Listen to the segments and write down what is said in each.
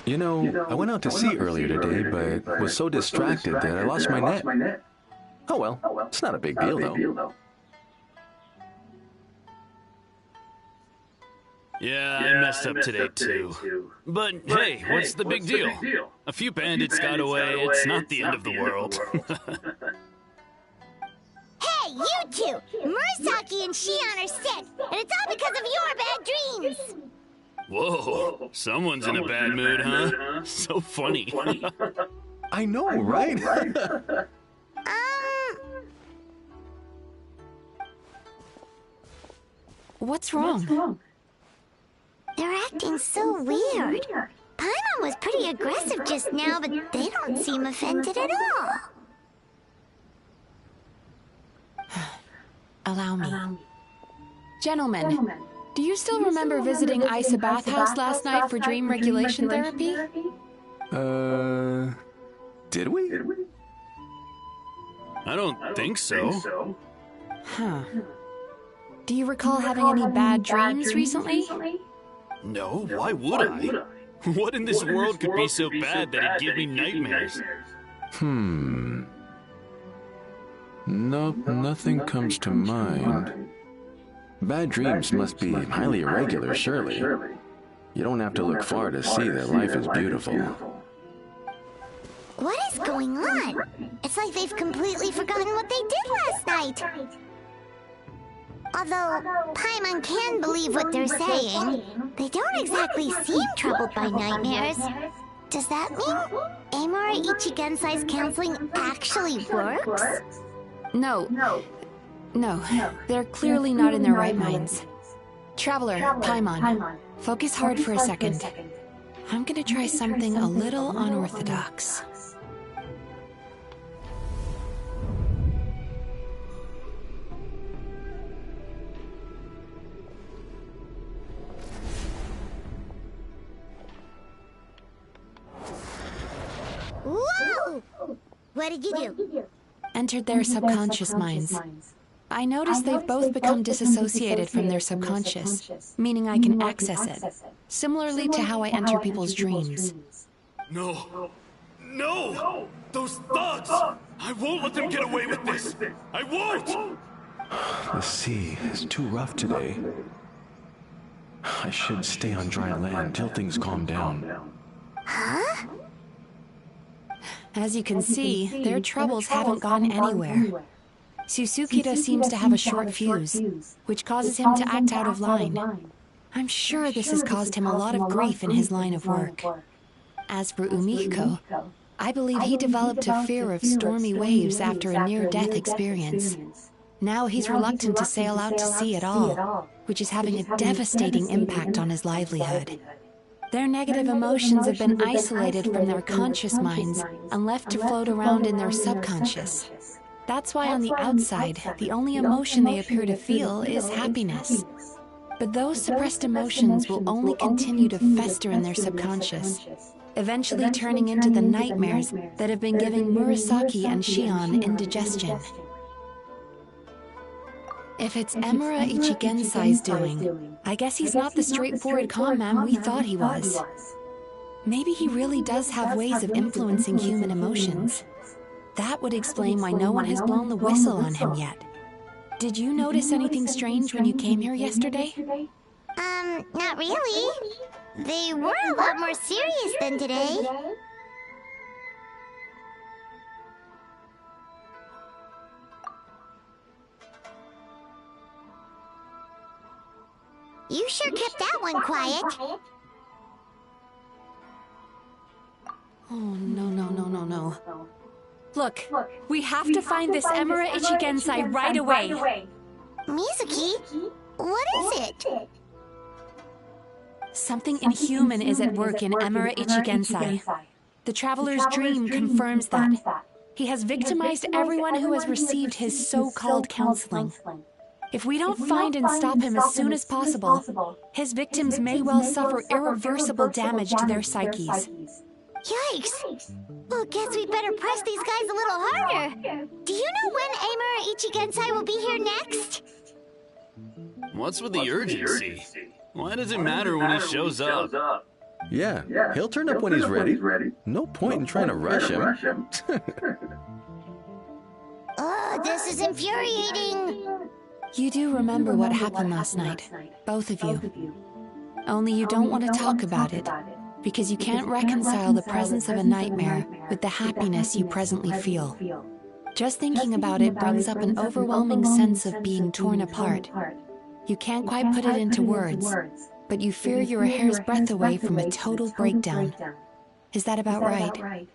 You know, I went out to sea earlier today, but was so distracted that I lost my net. Oh well, it's not a big deal though. Yeah, I messed up today too. But hey, what's the big deal? A few bandits got away, it's not the end of the world. Hey, you two! Murasaki and Shion are sick, and it's all because of your bad dreams! Whoa, someone's in a bad mood, huh? So funny. I know, right? What's wrong? They're acting so weird. Paimon was pretty aggressive just now, but they don't seem offended at all. Allow me. Gentlemen, do you still remember visiting Isa Bathhouse last night for dream regulation therapy? Did we? I don't think so. Huh. Do you recall having any bad dreams recently? No, why would I? What in this world could be so bad that it'd give me nightmares? Nope, nothing comes to mind. Bad dreams must be highly irregular, surely. You don't have to look far to see that life is beautiful. What is going on? It's like they've completely forgotten what they did last night. Although Paimon can believe what they're saying, they don't exactly seem troubled by nightmares. Does that mean Amora Ichigensai's counseling actually works? No, they're clearly not in their right minds. Traveler, Paimon, focus hard for a second. I'm gonna try something a little unorthodox. Whoa! What did you do? Entered their subconscious minds. I noticed they've both become disassociated from their subconscious, meaning I can access it, similarly to how I enter people's dreams. No! Those thugs! I won't let them get away with this! I won't! The sea is too rough today. I should stay on dry land till things calm down. Huh? As you can see, their troubles haven't gone anywhere. Susukita seems to have a short fuse, which causes him to act out of line. I'm sure this has caused him a lot of grief in his line of work. As for Umihiko, I believe he developed a fear of stormy waves after a near-death experience. Now he's reluctant to sail out to sea at all, which is having a devastating impact on his livelihood. Their negative emotions have been isolated from their conscious minds and left to float around in their subconscious. That's why on the outside, the only emotion they appear to feel is happiness. But those suppressed emotions will only continue to fester in their subconscious, eventually turning into the nightmares that have been giving Murasaki and Shion indigestion. If it's Emura Ichigensai's doing, I guess he's not the straightforward con man we thought he was. Maybe he really does have ways of influencing human emotions. That would explain why no one has blown the whistle on him yet. Did you notice anything strange when you came here yesterday? Not really. They were a lot more serious than today. You sure kept that one quiet. Oh, no. Look, we have to find this Emura Ichigensai right away. Mizuki? What is it? Something inhuman is at work in Emura Ichigensai. The Traveler's Dream confirms that. He has victimized everyone who has received his so-called counseling. If we don't find and stop him as soon as possible, his victims may well suffer irreversible damage to their psyches. Yikes! Well, guess we better press these guys a little harder. Do you know when Emura Ichigensai will be here next? What's with the urgency? Why does it matter when he shows up? Yeah, he'll turn up when he's ready. No point in trying to rush him. This is infuriating. You do remember what happened last night, both of you. Only you don't want to talk about it, because you can't reconcile the presence of a nightmare with the happiness you presently feel. Just thinking about it brings up an overwhelming sense of being torn apart. You can't quite put it into words, but you fear you're a hair's breadth away from a total breakdown. Is that about right?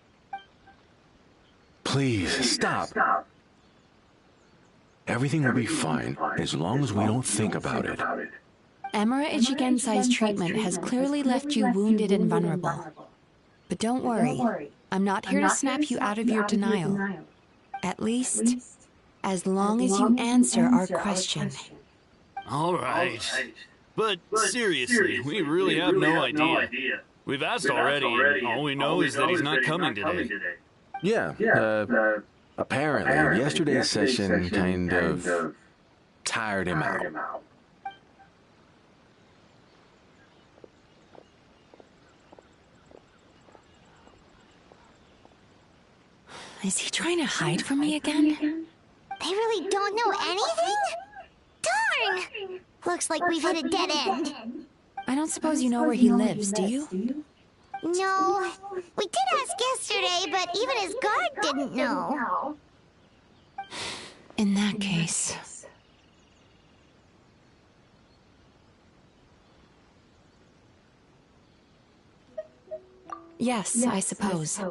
Please, stop. Everything will be fine as long as we don't think about it. Emura Ichigensai's treatment has clearly left you wounded and vulnerable. But don't worry, I'm not here to snap you out of your denial. At least, as long as you answer our question. All right. But seriously, we really have no idea. We've asked already, and all we know is that he's not coming today. Yeah, apparently yesterday's session kind of tired him out. Is he trying to hide from me again? They really don't know anything? Darn! Looks like we've hit a dead end. I don't suppose you know where he lives, do you? No. We did ask yesterday, but even his guard didn't know. In that case... Yes, I suppose.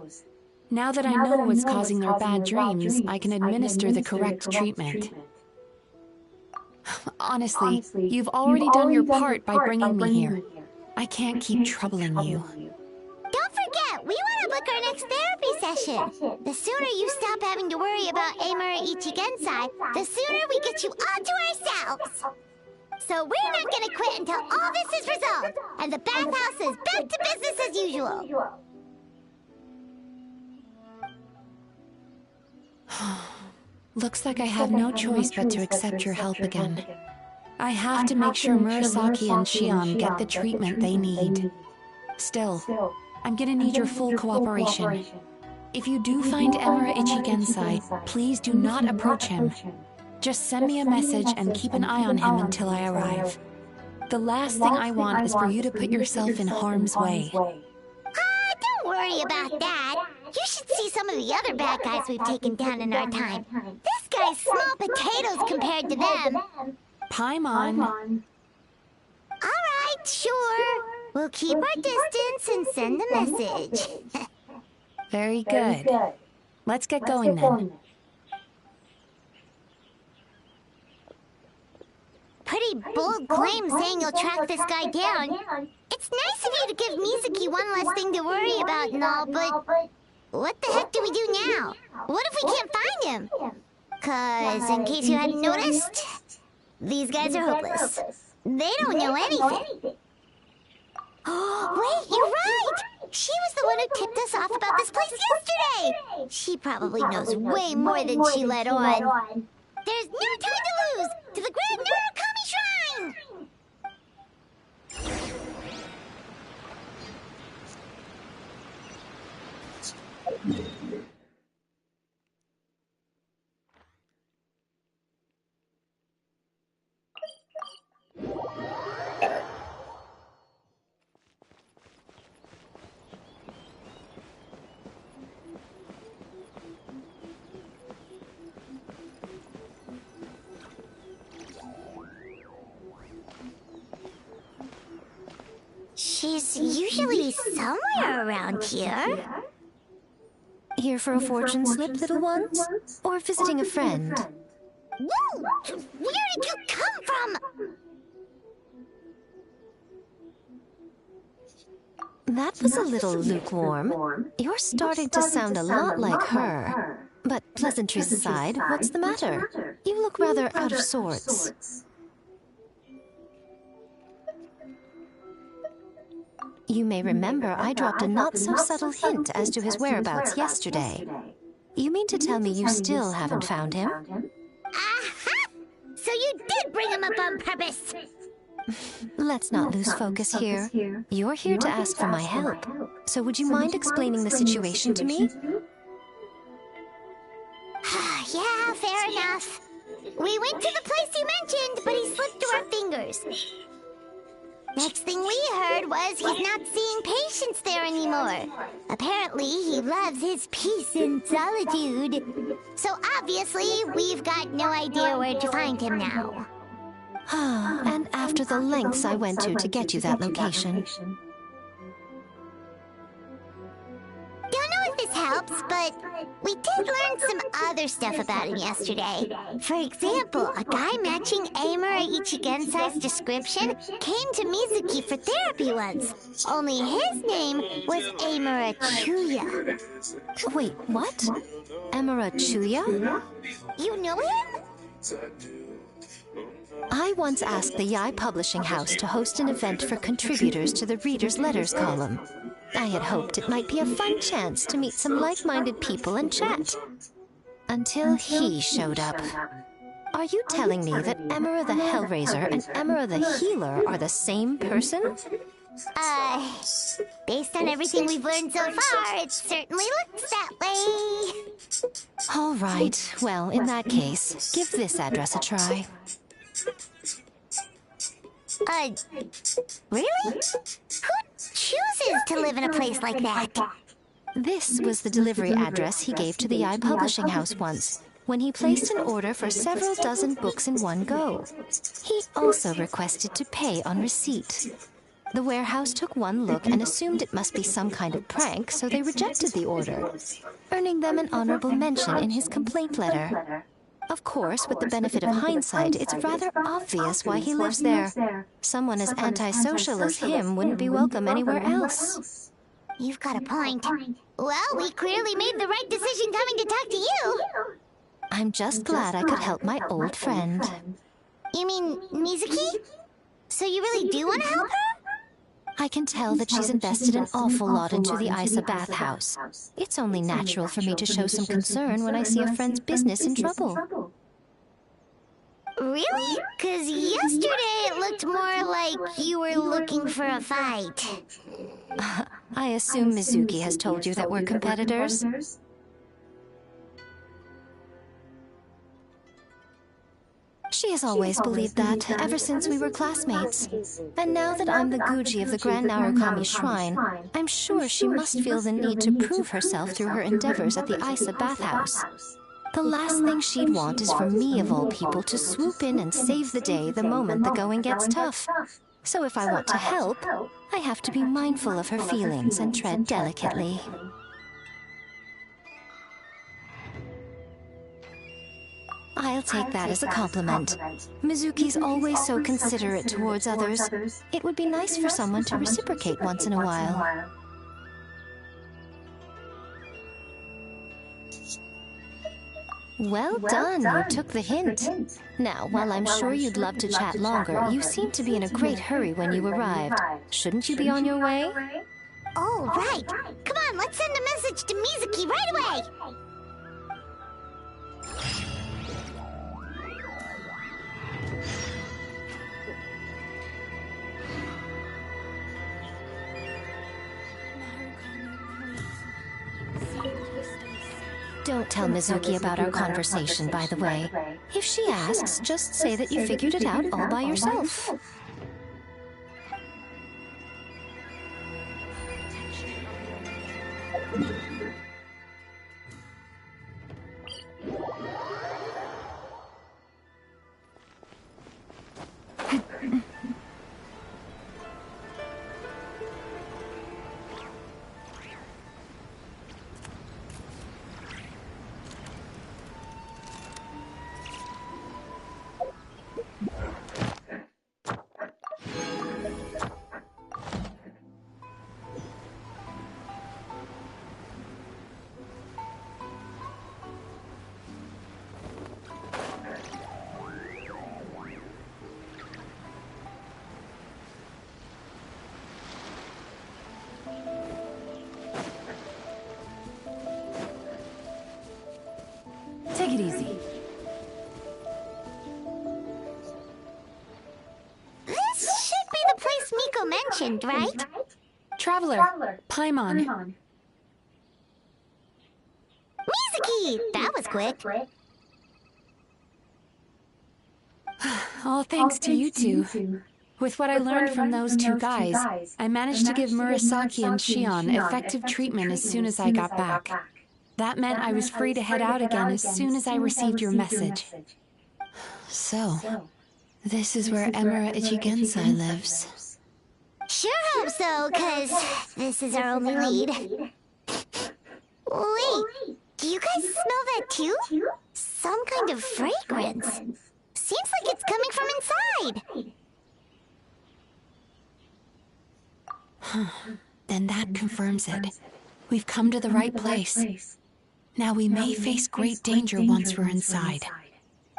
Now that I know what's causing their bad dreams, I can administer the correct treatment. Honestly, you've already done your part by bringing me here. I can't keep troubling you. Don't forget, we want to book our next therapy session. The sooner you stop having to worry about Emura Ichigensai, the sooner we get you all to ourselves. So we're not going to quit until all this is resolved, and the bathhouse is back to business as usual. Looks like I have no choice but to accept your help again. I have to make sure Murasaki and Shion get the treatment they need. Still, I'm gonna need your full cooperation. If you do find Emura Ichigensai, please do not approach him. Just send me a message and keep an eye on him until I arrive. The last thing I want is for you to put yourself in harm's way. Don't worry about that. You should see some of the other bad guys we've taken down in our time. This guy's small potatoes compared to them. Paimon. Alright, sure. We'll keep our distance and send the message. Very good. Let's get going then. Pretty bold claim saying you'll track this guy down. It's nice of you to give Mizuki one less thing to worry about and all, but what the heck do we do now? What if we can't find him? 'Cause, in case you hadn't noticed, these guys are hopeless. They don't know anything. Wait, you're right! She was the one who tipped us off about this place yesterday! She probably knows way more than she let on. There's no time to lose! To the Grand Narukami Shrine! She's usually somewhere around here. Here for a fortune slip, little ones? Or visiting a friend? Whoa! Where did you come from? That was a little lukewarm. You're starting to sound a lot like her. But pleasantries aside, what's the matter? You look rather out of sorts. You may remember I dropped a not-so-subtle hint as to his whereabouts yesterday. You mean to tell me you still haven't found him? Aha! So you did bring him up on purpose! Let's not lose focus here. You're here to ask for my help. So would you mind explaining the situation to me? Yeah, fair enough. We went to the place you mentioned, but he slipped through our fingers. Next thing we heard was he's not seeing patients there anymore. Apparently, he loves his peace and solitude. So obviously, we've got no idea where to find him now. And after the lengths I went to get you that location. Don't know if this helps, but we did learn some other stuff about him yesterday. For example, a guy matching Amura Ichigensai's description came to Mizuki for therapy once. Only his name was Amura Chuya. Wait, what? Amura Chuya? You know him? I once asked the Yai Publishing House to host an event for contributors to the Reader's Letters column. I had hoped it might be a fun chance to meet some like-minded people and chat. Until he showed up. Are you telling me that Amura the Hellraiser and Amura the Healer are the same person? Based on everything we've learned so far, it certainly looks that way. All right. Well, in that case, give this address a try. Really? Who chooses to live in a place like that? This was the delivery address he gave to the Yai Publishing House once, when he placed an order for several dozen books in one go. He also requested to pay on receipt. The warehouse took one look and assumed it must be some kind of prank, so they rejected the order, earning them an honorable mention in his complaint letter. Of course, with the benefit of hindsight, it's rather obvious why he lives there. Someone as antisocial as him wouldn't be welcome anywhere else. You've got a point. Well, we clearly made the right decision coming to talk to you. I'm just glad I could help my old friend. You mean Mizuki? So you really do want to help her? I can tell that she's invested an awful lot into the Isa bathhouse. It's only natural for me to show some concern when I see a friend's business in trouble. Really? 'Cause yesterday it looked more like you were looking for a fight. I assume Mizuki has told you that we're competitors? She has always believed that, ever since we were classmates. And now that I'm the Guji of the Grand Narukami Shrine, I'm sure she must feel the need to prove herself through her endeavors at the Isa bathhouse. The last thing she'd want is for me, of all people, to swoop in and save the day the moment the going gets tough. So if I want to help, I have to be mindful of her feelings and tread delicately. I'll take that as a compliment. Mizuki's always so considerate towards others. It would be nice for someone to reciprocate once in a while. Well done, you took the hint. Now, while I'm sure you'd love to chat longer, you seemed to be in a great hurry when you arrived. Shouldn't you be on your way? Oh, right. Come on, let's send a message to Mizuki right away. Don't tell Mizuki about our conversation, by the way. If she asks, just say that you figured it out all by yourself. Take it easy. This should be the place Miko mentioned, right? Traveler, Paimon. Mizuki! That was quick. All thanks to you two. With what I learned from those two guys, I managed to give Murasaki and Shion effective treatment as soon as I got back. That meant I was free to head out again as soon as I received your message. So, this is where Emira Ichigensai lives. Sure hope so, 'cause this is our only lead. Wait, do you guys smell that too? Some kind of fragrance. Seems like it's coming from inside. Then that confirms it. We've come to the right place. Now we may face great danger once we're inside.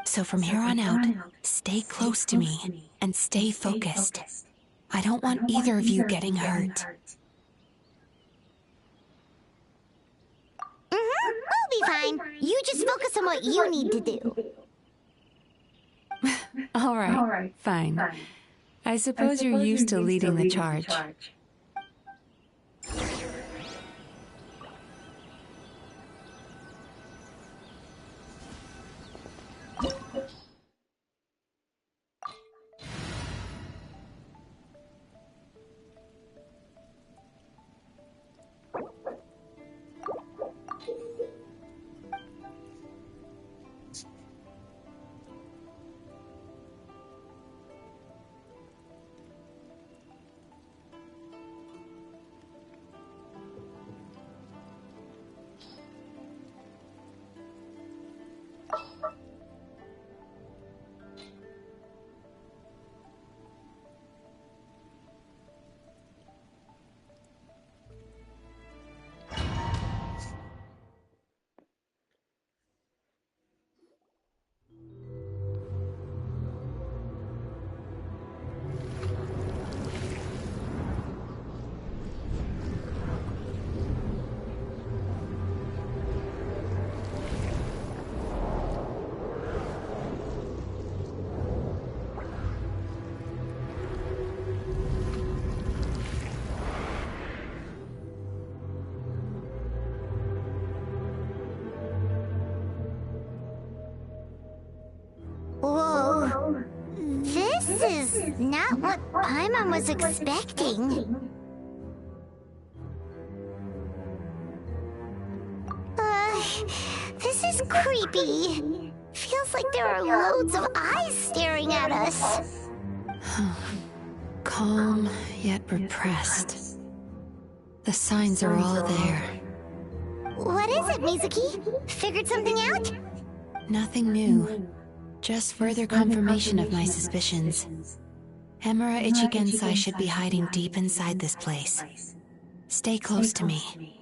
So from here on out, stay close to me and stay focused. I don't want either of you getting hurt. We'll be fine. You just focus on what you need to do. All right, fine. I suppose you're used to leading the charge. Whoa. This is not what Paimon was expecting. This is creepy. Feels like there are loads of eyes staring at us. Calm, yet repressed. The signs are all there. What is it, Mizuki? Figured something out? Nothing new. Just further confirmation of my suspicions. Emira Ichigensai should be hiding deep inside this place. Stay close to me.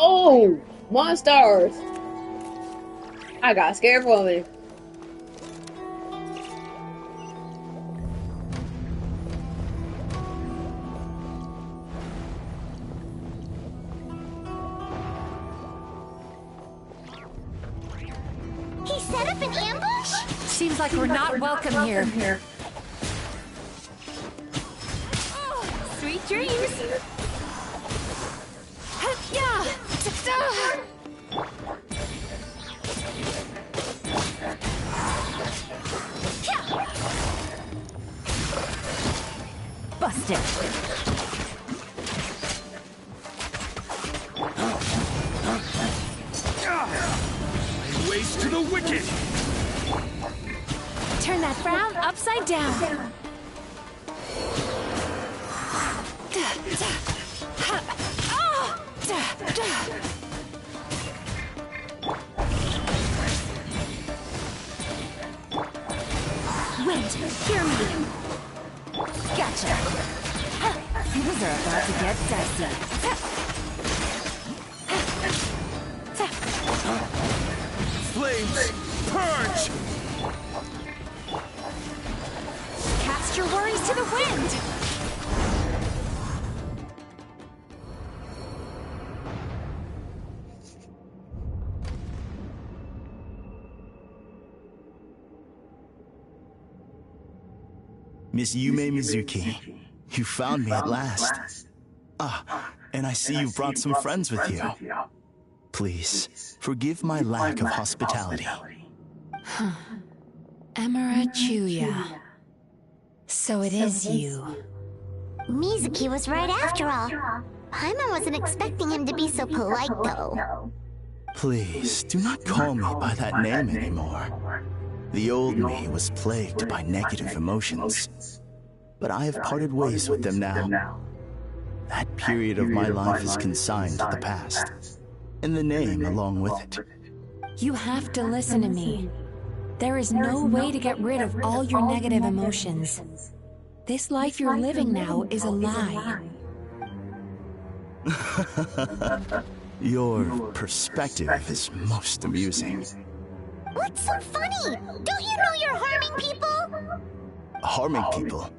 Oh! Monsters! I got scared for me. Seems like we're not welcome here. Sweet dreams! Busted. Waste to the wicked! Turn that frown upside down. Wait, hear me! Gotcha. Things are about to get dicey. Flames, purge! Cast your worries to the wind. Miss Yume Mizuki, you found me at last. Ah, and I see you've brought some friends with you. Please, forgive my lack of hospitality. Emira Chuya. So it is you. Mizuki was right after all. Paimon wasn't expecting him to be so polite, though. Please, do not call me by that name anymore. The old me was plagued by negative emotions, but I have parted ways with them now. That period of my life is consigned to the past, and the name along with it. You have to listen to me. There is no way to get rid of all your negative emotions. This life you're living now is a lie. Your perspective is most amusing. What's so funny? Don't you know you're harming people? Harming people?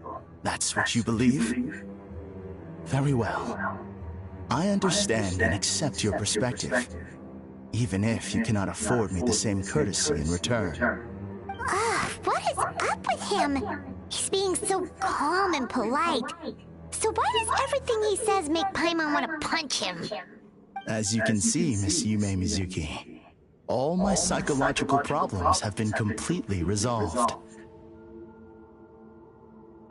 That's what you believe? Very well. I understand and accept your perspective, even if you cannot afford me the same courtesy in return. What is up with him? He's being so calm and polite. So why does everything he says make Paimon want to punch him? As you can see, Miss Yume Mizuki, all my psychological problems have been completely resolved.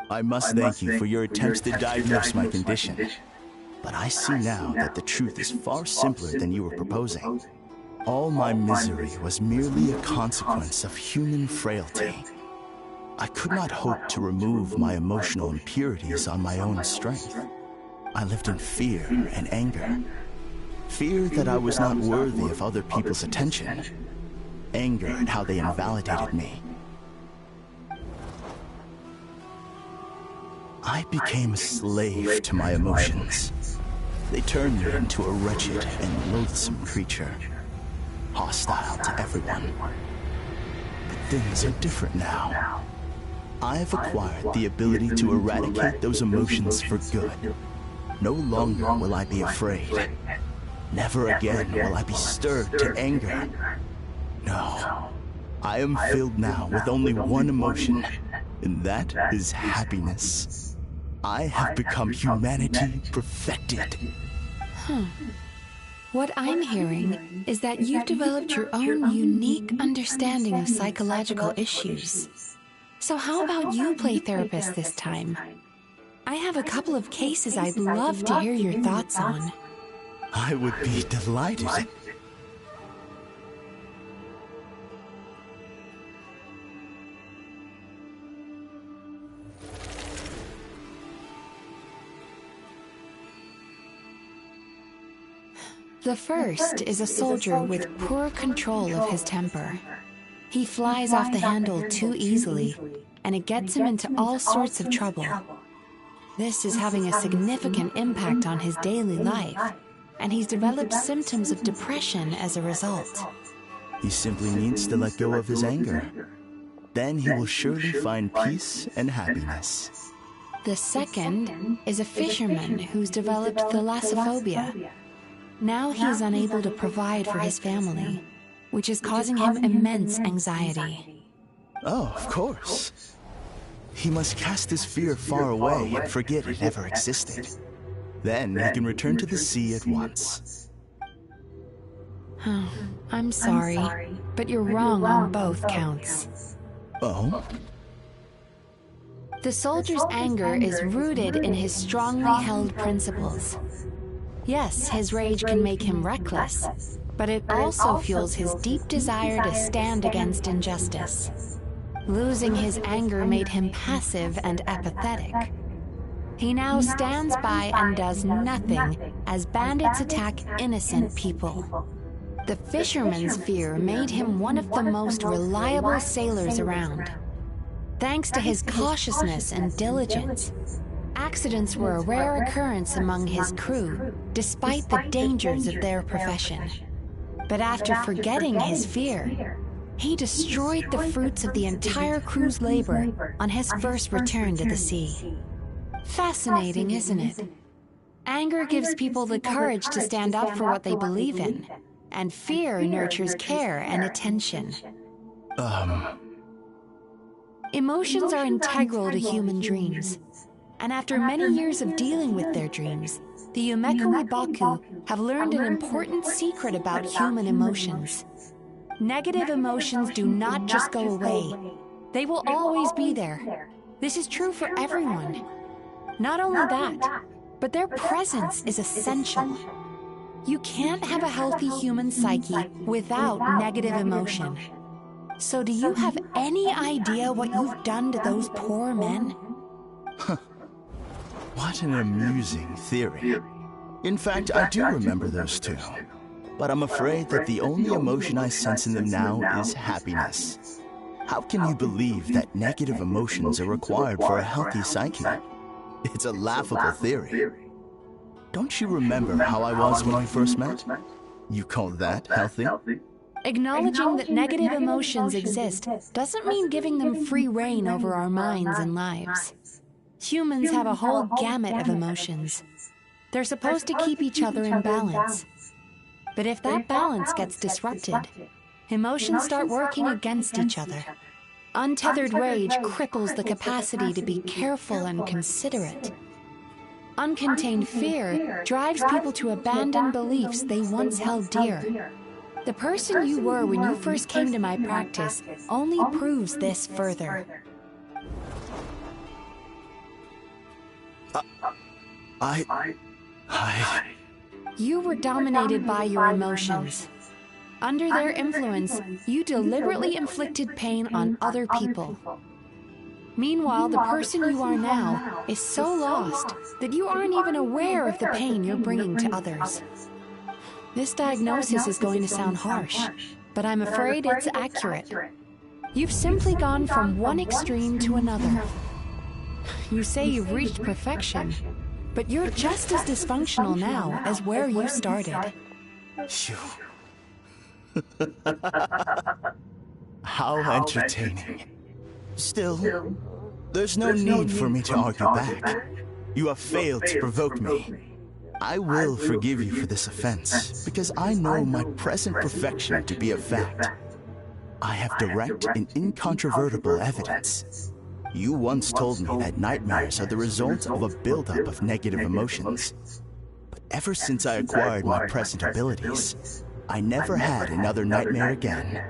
I must thank you for your attempts to diagnose my condition, but I see now that the truth is far simpler than you were proposing. All my misery was merely a consequence of human frailty. I could not hope to remove my emotional impurities on my own strength. I lived in fear and anger. Fear that I was not worthy of other people's attention. Anger at how they invalidated me. I became a slave to my emotions. They turned me into a wretched and loathsome creature, hostile to everyone. But things are different now. I have acquired the ability to eradicate those emotions for good. No longer will I be afraid. Never again will I be stirred to anger. No, I am filled now with only one emotion, and that is happiness. I have become humanity perfected. What I'm hearing is that you've developed your own unique understanding of psychological issues. So how about you play therapist this time? I have a couple of cases I'd love to hear your thoughts on. I would be delighted. The first is a soldier with poor control of his temper. He flies off the handle too easily, and it gets him into all sorts of trouble. This is having a significant impact on his daily life, and he's developed symptoms of depression as a result. He simply needs to let go of his anger. Then he will surely find peace and happiness. The second is a fisherman who's developed thalassophobia. Now he's unable to provide for his family, which is causing him immense anxiety. Oh, of course. He must cast his fear far away and forget it ever existed. Then he can return to the sea at once. I'm sorry, but you're wrong on both counts. Oh? The soldier's anger is rooted in his strongly held principles. Yes, his rage can make him reckless, but it also fuels his deep desire to stand against injustice. Losing his anger made him passive and apathetic. He now stands by and does nothing as bandits attack innocent people. The fisherman's fear made him one of the most reliable sailors around. Thanks to his cautiousness and diligence, accidents were a rare occurrence among his crew, despite the dangers of their profession. But after forgetting his fear, he destroyed the fruits of the entire crew's labor on his first return to the sea. Fascinating, isn't it? Anger gives people the courage to stand up for what they believe in, and fear nurtures care and attention. Emotions are integral to human dreams, and after many years of dealing with their dreams, the Yumeko Ibaku have learned an important secret about human emotions. Negative emotions do not just go away. They will always be there. This is true for everyone. Not only that, but their presence is essential. You can't have a healthy human psyche without negative emotion. So do you have any idea what you've done to those poor men? What an amusing theory. In fact, I do remember those two. But I'm afraid that the only emotion I sense in them now is happiness. How can you believe that negative emotions are required for a healthy psyche? It's a laughable theory. Don't you remember how I was when we first met? You call that healthy? Acknowledging that negative emotions exist doesn't mean giving them free rein over our minds and lives. Humans have a whole gamut of emotions. They're supposed to keep each other in balance. But if that balance gets disrupted, emotions start working against each other. Untethered rage cripples the capacity to be careful and considerate. Uncontained fear drives people to abandon beliefs they once held dear. The person you were when you first came to my practice only proves this further. You were dominated by your emotions. Under their influence, you deliberately inflicted pain on other people. Meanwhile, the person you are now is so lost that you aren't even aware of the pain you're bringing to others. This diagnosis is going to sound harsh, but I'm afraid it's accurate. You've simply gone from one extreme to another. You say you've reached perfection, but you're just as dysfunctional now as where you started. Phew. How entertaining. Still, there's no need for me to argue back. You have failed to provoke me. I will forgive you for this offense, because I know my present perfection to be a fact. I have direct and incontrovertible evidence. You once told me that nightmares are the result of a buildup of negative emotions. But ever since I acquired my present abilities, I never had another nightmare again.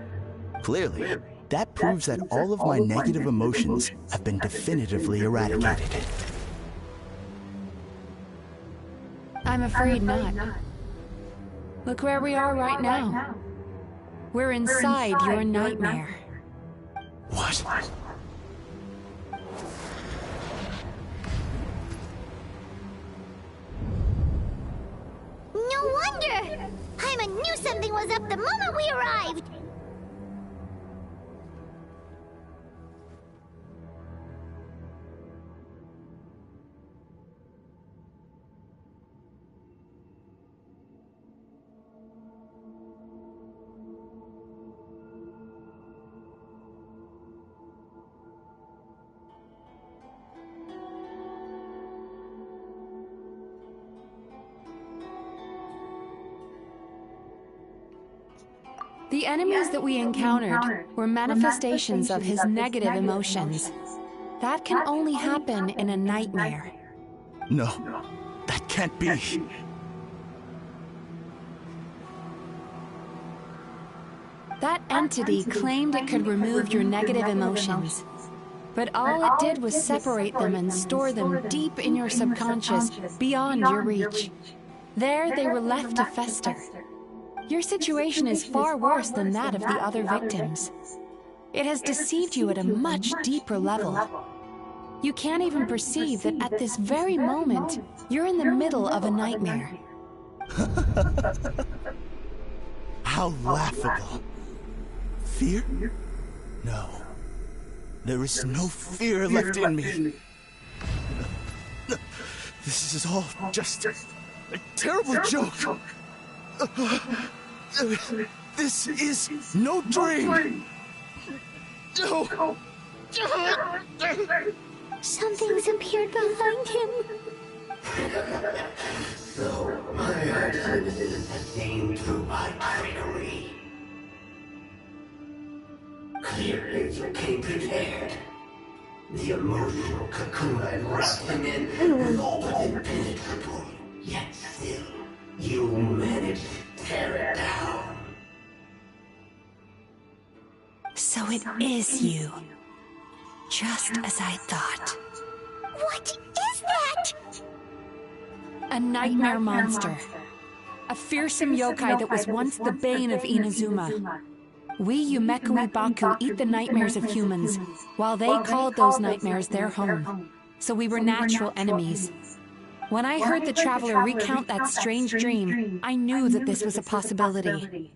Clearly, that proves that all of my negative emotions have been definitively eradicated. I'm afraid not. Look where we are right now. We're inside your nightmare. What? No wonder! Hyma knew something was up the moment we arrived! The enemies that we encountered were manifestations of his negative emotions. That can only happen in a nightmare. No, that can't be. That entity claimed it could remove your negative emotions. But all it did was separate them and store them deep in your subconscious, beyond your reach. There they were left to fester. Your situation is far worse than that of the other victims. It has deceived you at a much deeper level. You can't even perceive that at this very moment, you're in the middle of a nightmare. How laughable. Fear? No. There is no fear left in me. This is all just a terrible joke. This is no dream. No. Something's appeared behind him. So, my nemesis has seen through my trickery. Clearly, you came prepared. The emotional cocoon I wrapped him in was all but impenetrable. Yet still, you managed to tear it down. So it is you. Just as I thought. What is that? A nightmare monster. A fearsome yokai that was once the bane of Inazuma. We Yumekui Baku eat the nightmares of humans, while they called those nightmares their home. So we were natural enemies. When I heard the traveler recount that strange dream, I knew that this was a possibility.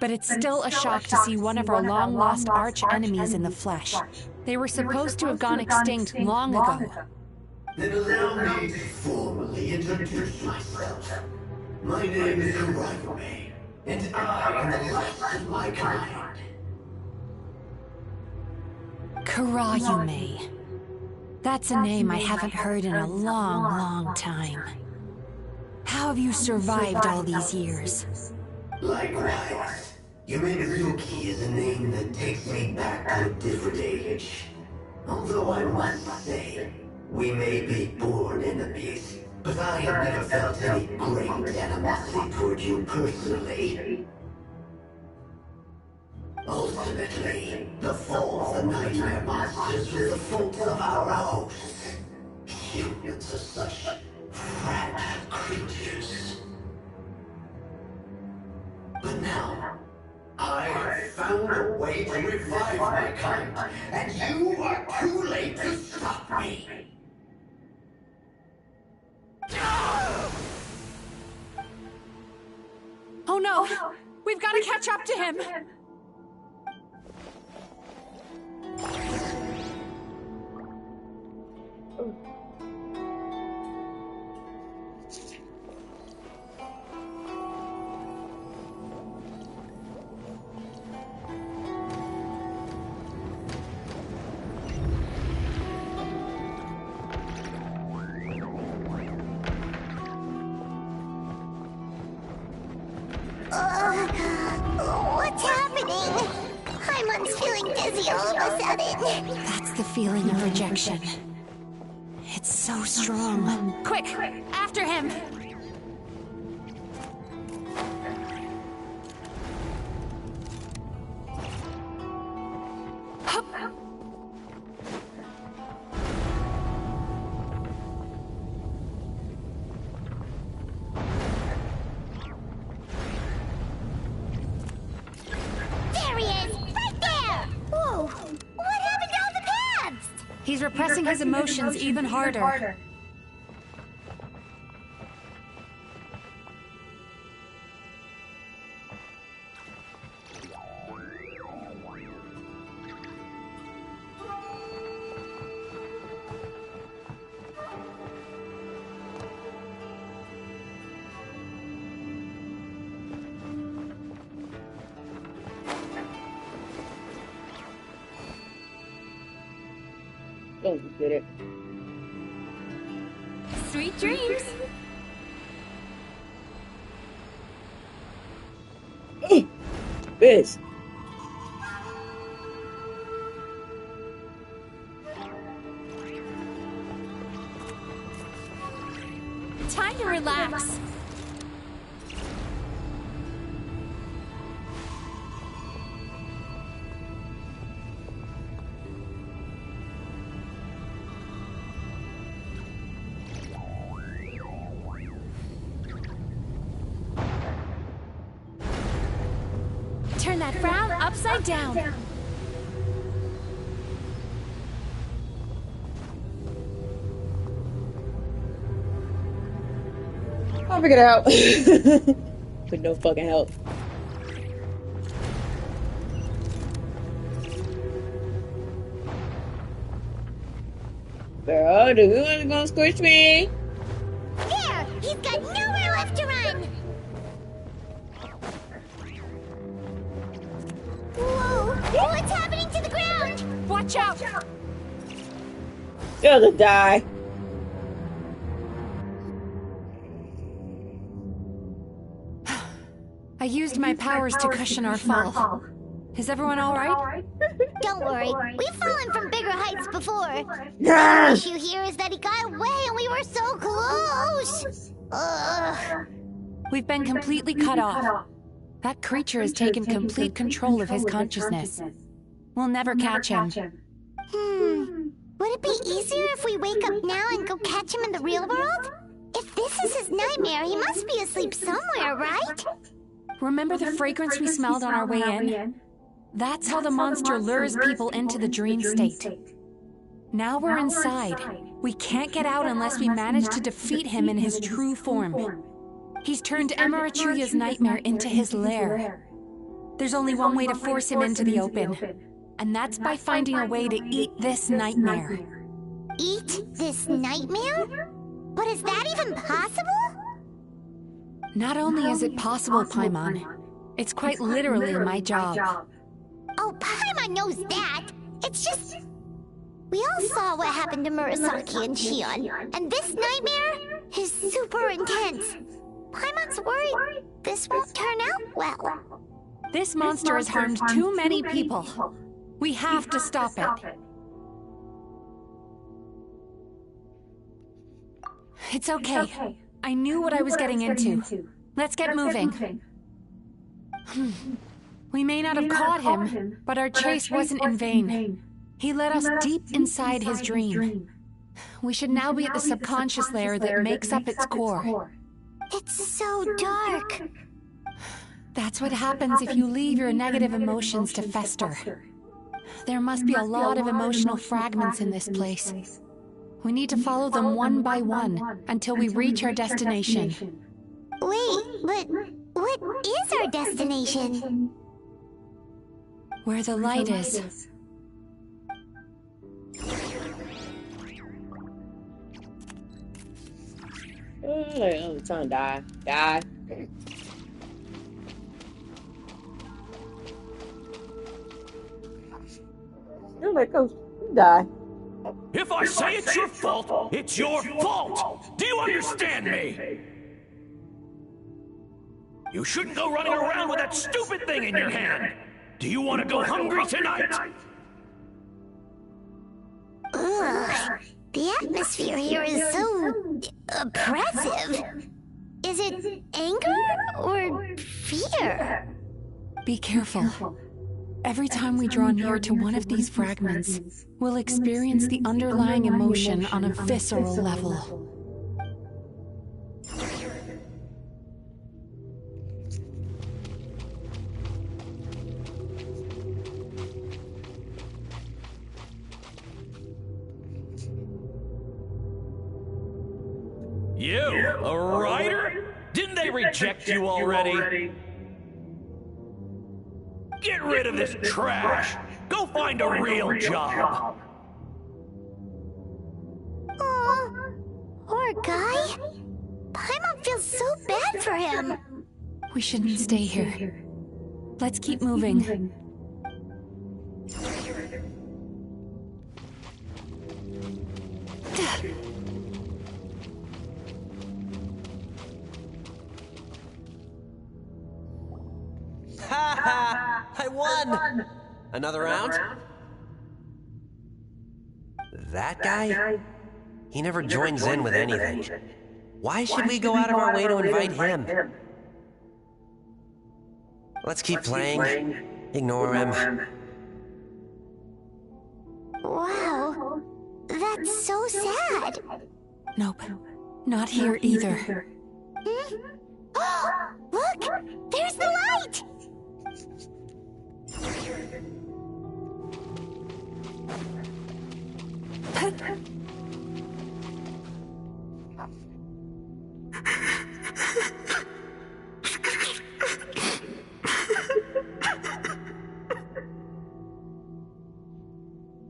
But it's still a shock to see one of our long-lost arch-enemies in the flesh. They were supposed to have gone extinct long ago. Then allow me to formally introduce myself. My name is Kurayume, and I am the last of my kind. Kurayume. That's a name I haven't heard in a long, long time. How have you survived all these years? Likewise. Yumezuki is a name that takes me back to a different age. Although I must say, we may be born enemies, but I have never felt any great animosity toward you personally. Ultimately, the fall of the nightmare monsters was the fault of our hosts. Humans are such fragile creatures. But now, I have found a way to revive my kind, and you are too late to stop me. Oh no! We've got to catch up to him! What's happening? Paimon's feeling dizzy all of a sudden. That's the feeling of rejection. It's so strong. Quick! After him! Hup. There he is! Right there! Whoa! What happened to all the paths? He's repressing his emotions even harder. Don't you get it? Sweet dreams! this? Time to relax. Turn that frown upside down. I'll figure it out. With no fucking help. Girl, do you want to go squish me? There! He's got nowhere left to run! Whoa! What's happening to the ground? Watch out! You'll just die. I used my powers to cushion our fall. Is everyone all right? Don't worry, we've fallen from bigger heights before. Yeah. The issue here is that he got away and we were so close. Ugh. We've been completely cut off. That creature has taken complete control of his consciousness. We'll never catch him. Would it be easier if we wake up now and go catch him in the real world? If this is his nightmare, he must be asleep somewhere, right? Remember the fragrance we smelled on our way in? That's how the monster lures people into the dream state. Now we're inside. We can't get out unless we manage to defeat him in his true form. He's turned Emarachuya's nightmare into his lair. There's only one way to force him into the open, and that's by finding a way to eat this nightmare. Eat this nightmare? But is that even possible? Not only is it possible, Paimon, it's quite literally my job. Oh, Paimon knows that. It's just... We all saw what happened to Murasaki and Shion, and this nightmare is super intense. Paimon's worried this won't turn out well. This monster has harmed too many people. We have to stop it. It's okay. I knew what I was getting into. Let's get moving. We may not have caught him, but our chase wasn't in vain. He led us deep inside his dream. We should now be at the subconscious layer that makes up its core. It's so dark. That's what happens if you leave your negative emotions to fester. There must be a lot of emotional fragments in this place. We need to follow them one by one until we reach our destination. Wait, but what is our destination? Where the light is. Oh, it's gonna die. Die. Oh my gosh, die. If I say it's your fault, it's your fault! Do you understand me? You shouldn't go running around with that stupid thing in your hand! Do you want to go hungry tonight? Ugh, the atmosphere here is so oppressive. Is it anger or fear? Be careful. Every time we draw near to one of these fragments, we'll experience the underlying emotion on a visceral level. You, a writer? Didn't they reject you already? Get rid of this trash! Go find a real job! Aw, poor guy. Paimon feels so bad for him. We shouldn't stay here. Let's keep moving. won! Another round? That guy? He never joins in with anything. Why should we go out of our way to invite him? Let's keep playing. Ignore him. Wow, that's so sad. Nope, not here either. Hmm? Look, there's the light!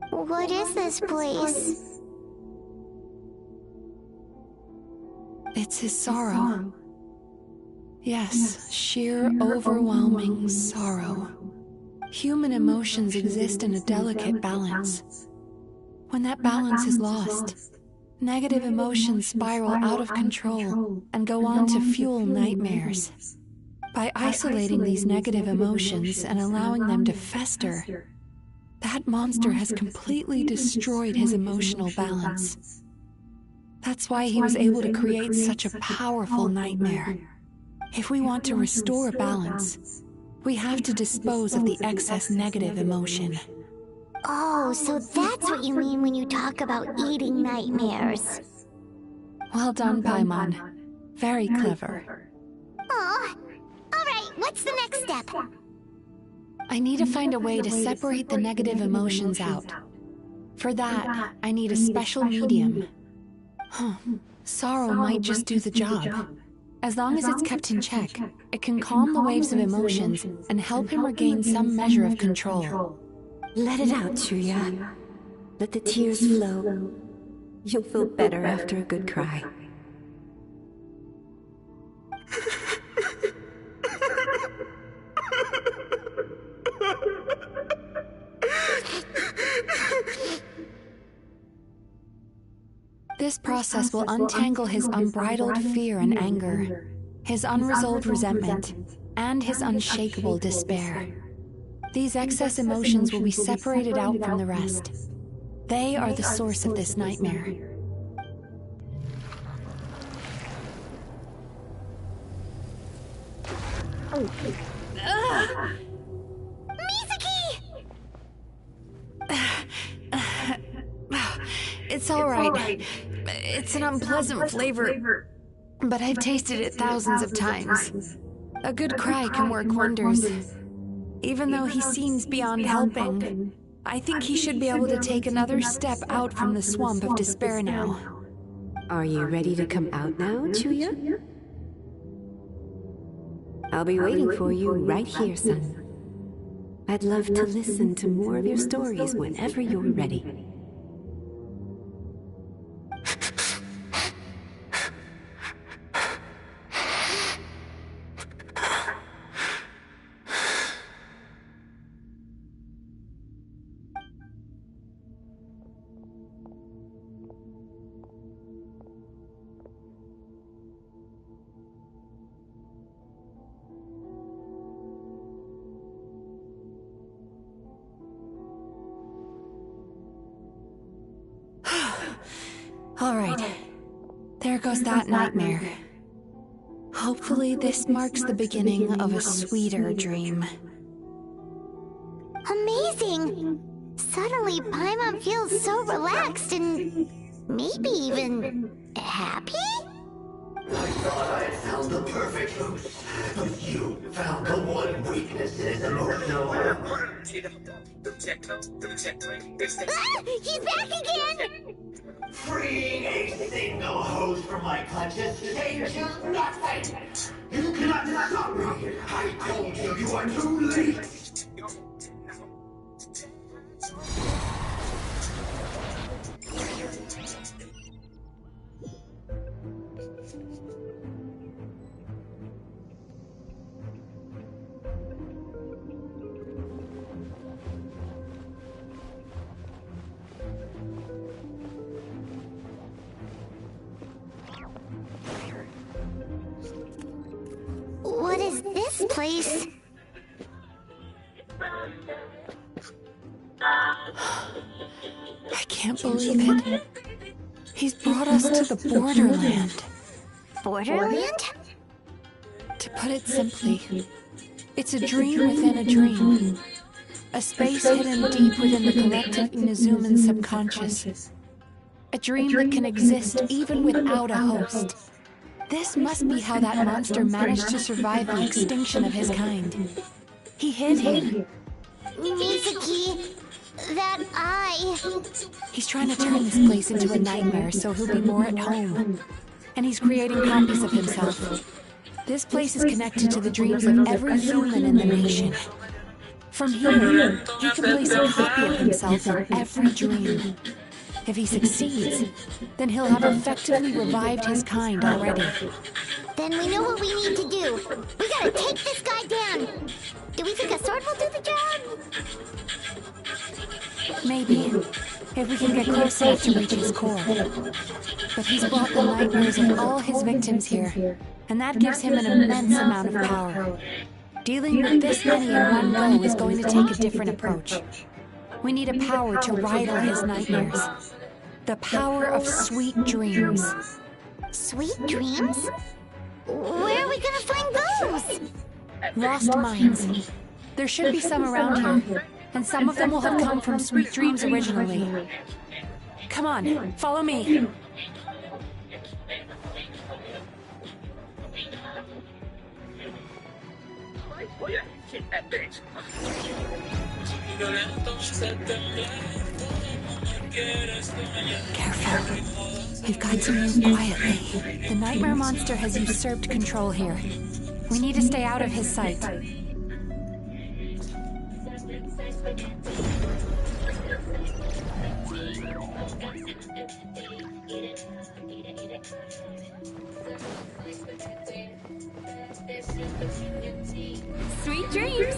What is this place? It's his sorrow. Yes, sheer, overwhelming sorrow. Human emotions exist in a delicate balance. When that balance is lost, negative emotions spiral out of control and go on to fuel nightmares. By isolating these negative emotions and allowing them to fester, that monster has completely destroyed his emotional balance. That's why he was able to create such a powerful nightmare. If we want to restore balance, we have to dispose of the excess negative emotion. Oh, so that's what you mean when you talk about eating nightmares. Well done, Paimon. Very clever. Aw. Alright, what's the next step? I need to find a way to separate the negative emotions out. For that, I need a special medium. Sorrow might just do the job. As long as it's kept in check, it can calm the waves of emotions and help him regain some measure of control. Let it out, Chuya. Let the tears flow. You'll feel better after a good cry. This process will untangle his unbridled fear and anger, his unresolved resentment, and his unshakable despair. These excess emotions will be separated out from the rest. They are the source of this nightmare. It's all right. It's an unpleasant flavor, but I've tasted it thousands of times. A good cry can work wonders. Even though he seems beyond helping, I think he should be able to take another step out from the swamp of despair now. Are you ready to come out now, Chuya? I'll be waiting for you right here, son. I'd love to listen to more of your stories whenever you're ready. All right, there goes that nightmare. Hopefully this marks the beginning of a sweeter dream. Amazing! Suddenly, Paimon feels so relaxed and maybe even happy? I thought I had found the perfect host, but you found the one weakness in his emotional armor. He's back again! Freeing a single host from my clutches saves you nothing! You cannot stop me! I told you you are too late! What is this place? I can't believe it. He's brought us to the borderland. Borderland? To put it simply, it's a dream within a dream. A space hidden deep within the collective Inazuman subconscious. A dream that can exist even without a host. This must be how that monster managed to survive the extinction of his kind. He hid here. Mizuki, that eye. He's trying to turn this place into a nightmare so he'll be more at home. And he's creating copies of himself. This place is connected to the dreams of every human in the nation. From here, he can place a copy of himself in every dream. If he succeeds, then he'll have effectively revived his kind already. Then we know what we need to do. We gotta take this guy down. Do we think a sword will do the job? Maybe, if we can get close enough to reach his core. But he's brought the nightmares of all his victims here, and that gives him an immense amount of power. Dealing with this many in one go is going to take a different approach. We need a power to rival his nightmares. The power of sweet dreams. Sweet dreams? Where are we gonna find those? Lost minds. There should be some around here, and some of them will have come from sweet dreams originally. Come on, follow me. Careful. We've got to move quietly. The nightmare monster has usurped control here. We need to stay out of his sight. Sweet dreams!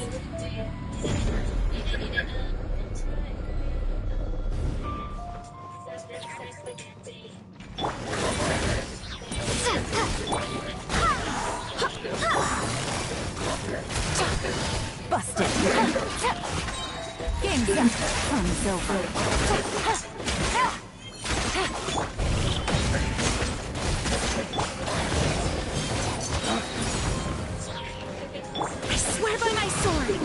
Busted! Game's up. Fun's over. I swear by my sword!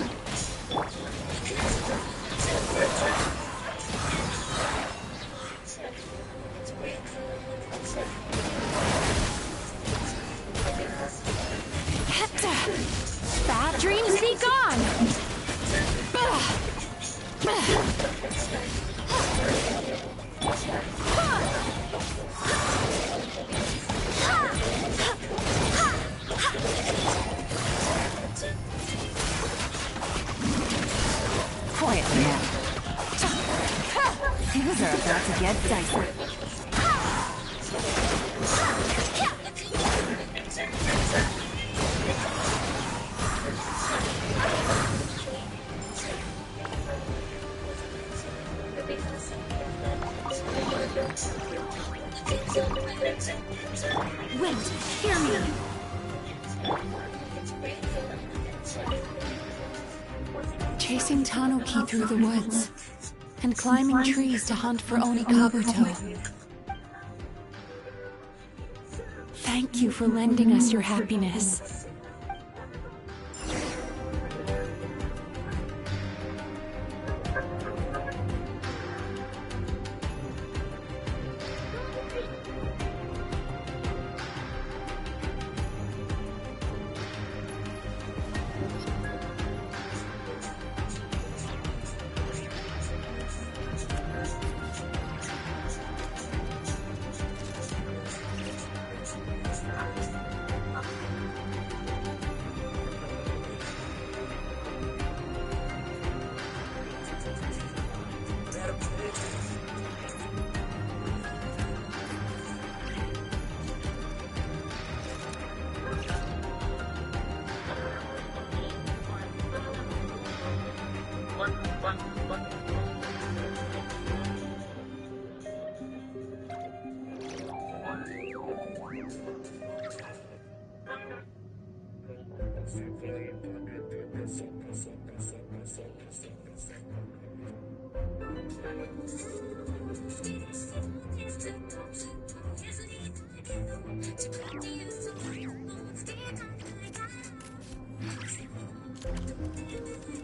Bad dreams be gone! Quiet now. Things are about to get dicey. Wait, hear me. Chasing Tanuki through the woods, and climbing trees to hunt for Onikabuto. Thank you for lending us your happiness.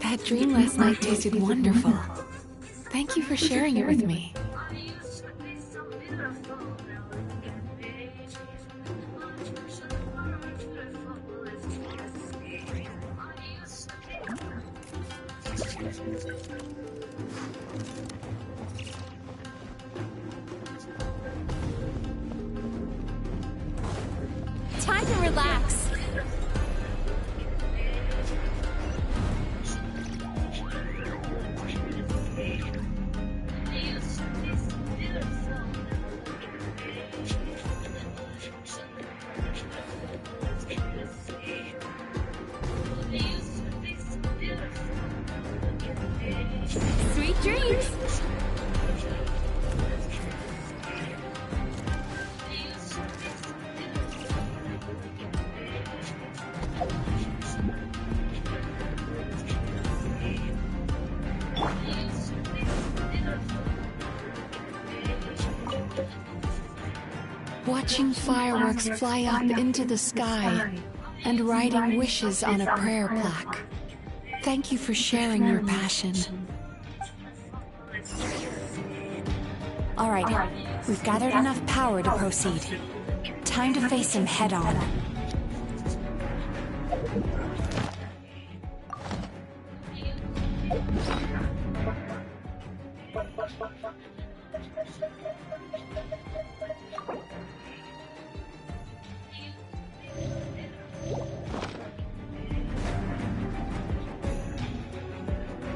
That dream last night tasted wonderful. Thank you for sharing it with me. Time to relax. Sweet dreams. Watching fireworks fly up into the sky and writing wishes on a prayer plaque. Thank you for sharing your passion. All right, we've gathered enough power to proceed. Time to face him head on.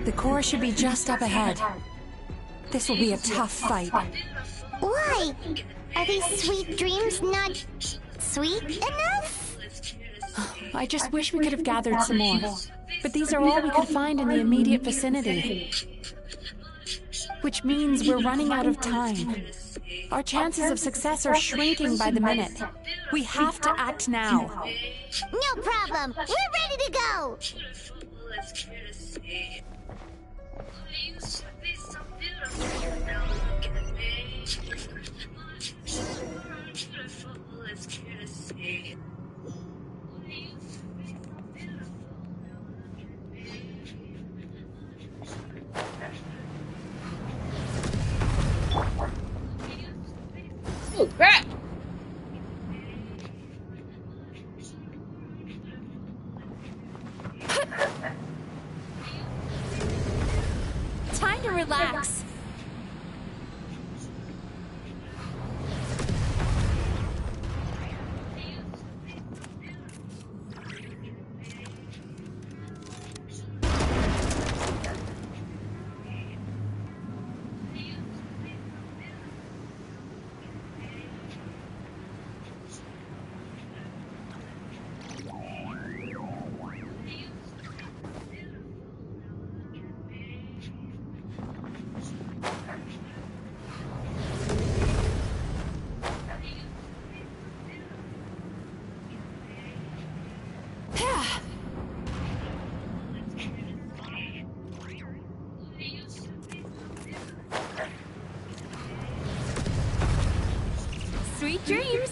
The core should be just up ahead. This will be a tough fight. Why? Are these sweet dreams not sweet enough? I just wish we could have gathered some more. But these are all we could find in the immediate vicinity. Which means we're running out of time. Our chances of success are shrinking by the minute. We have to act now. No problem. We're ready to go. Oh, crap! Time to relax. Sweet dreams.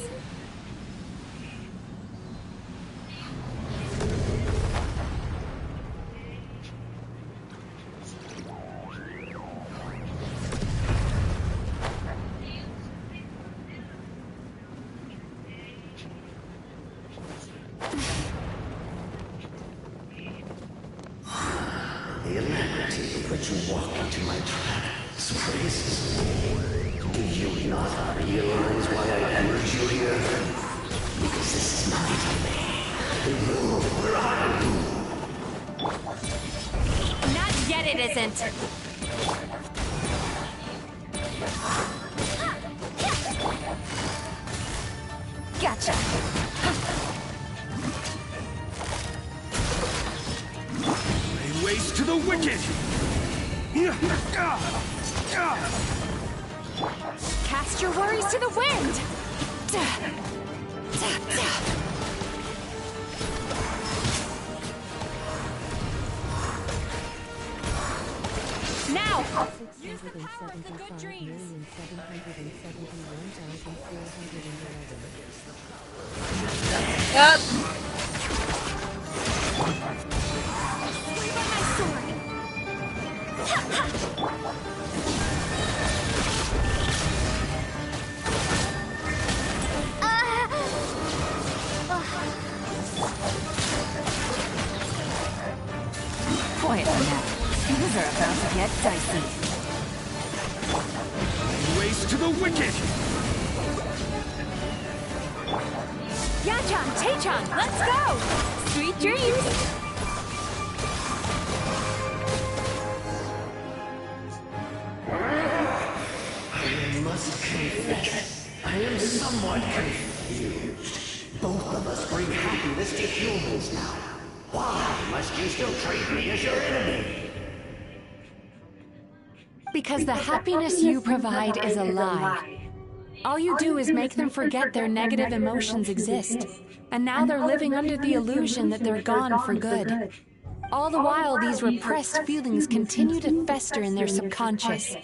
The alacrity with which you walk into my trap surprises me. Do you not realize why I urge you here? Because this is my domain. The world where I do. Not yet, it isn't. Gotcha. Lay waste to the wicked! Cast your worries to the wind. Now! Yep. Quiet now. Things are about to get dicey. Ways to the wicked! Yachan, Taechan, let's go! Sweet dreams! I must confess, I am somewhat confused. Both of us bring happiness to humans now. Why must you still treat me as your enemy? Because the happiness you provide is a lie. All you do is make them forget their negative emotions exist. And now they're living under the illusion that they're gone for good. All the while, these repressed feelings continue to fester in their subconscious,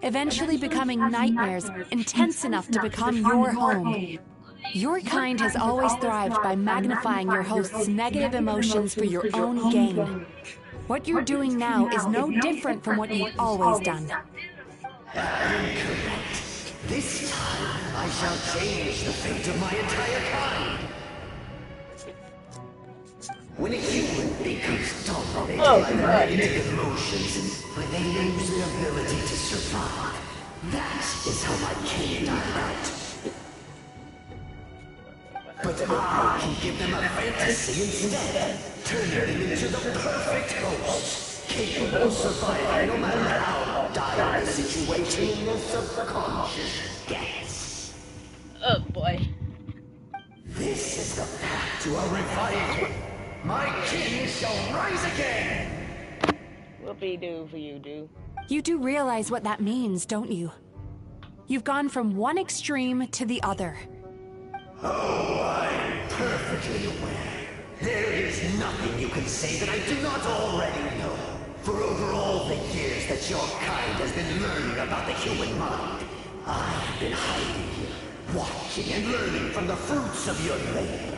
eventually becoming nightmares intense enough to become your home. Your kind has always thrived by magnifying your host's negative emotions for your own gain. What you're doing now is no different from what you've always done. Incorrect. This time, I shall change the fate of my entire kind. When a human becomes dominated by negative emotions, when they lose their ability to survive, that is how my king died out. But I can give them a fantasy instead, turning them into the perfect host, capable of surviving no matter how dire the situation in their subconscious gets. Oh boy. This is the path to a revival. My king shall rise again! Whoopie-doo for you, dude. You do realize what that means, don't you? You've gone from one extreme to the other. Oh, I'm perfectly aware. There is nothing you can say that I do not already know. For over all the years that your kind has been learning about the human mind, I have been hiding here, watching and learning from the fruits of your labor.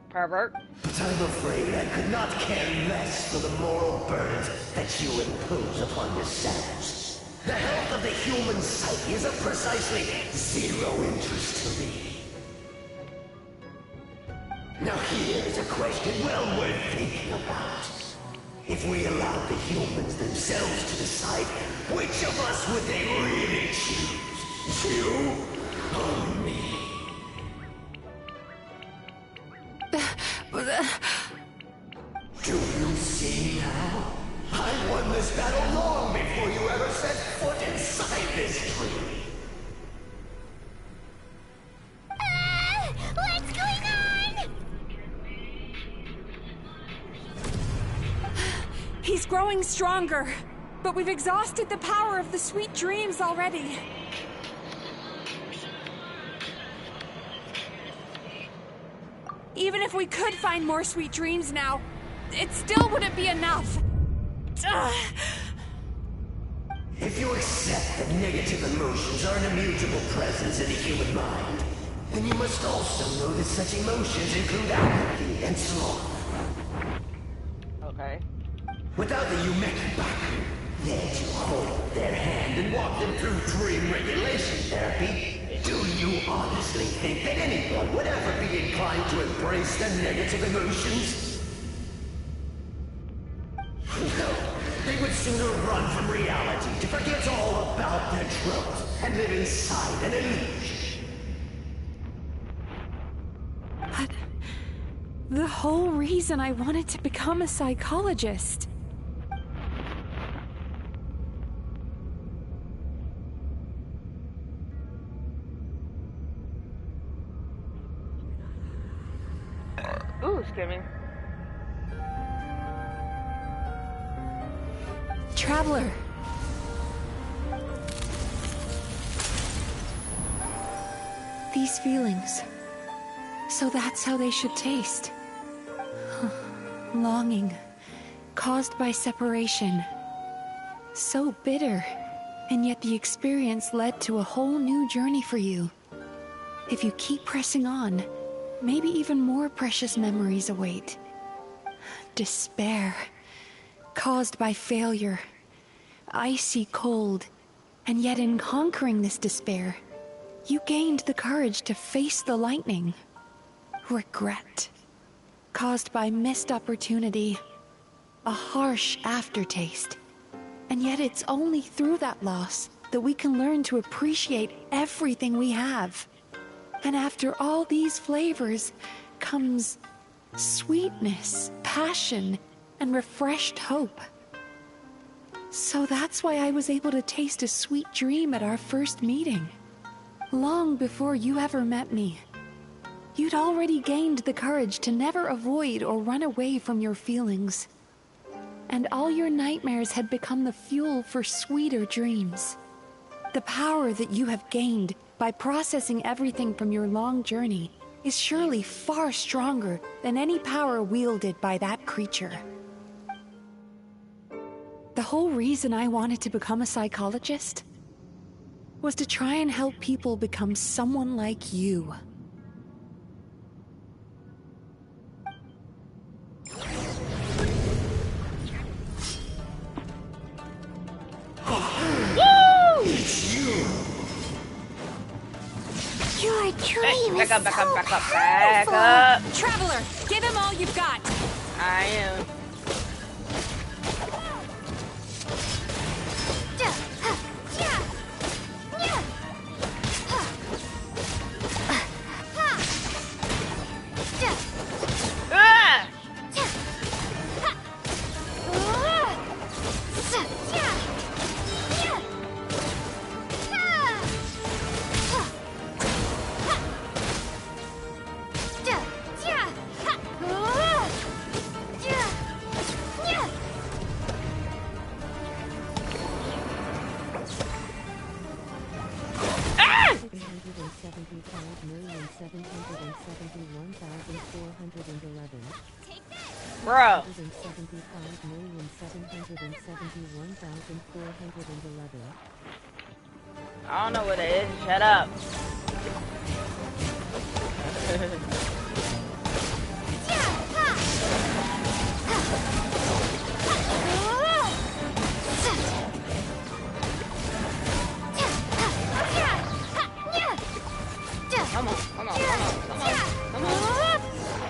Pervert. But I'm afraid I could not care less for the moral burdens that you impose upon yourselves. The health of the human psyche is of precisely zero interest to me. Now here's a question well worth thinking about. If we allowed the humans themselves to decide, which of us would they really choose? You or me? Do you see now? I won this battle long before you ever set foot inside this tree. What's going on? He's growing stronger, but we've exhausted the power of the sweet dreams already. Even if we could find more sweet dreams now, it still wouldn't be enough. If you accept that negative emotions are an immutable presence in the human mind, then you must also know that such emotions include apathy and sloth. Okay. Without the Yumekibaku, there to hold their hand and walk them through dream regulation therapy, do you honestly think that anyone would ever be inclined to embrace the negative emotions? No, they would sooner run from reality to forget all about their troubles and live inside an illusion. But the whole reason I wanted to become a psychologist. Ooh, skimming. Traveler. These feelings. So that's how they should taste. Longing, caused by separation. So bitter. And yet the experience led to a whole new journey for you. If you keep pressing on, maybe even more precious memories await. Despair, caused by failure, icy cold, and yet in conquering this despair, you gained the courage to face the lightning. Regret, caused by missed opportunity, a harsh aftertaste. And yet it's only through that loss that we can learn to appreciate everything we have. And after all these flavors comes sweetness, passion, and refreshed hope. So that's why I was able to taste a sweet dream at our first meeting. Long before you ever met me. You'd already gained the courage to never avoid or run away from your feelings. And all your nightmares had become the fuel for sweeter dreams. The power that you have gained by processing everything from your long journey is surely far stronger than any power wielded by that creature. The whole reason I wanted to become a psychologist was to try and help people become someone like you. Your dream is back up. Traveler, give him all you've got. I am. Bro. I don't know what it is. Shut up. Come on.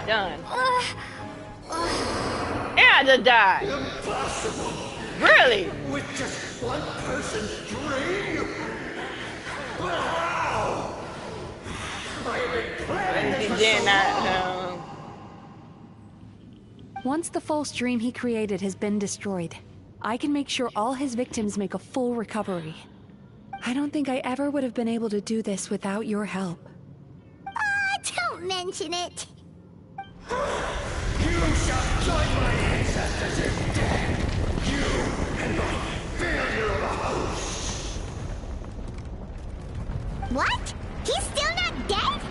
Done. And I just died. Impossible. Really? With just one person's dream? Wow! I have been planning this for so long. Once the false dream he created has been destroyed, I can make sure all his victims make a full recovery. I don't think I ever would have been able to do this without your help. Don't mention it. You shall join my ancestors in death. You and my failure of a host. What? He's still not dead?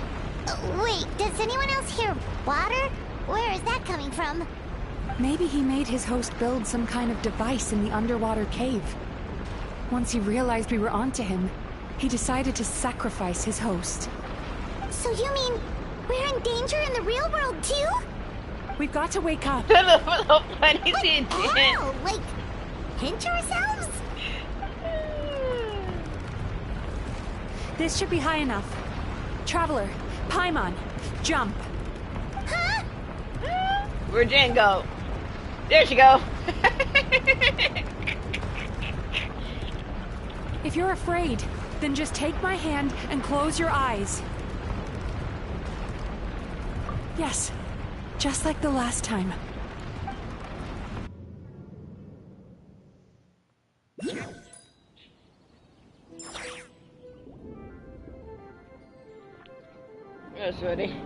Wait, does anyone else hear water? Where is that coming from? Maybe he made his host build some kind of device in the underwater cave. Once he realized we were onto him, he decided to sacrifice his host. So you mean we're in danger in the real world too? We've got to wake up. Oh, like pinch ourselves? This should be high enough. Traveler, Paimon, jump. Huh? Where'd Jen go? There she go. If you're afraid, then just take my hand and close your eyes. Yes, just like the last time. Yes, ready.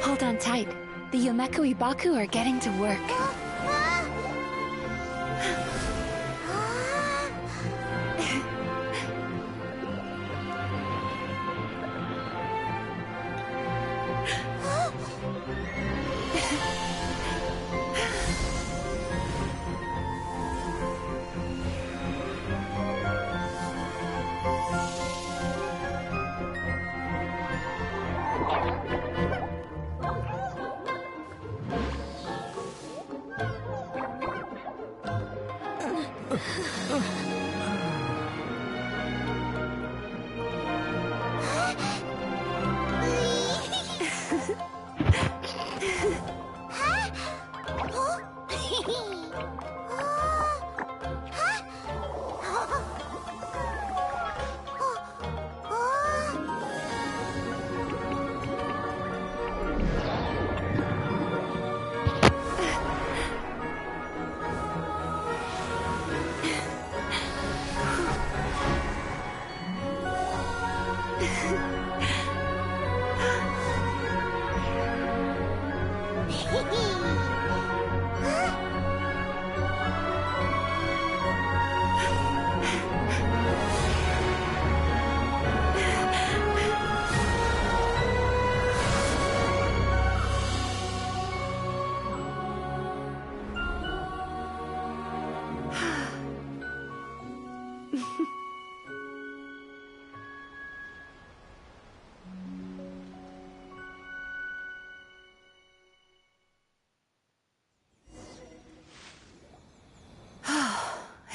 Hold on tight. The Yomeko Ibaku are getting to work.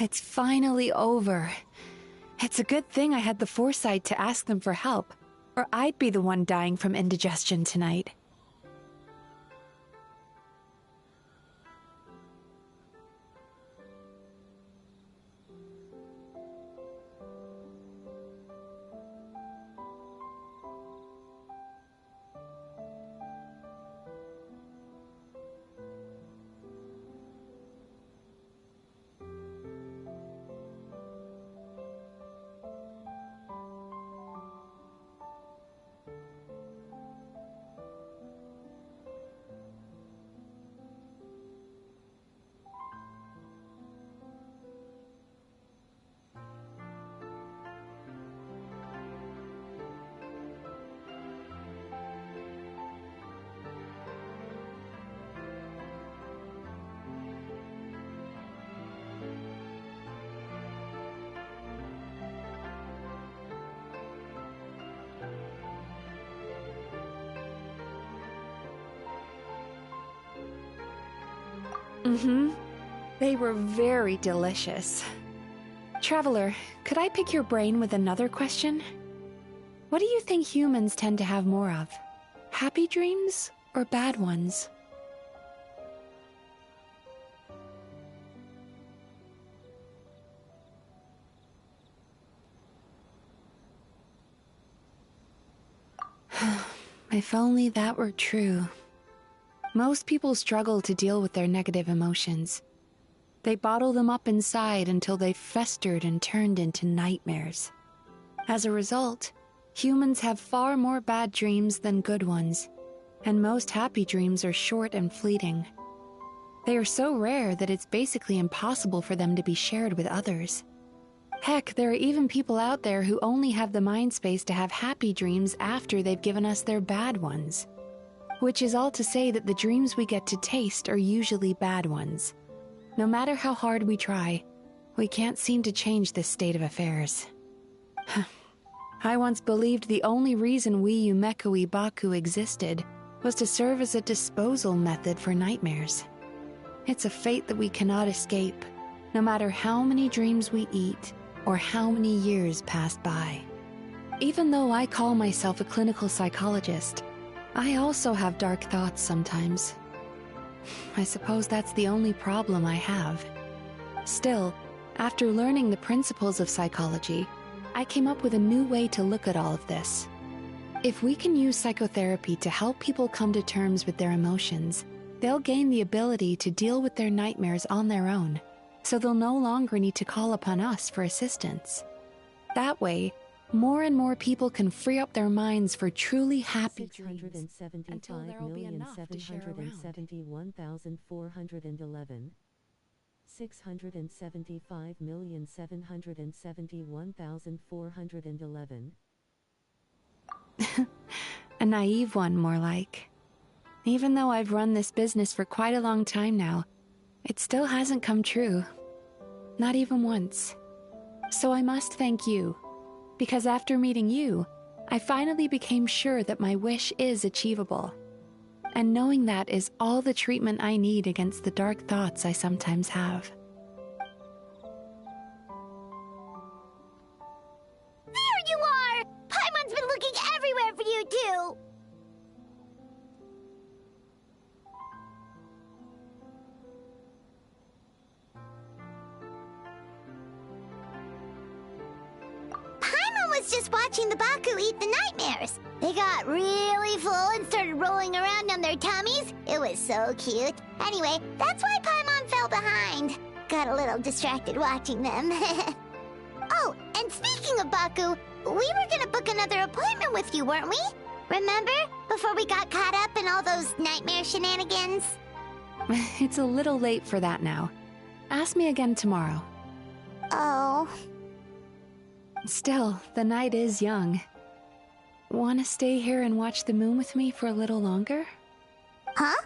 It's finally over. It's a good thing I had the foresight to ask them for help, or I'd be the one dying from indigestion tonight. They were very delicious. Traveler, could I pick your brain with another question? What do you think humans tend to have more of? Happy dreams or bad ones? If only that were true. Most people struggle to deal with their negative emotions. They bottle them up inside until they've festered and turned into nightmares. As a result, humans have far more bad dreams than good ones, and most happy dreams are short and fleeting. They are so rare that it's basically impossible for them to be shared with others. Heck, there are even people out there who only have the mind space to have happy dreams after they've given us their bad ones. Which is all to say that the dreams we get to taste are usually bad ones. No matter how hard we try, we can't seem to change this state of affairs. I once believed the only reason we Yumeko Ibaku existed was to serve as a disposal method for nightmares. It's a fate that we cannot escape, no matter how many dreams we eat or how many years pass by. Even though I call myself a clinical psychologist, I also have dark thoughts sometimes. I suppose that's the only problem I have. Still, after learning the principles of psychology, I came up with a new way to look at all of this. If we can use psychotherapy to help people come to terms with their emotions, they'll gain the ability to deal with their nightmares on their own, so they'll no longer need to call upon us for assistance. That way, more and more people can free up their minds for truly happy dreams until there will be enough to share around. 675,771,411. A naive one, more like. Even though I've run this business for quite a long time now, it still hasn't come true. Not even once. So I must thank you, because after meeting you, I finally became sure that my wish is achievable. And knowing that is all the treatment I need against the dark thoughts I sometimes have. There you are! Paimon's been looking everywhere for you, too! Paimon was just watching the Baku eat the nightmares. They got really full and started rolling around on their tummies. It was so cute. Anyway, that's why Paimon fell behind. Got a little distracted watching them. Oh, and speaking of Baku, we were gonna book another appointment with you, weren't we? Remember? Before we got caught up in all those nightmare shenanigans? It's a little late for that now. Ask me again tomorrow. Oh. Still, the night is young. Want to stay here and watch the moon with me for a little longer? Huh?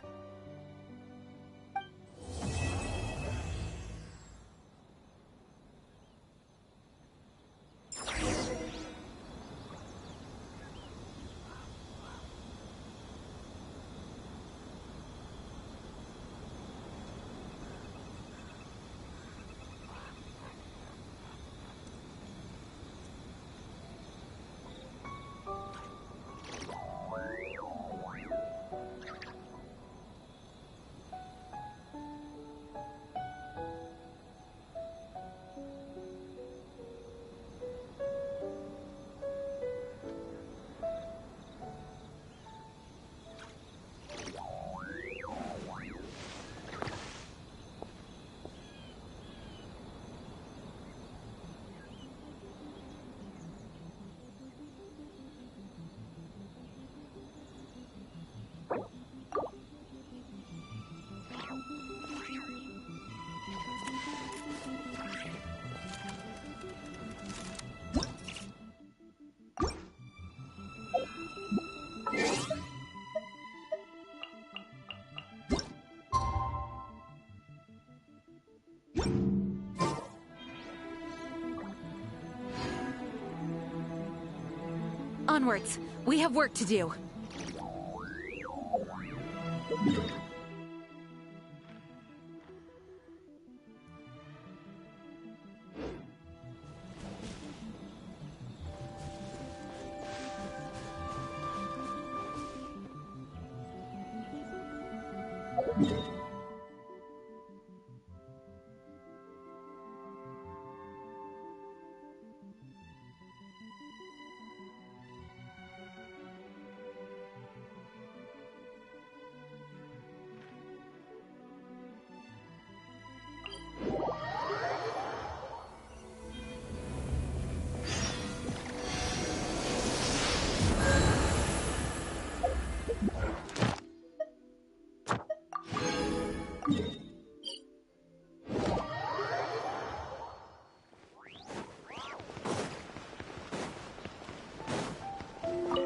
Onwards! We have work to do.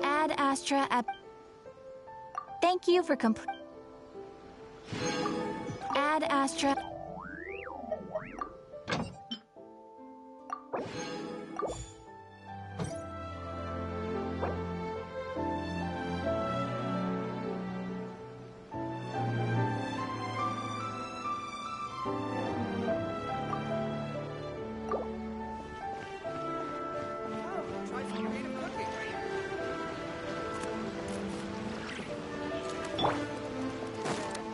Ad Astra at... Thank you for Ad Astra...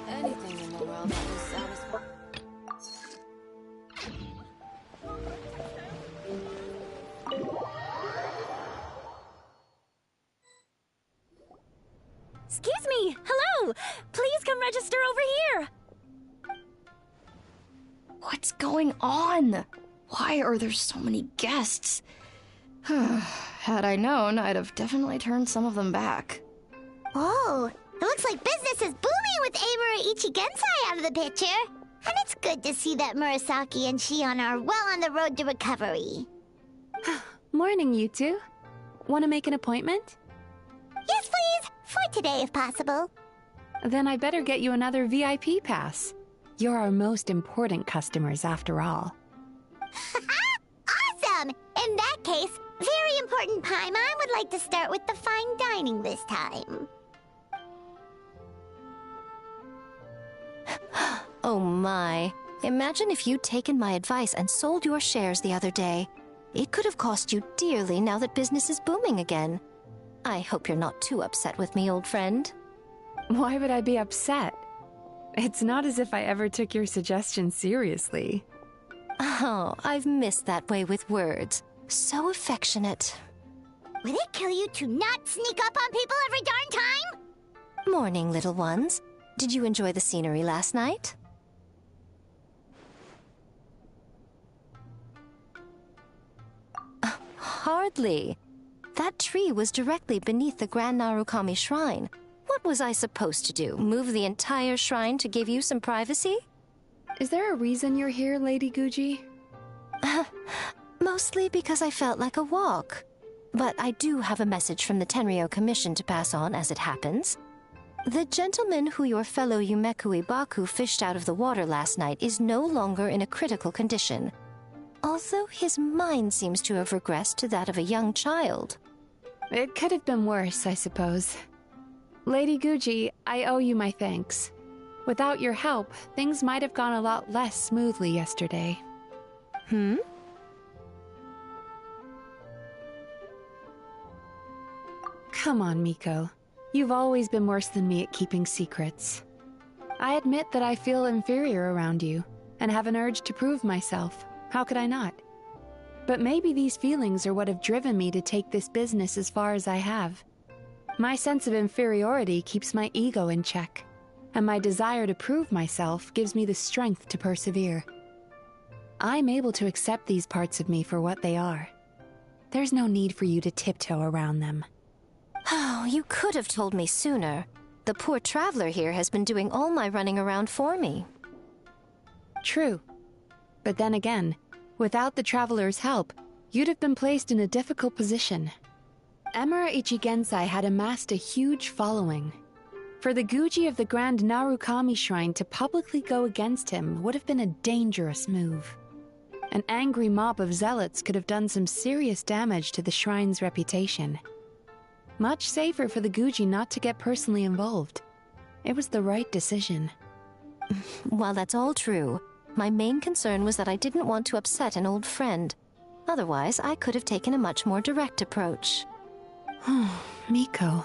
Anything in the world that is satisfying. Excuse me! Hello! Please come register over here! What's going on? Why are there so many guests? Had I known, I'd have definitely turned some of them back. Oh, it looks like business is booming with Amura Ichigensai out of the picture. And it's good to see that Murasaki and Shion are well on the road to recovery. Morning, you two. Want to make an appointment? Yes, please. For today, if possible. Then I better get you another VIP pass. You're our most important customers, after all. Awesome! In that case, very important Paimon would like to start with the fine dining this time. Oh my. Imagine if you'd taken my advice and sold your shares the other day. It could have cost you dearly now that business is booming again. I hope you're not too upset with me, old friend. Why would I be upset? It's not as if I ever took your suggestion seriously. Oh, I've missed that way with words. So affectionate. Would it kill you to not sneak up on people every darn time? Morning, little ones. Did you enjoy the scenery last night? Hardly. That tree was directly beneath the Grand Narukami Shrine. What was I supposed to do? Move the entire shrine to give you some privacy? Is there a reason you're here, Lady Guji? Mostly because I felt like a walk. But I do have a message from the Tenryo Commission to pass on as it happens. The gentleman who your fellow Yumeku Ibaku fished out of the water last night is no longer in a critical condition. Although his mind seems to have regressed to that of a young child. It could have been worse, I suppose. Lady Guji, I owe you my thanks. Without your help, things might have gone a lot less smoothly yesterday. Hmm? Come on, Miko. You've always been worse than me at keeping secrets. I admit that I feel inferior around you, and have an urge to prove myself. How could I not? But maybe these feelings are what have driven me to take this business as far as I have. My sense of inferiority keeps my ego in check, and my desire to prove myself gives me the strength to persevere. I'm able to accept these parts of me for what they are. There's no need for you to tiptoe around them. Oh, you could have told me sooner. The poor traveler here has been doing all my running around for me. True. But then again, without the traveler's help, you'd have been placed in a difficult position. Emura Ichigensai had amassed a huge following. For the Guji of the Grand Narukami Shrine to publicly go against him would have been a dangerous move. An angry mob of zealots could have done some serious damage to the shrine's reputation. Much safer for the Guji not to get personally involved. It was the right decision. While that's all true, my main concern was that I didn't want to upset an old friend. Otherwise, I could have taken a much more direct approach. Miko.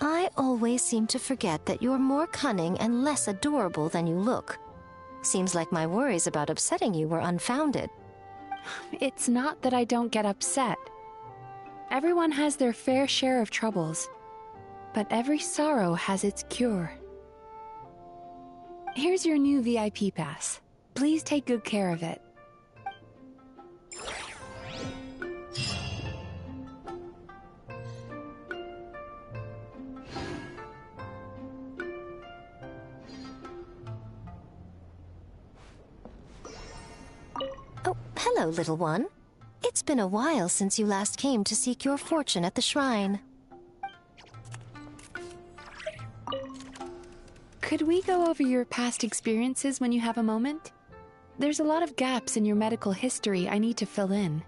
I always seem to forget that you're more cunning and less adorable than you look. Seems like my worries about upsetting you were unfounded. It's not that I don't get upset. Everyone has their fair share of troubles, but every sorrow has its cure. Here's your new VIP pass. Please take good care of it. Oh, hello, little one. It's been a while since you last came to seek your fortune at the shrine. Could we go over your past experiences when you have a moment? There's a lot of gaps in your medical history I need to fill in.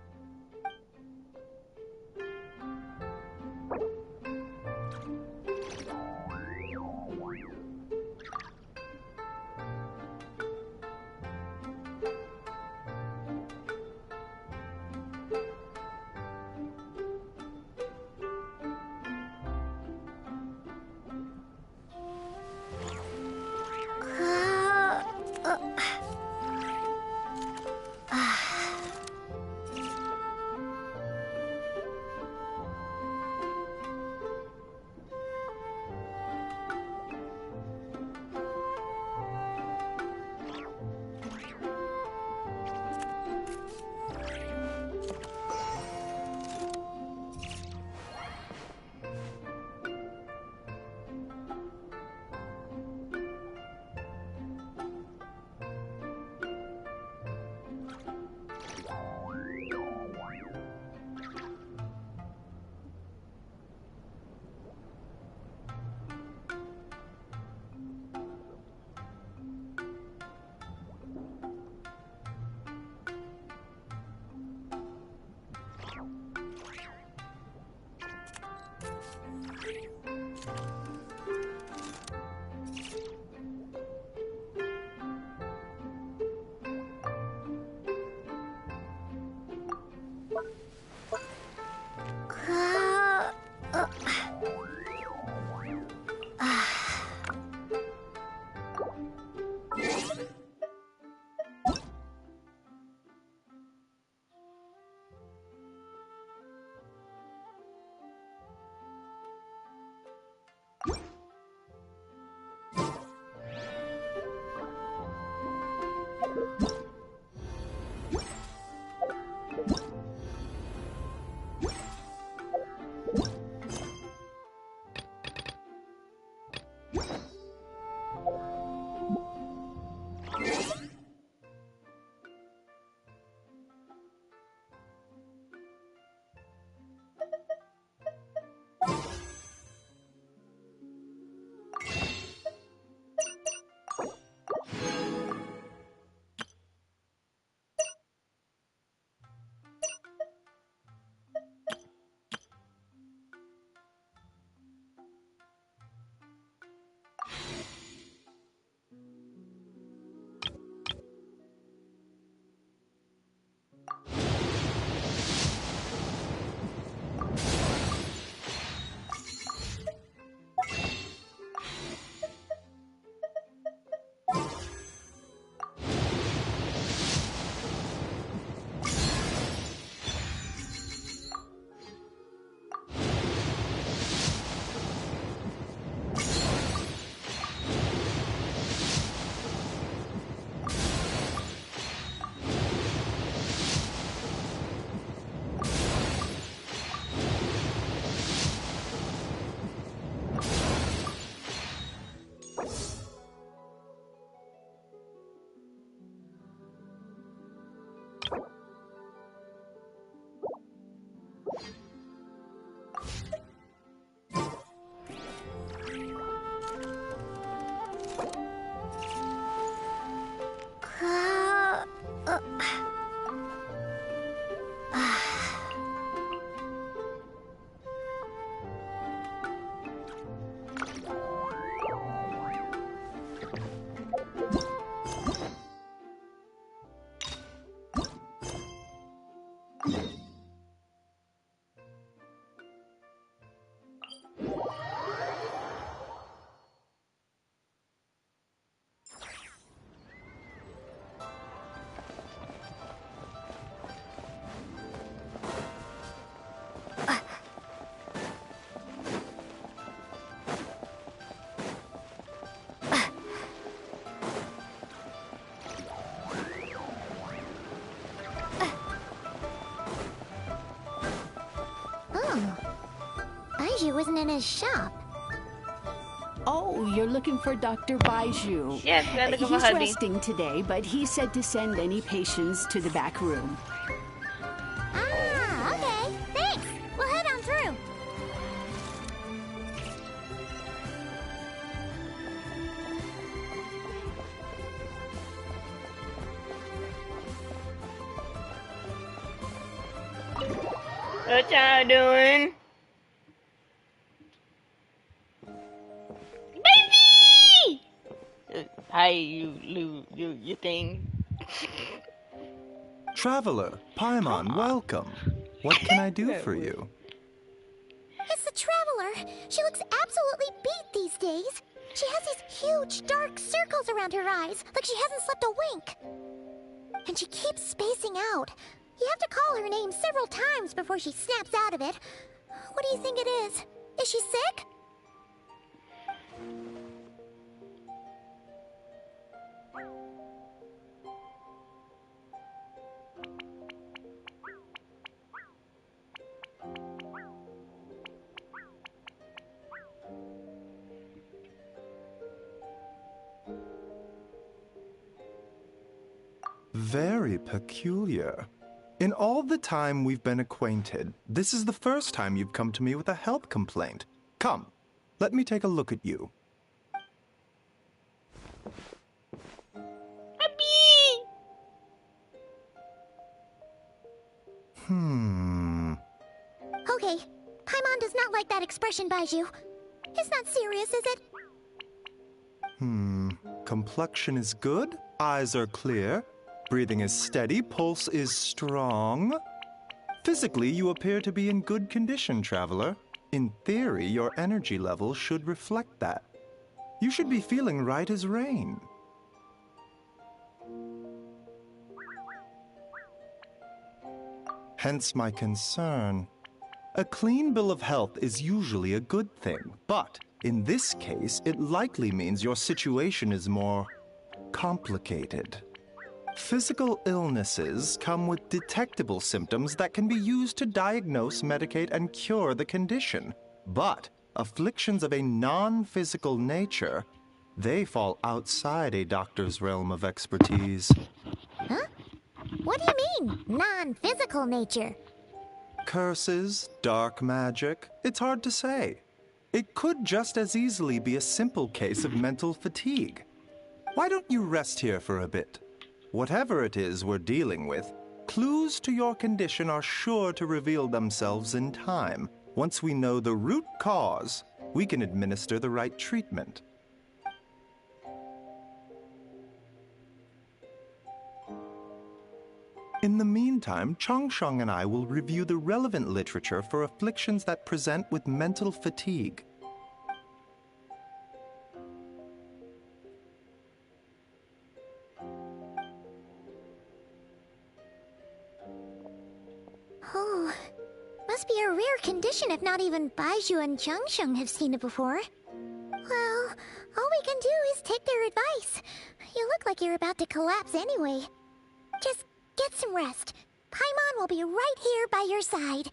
Baiju isn't in his shop. Oh, you're looking for Dr. Baiju. Yes, we're looking for He's Hubby. resting today, but he said to send any patients to the back room. Ah, okay. Thanks. We'll head on through. What y'all doing? Baby! Hi, you thing. Traveler, Paimon, welcome. What can I do for you? It's the Traveler. She looks absolutely beat these days. She has these huge, dark circles around her eyes, like she hasn't slept a wink. And she keeps spacing out. You have to call her name several times before she snaps out of it. What do you think it is? Is she sick? Very peculiar. In all the time we've been acquainted, this is the first time you've come to me with a health complaint. Come, let me take a look at you. Okay, Paimon does not like that expression, Baiju. It's not serious, is it? Complexion is good, eyes are clear, breathing is steady, pulse is strong. Physically, you appear to be in good condition, Traveler. In theory, your energy level should reflect that. You should be feeling right as rain. Hence my concern. A clean bill of health is usually a good thing, but in this case, it likely means your situation is more complicated. Physical illnesses come with detectable symptoms that can be used to diagnose, medicate, and cure the condition. But afflictions of a non-physical nature, they fall outside a doctor's realm of expertise. Huh? What do you mean, non-physical nature? Curses, dark magic, it's hard to say. It could just as easily be a simple case of mental fatigue. Why don't you rest here for a bit? Whatever it is we're dealing with, clues to your condition are sure to reveal themselves in time. Once we know the root cause, we can administer the right treatment. In the meantime, Changsheng and I will review the relevant literature for afflictions that present with mental fatigue. Oh, must be a rare condition if not even Baiju and Changsheng have seen it before. Well, all we can do is take their advice. You look like you're about to collapse anyway. Just get some rest. Paimon will be right here by your side.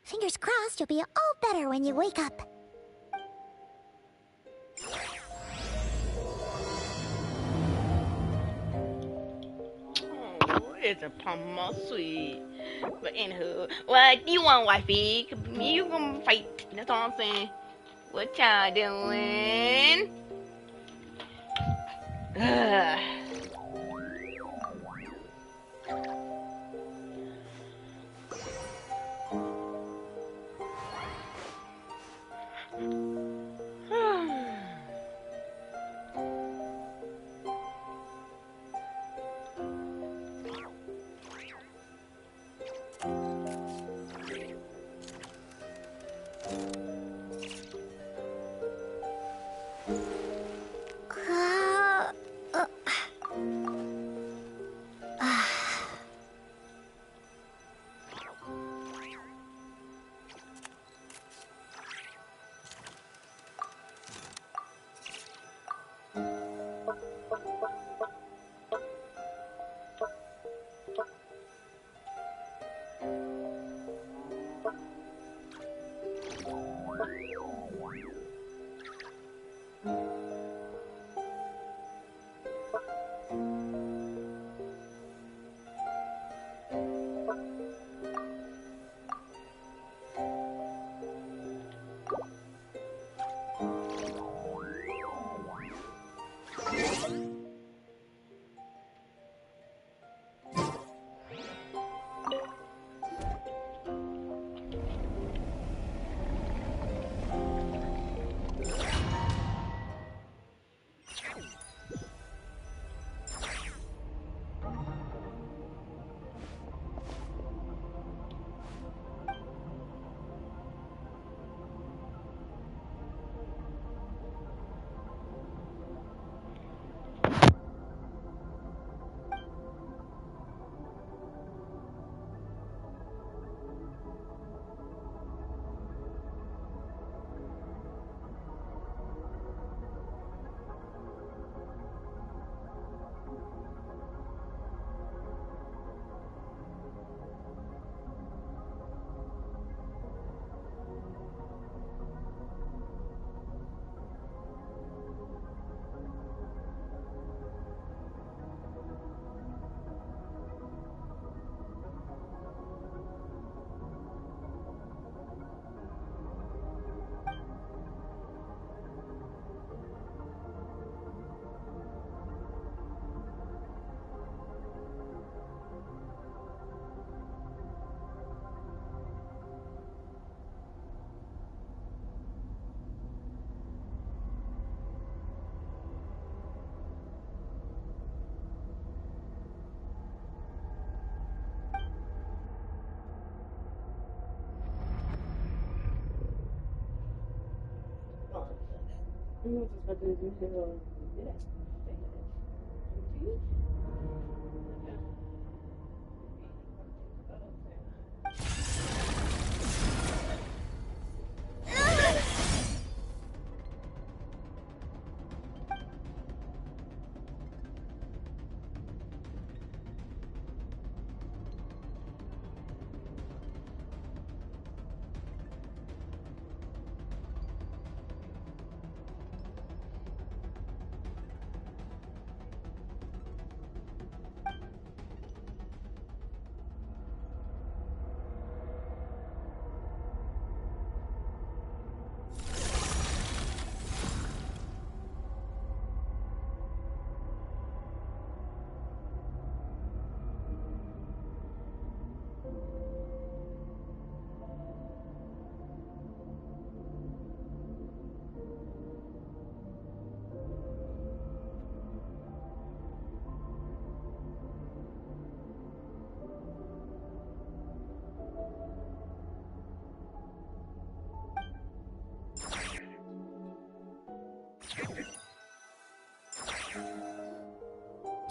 Fingers crossed you'll be all better when you wake up. Oh, it's a pummel sweet. But anywho, what do you want, wifey? You gonna fight? That's all I'm saying. What y'all doing? Ugh.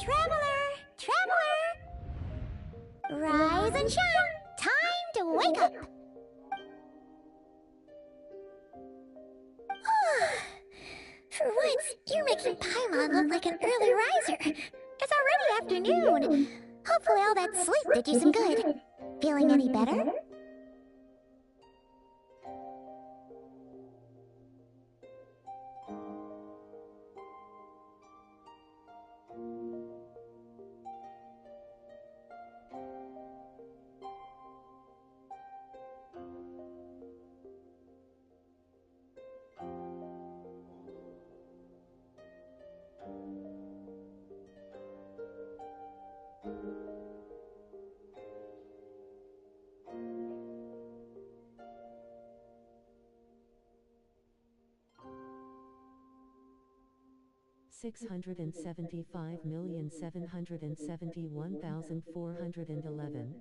Traveler! Rise and shine! Time to wake up! For once, you're making Paimon look like an early riser. It's already afternoon. Hopefully all that sleep did you some good. Feeling any better? $675,771,411.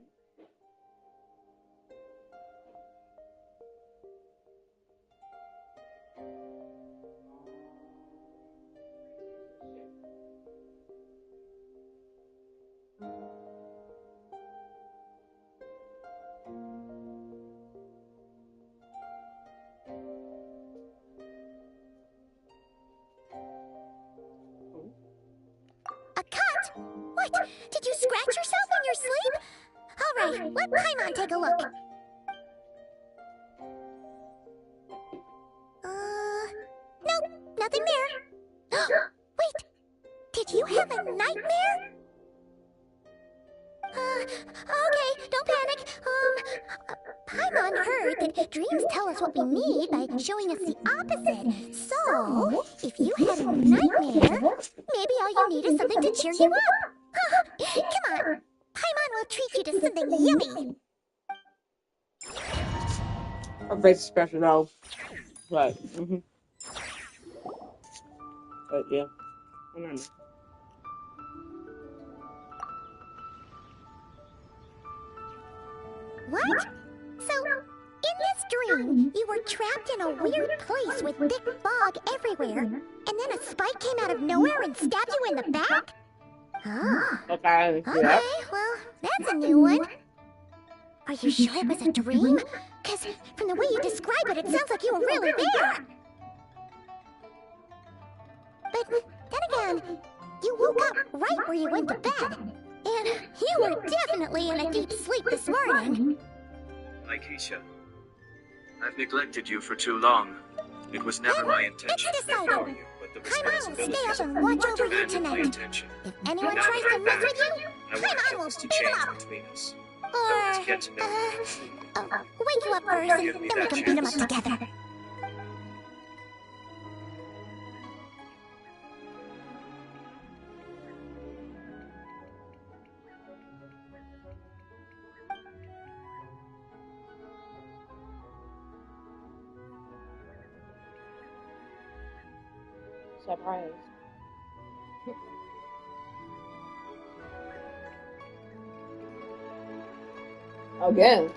A cut? What? Did you scratch yourself in your sleep? Alright, let Paimon take a look. Nope, nothing there. Wait, did you have a nightmare? Okay, don't panic. Paimon heard that dreams tell us what we need by showing us the opposite. So, if you had a nightmare, maybe all you need is something to cheer you up. Come on, Paimon will treat you to something yummy. Her face is special though. But, But yeah. Remember. What? So, in this dream, you were trapped in a weird place with thick fog everywhere, and then a spike came out of nowhere and stabbed you in the back? Okay, well, that's a new one. Are you sure it was a dream? Because from the way you describe it, it sounds like you were really there. But then again, you woke up right where you went to bed. And you were definitely in a deep sleep this morning. Keisha, I've neglected you for too long. It was never my intention to devour you, but the Paimon will stay up and watch over you tonight. If anyone tries to mess with you, Paimon will beat them up. Between us. Or, Get to know wake you up first, and then we can beat them up together. Surprise. Again.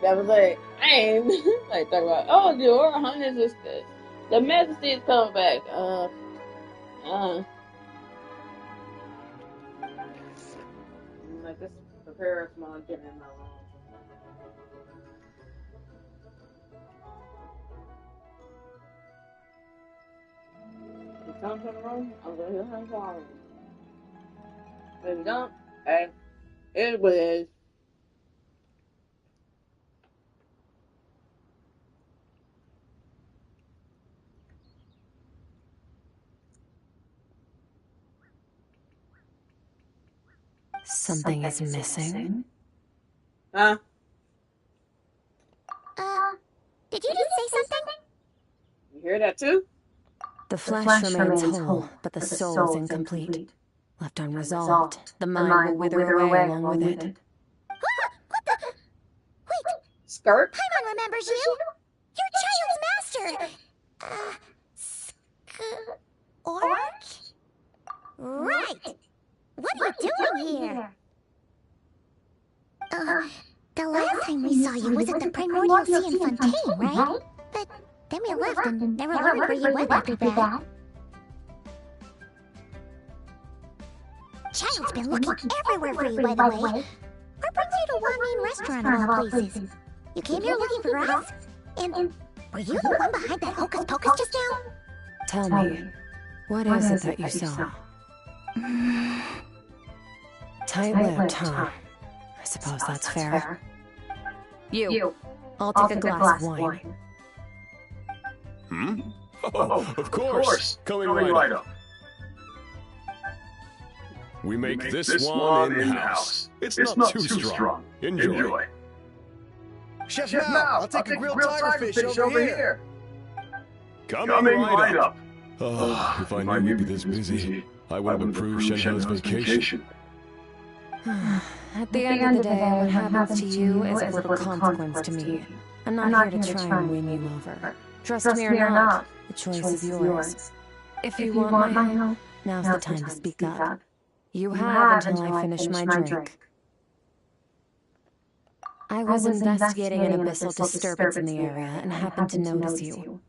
That was like, I ain't like talk about, oh, the Aura Hunt is this good. The Majesty is coming back. Like, let's prepare us while I'm getting in my room. You come to the room, I'm gonna hear her calling. If you don't, hey, it is what it is. Something is missing. Huh? Did you just say something? You hear that too? The flesh remains whole, but the soul is incomplete. Left unresolved, the mind will wither away along with it. What the? Wait. Skirt? Paimon remembers you. You're Child's master. Orc? Right. What are you doing here? The last time we saw you was at the Primordial Sea in Fontaine, right? But then we left and never learned where you went after that. Child's been looking everywhere for you, by the way. What brings you to Wanmin Restaurant of all places? You came here looking for us? And were you the one behind that hocus pocus just now? Tell me, what is it that you saw? Tight-lipped, huh? I suppose that's fair. You. I'll take a glass of wine. Hmm? Oh, of course. Coming right up. We make this one in-house. It's not too strong. Enjoy. Chef Mao, I'll take a grilled tiger fish over here. Coming right up. Oh, if I knew we'd be this busy, I would have approved Shenhe's vacation. At the end of the day, what happens to you is of little consequence to me. I'm not here to try and win you over. Trust me or not, the choice is yours. If you want my help, now's the time to speak up. You have until I finish my drink. I was investigating an abyssal disturbance in the area and happened to notice you.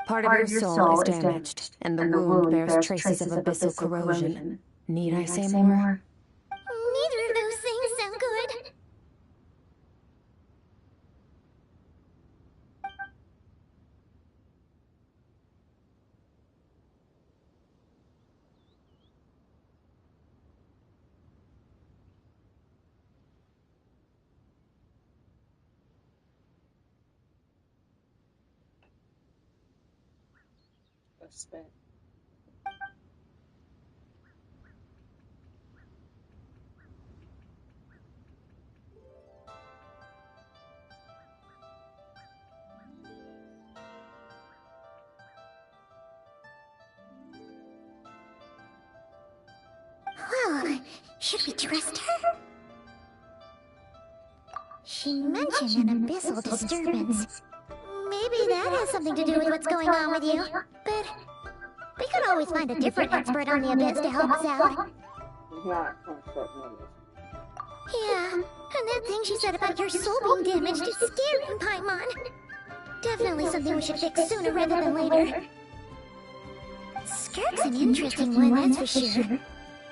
Part of your soul is damaged, and the wound bears traces of abyssal corrosion. Need I say more? Neither of those things sound good. Respect. Well, should we trust her? She mentioned an abyssal disturbance. Maybe that has something to do with what's going on with you. But we could always find a different expert on the abyss to help us out. Yeah, and that thing she said about your soul being damaged is scary, Paimon. Definitely something we should fix sooner rather than later. Skirk's an interesting one, that's for sure.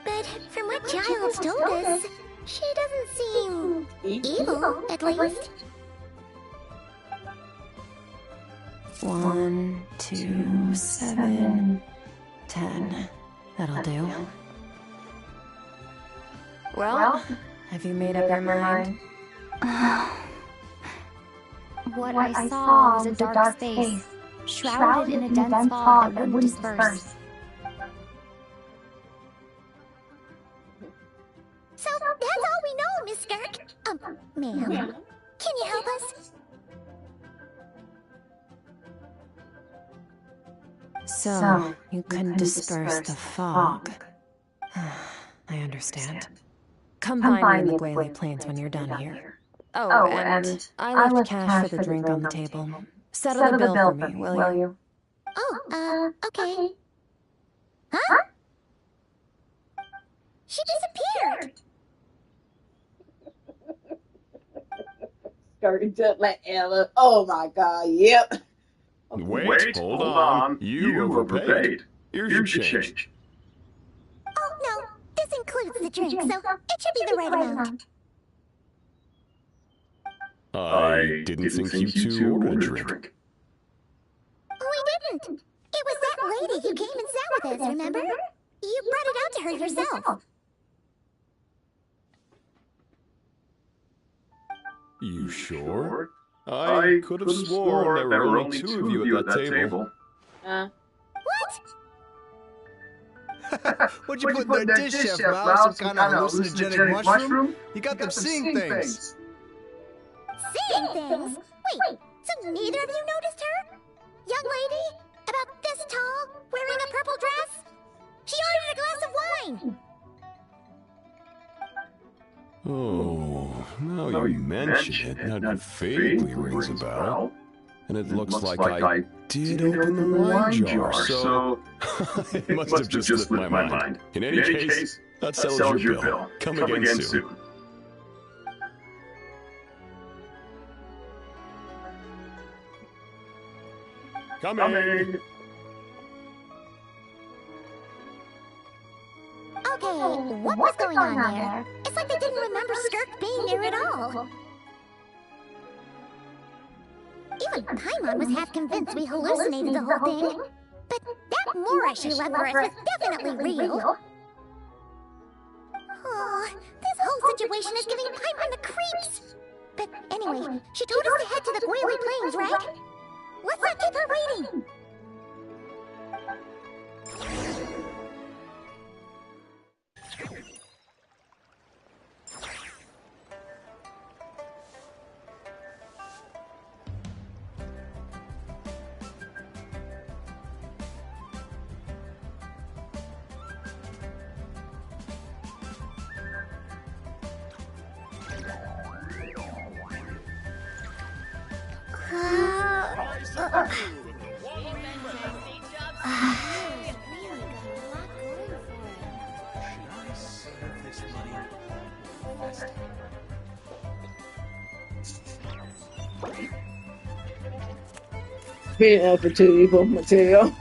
But from what Giles told us, she doesn't seem evil, at least. 1, 2, 7, 10. That'll do. Well, have you made up your mind? What I saw was a dark space, shrouded in a dense fog that wouldn't disperse. So that's all we know, Miss Skirk. Ma'am, can you help us? So, you couldn't disperse the fog. I understand. Come find me in the Guele Plains when you're done here. Oh, and I left cash for the drink on the table. Settle the bill for me, will you? Oh, okay. Huh? She disappeared! Skirt just like Ella. Oh my god, yep. Wait, hold on. You overpaid. Here's your change. Oh, no. This includes the drink, so it should be the right amount. I didn't think you two ordered a drink. We didn't. It was that lady who came and sat with us, remember? You brought it out to her yourself. You sure? I could have sworn there were only two of you at that table. What? What'd you put in their dish, Chef Mao? Some kind of hallucinogenic mushroom? You got them seeing things. Seeing things? Wait, so neither of you noticed her? Young lady? About this tall? Wearing a purple dress? She ordered a glass of wine! Oh, now you mention it, that vaguely rings a bell. And it looks like I did open the wine jar, so it must have just slipped my mind. In any case, that settles your bill. Come again soon. Coming! Okay, what was going on there? It's like they didn't remember Skirk being there at all. Even Paimon was half convinced we hallucinated the whole thing. But that Mora she left for us was definitely real. Oh, this whole situation is giving Paimon the creeps. But anyway, she told us to head to the Guili Plains, right? Let's not keep her waiting. Being opportunity for material.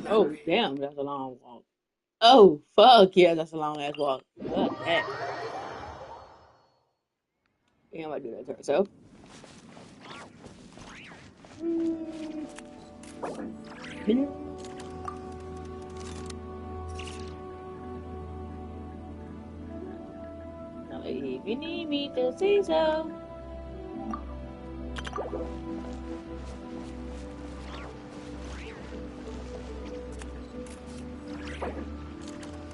Oh, damn, that's a long walk. Oh, fuck, yeah, that's a long ass walk. Fuck that. Yeah, I might do that to herself. Now, if you need me to say so.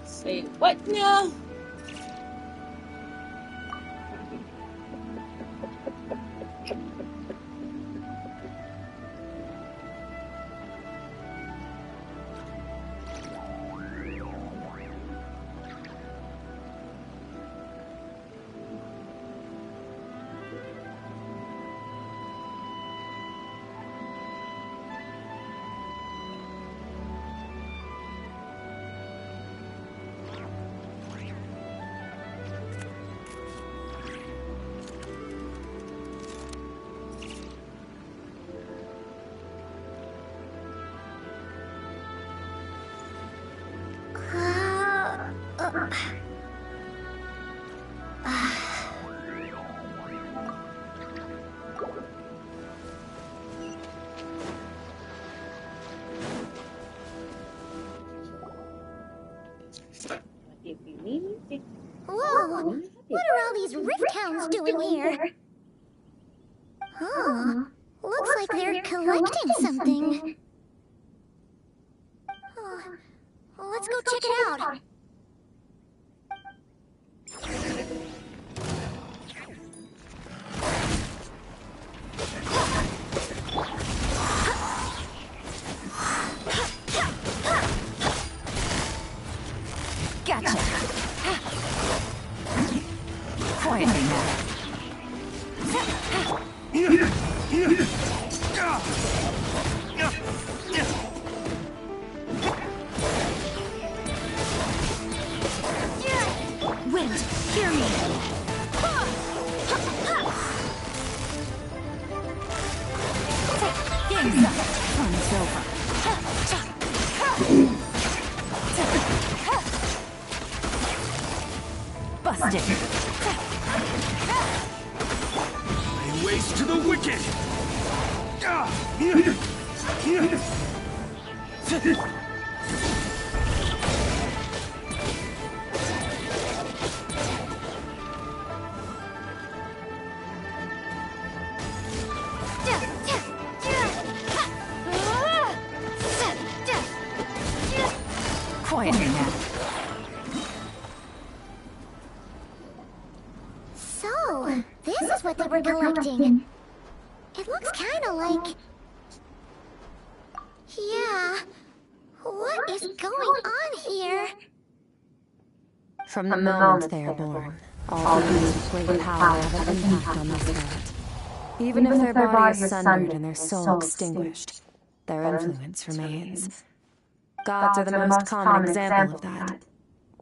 Say what now? Whoa! What are all these rift hounds doing here? Huh. Looks like they're collecting something. Oh, Let's go check it out. Gotcha. Quietly now. Wind, hear me. Game's up. Fun's over. Busted. Lay waste to the wicked. Quietly now. So, this is what they were collecting. It looks kinda like... Yeah. What is going on here? From the moment they are born, all beings with great power have an impact on this world. Even if their body is sundered and their soul extinguished, their influence remains. Gods are the most common example of that.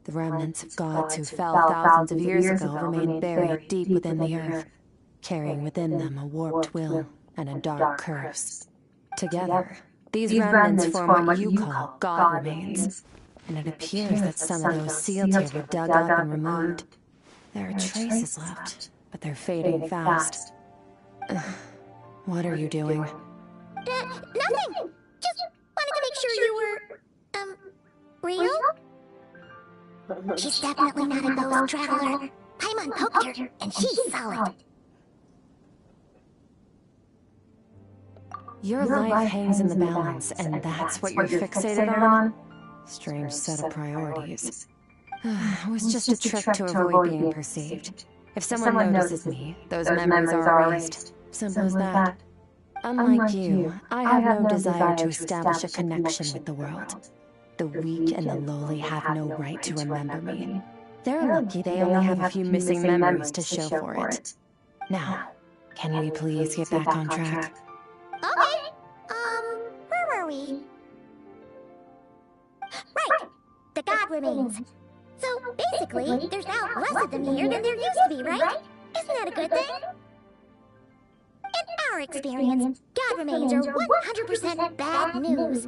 The remnants of gods who fell thousands of years ago remain buried deep within the earth, carrying within them a warped will and a dark curse. Together, these remnants form what you call God remains, and it appears that some of those sealed here were dug up and removed. There are traces left, but they're fading fast. What are you doing? Nothing! Just wanted to make sure you were... real? She's definitely not a ghost traveler. Paimon poked her, and she's solid. Your life hangs in the balance, and that's what you're fixated on? Strange set of priorities. It was just a trick to avoid being perceived. If someone notices me, those memories are erased. Simple as that. Unlike you, I have no desire to establish a connection with the world. The weak and the lowly have no right to remember me. They're lucky they only have a few missing memories to show for it. Now, can we please get back on track? Okay. Where were we? Right. The god remains. So, basically, there's now less of them here than there used to be, right? Isn't that a good thing? In our experience, god remains are 100% bad news.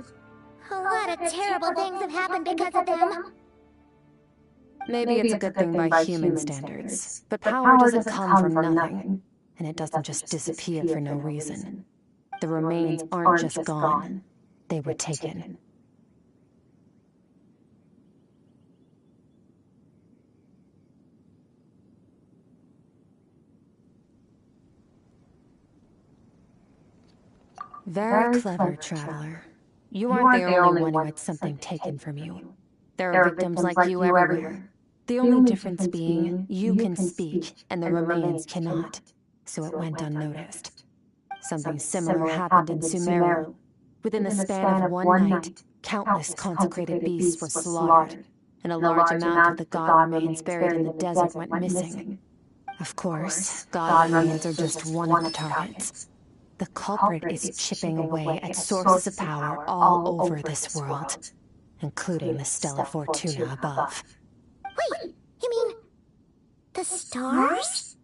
A lot of terrible things have happened because of them. Maybe it's a good thing by human standards, but power doesn't come from nothing, and it doesn't just disappear for no reason. The remains aren't just gone, they were taken. Very clever, traveler. You aren't the only one who had something taken from you. There are victims like you everywhere. The only difference being, you can speak, and the remains cannot, so it went unnoticed. Something similar happened in Sumeru. Within the span of one night, countless consecrated beasts were slaughtered, and a large amount of the god remains buried in the desert went missing. Of course, god remains are just one of the targets. The culprit is chipping away at sources of power all over this world, including the Stella Fortuna above. Wait, you mean... the stars?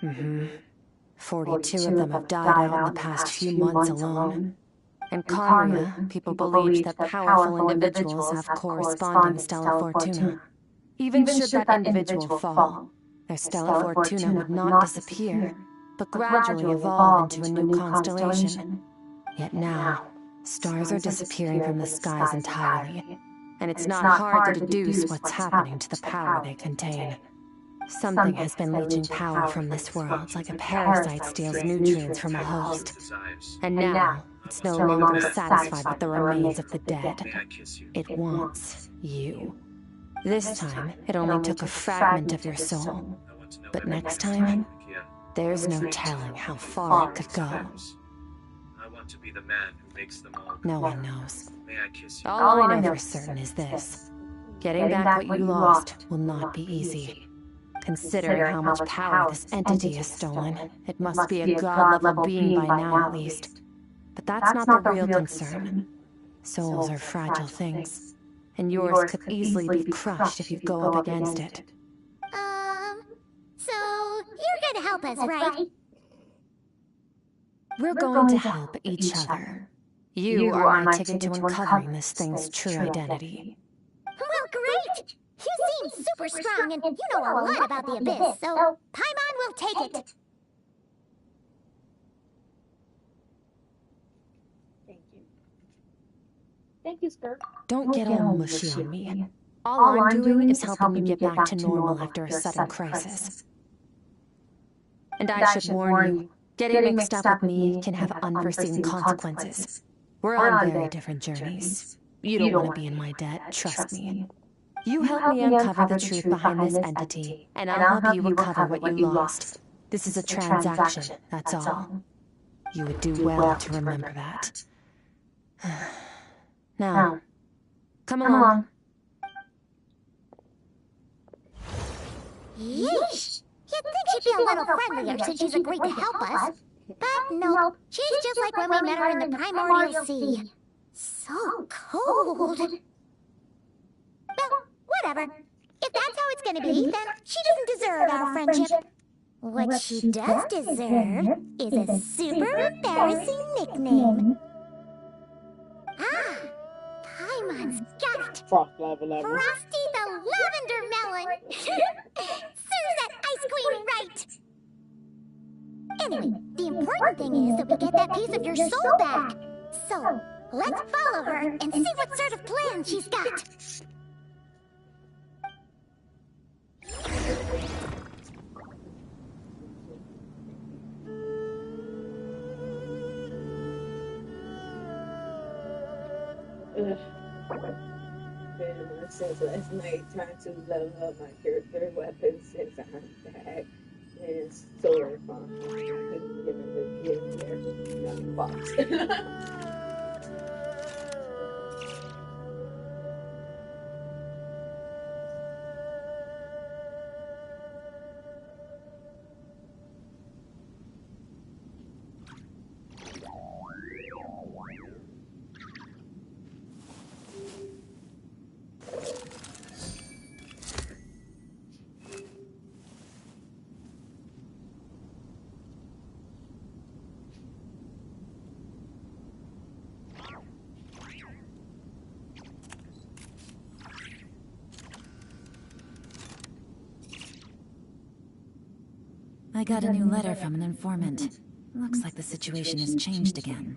Mm-hmm. 42 of them have died out in the past few months alone. In Kharia, people believe that powerful individuals have corresponding Stella Fortuna. Even should that individual fall, their Stella Fortuna would not disappear, but gradually evolve into a new constellation. Yet now, stars are disappearing from the skies entirely, and it's not hard to deduce what's happening to the power they contain. Something has been leeching power from this world like a parasite steals nutrients from a host. And now, It's no longer satisfied with the remains of the dead. May I kiss you? It wants you. This time, it only took a fragment of your soul. But next time, there's no telling how far it could go. I want to be the man who makes them all. No one knows. May I kiss you? All I know for certain is this. Getting back what you lost will not be easy. Considering how much power this entity has stolen, it must be a god-level being by now at least. But that's not the real concern. Souls are fragile things, and yours could easily be crushed if you go up against it. So you're gonna help us, right? We're going to help each other. You are my ticket to uncovering this thing's true identity. Well, great! You seem super strong, and you know a lot about the Abyss, so Paimon will take it. Thank you. Thank you, Skirt. Don't get all mushy on me. All I'm doing is helping you get back to normal after a sudden crisis. And I should warn you, getting mixed up with me can have unforeseen consequences. We're on very different journeys. You don't want to be in my debt, trust me. You help me uncover the truth behind this entity, and I'll help you recover what you lost. This is a transaction, that's all. You would do well to remember that. Now, come along. Yeesh! You'd think she'd be a little friendlier since she's agreed to help us. But nope, she's just like when we met her in the Primordial Sea. So cold. Well, whatever. If that's how it's gonna be, then she doesn't deserve our friendship. What she does deserve is a super embarrassing nickname. Ah, Paimon's got it. Frosty the Lavender Melon. Serves that ice queen right. Anyway, the important thing is that we get that piece of your soul back. So, let's follow her and see what sort of plan she's got. Since last night, trying to level up my character weapons since I'm back. And sword fun. Couldn't get in the box. I got a new letter from an informant. Looks like the situation has changed again.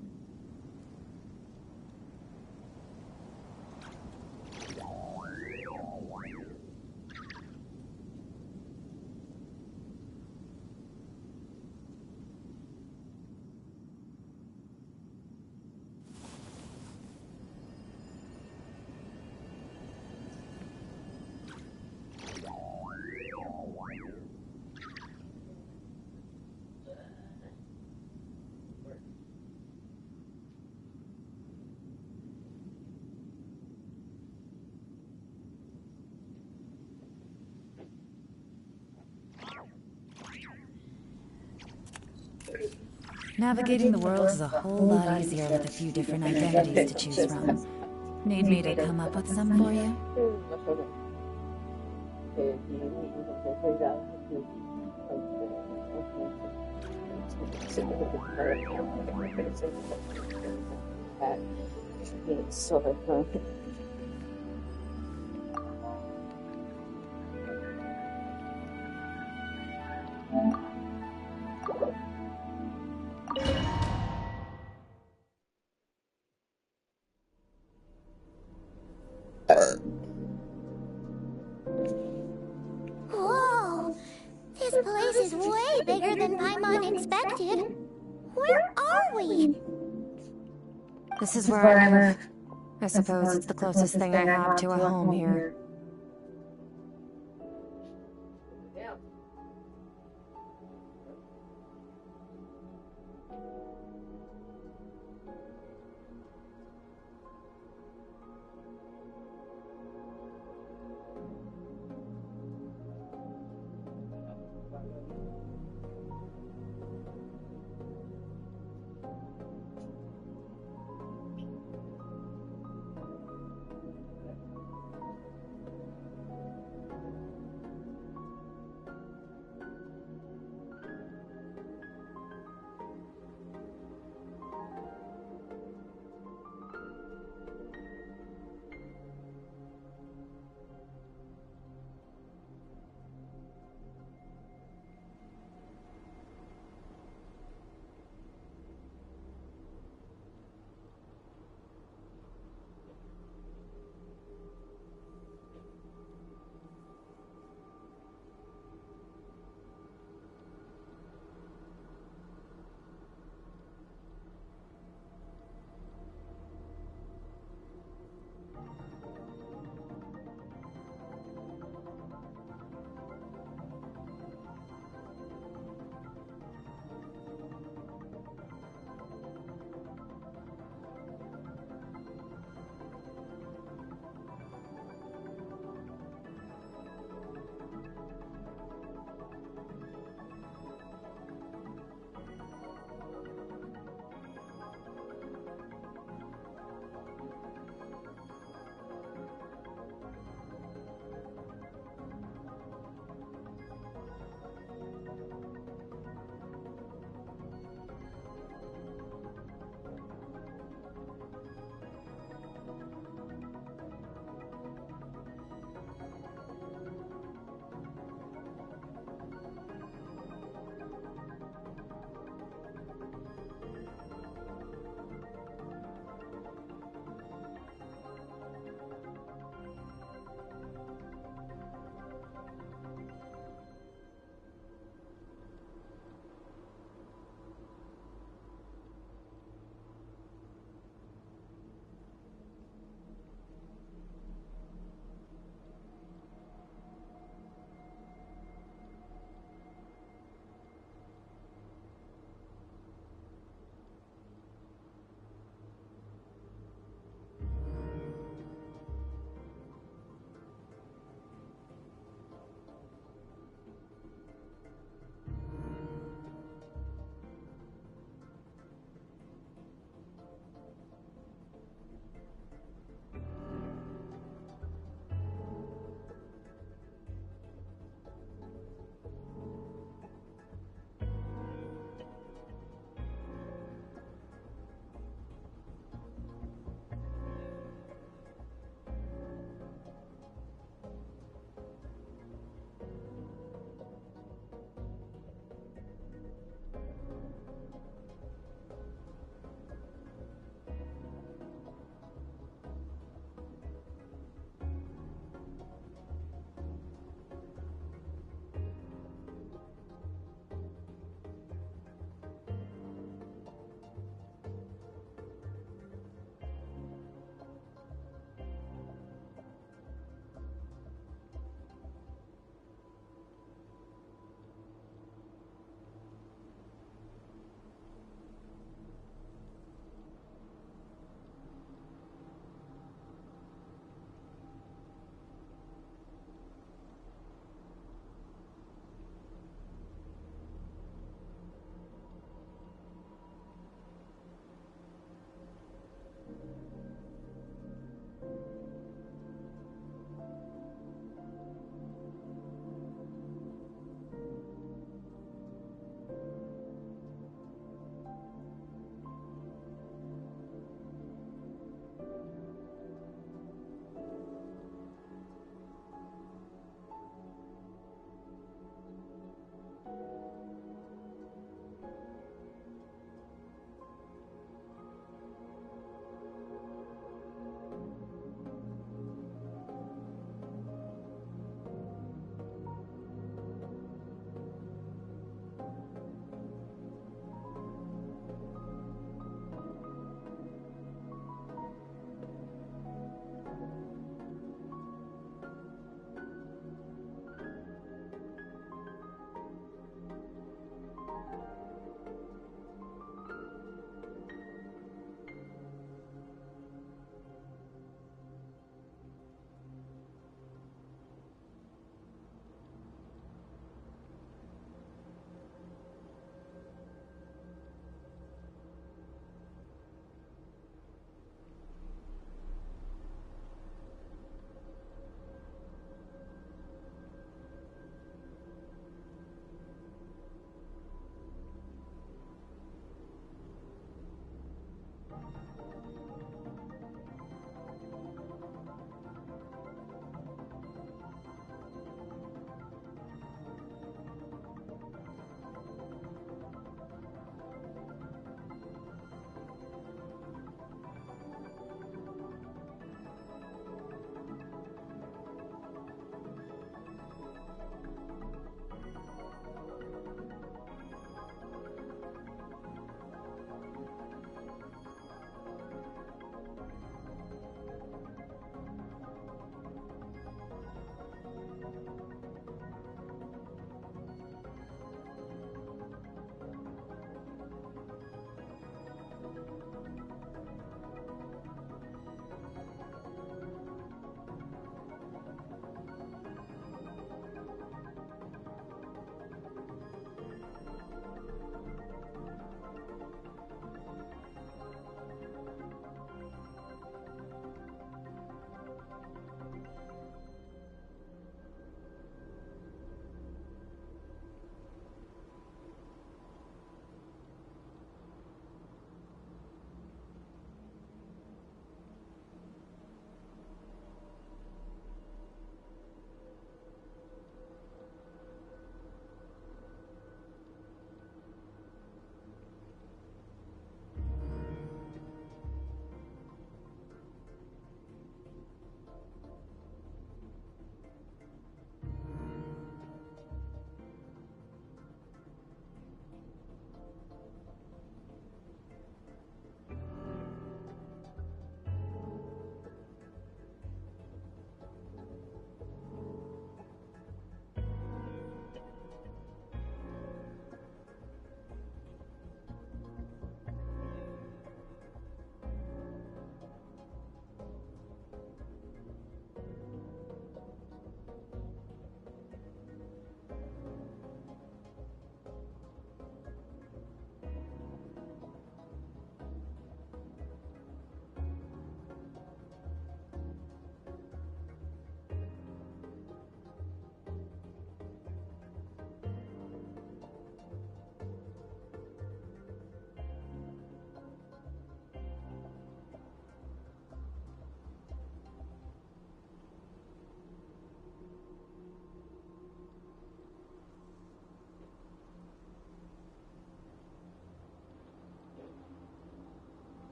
Navigating the world is a whole lot easier with a few different identities to choose from. Need me to come up with some for you? Whoa! This place is way bigger than Paimon expected. Where are we? This is where I live. I suppose it's the closest thing I have to a home here.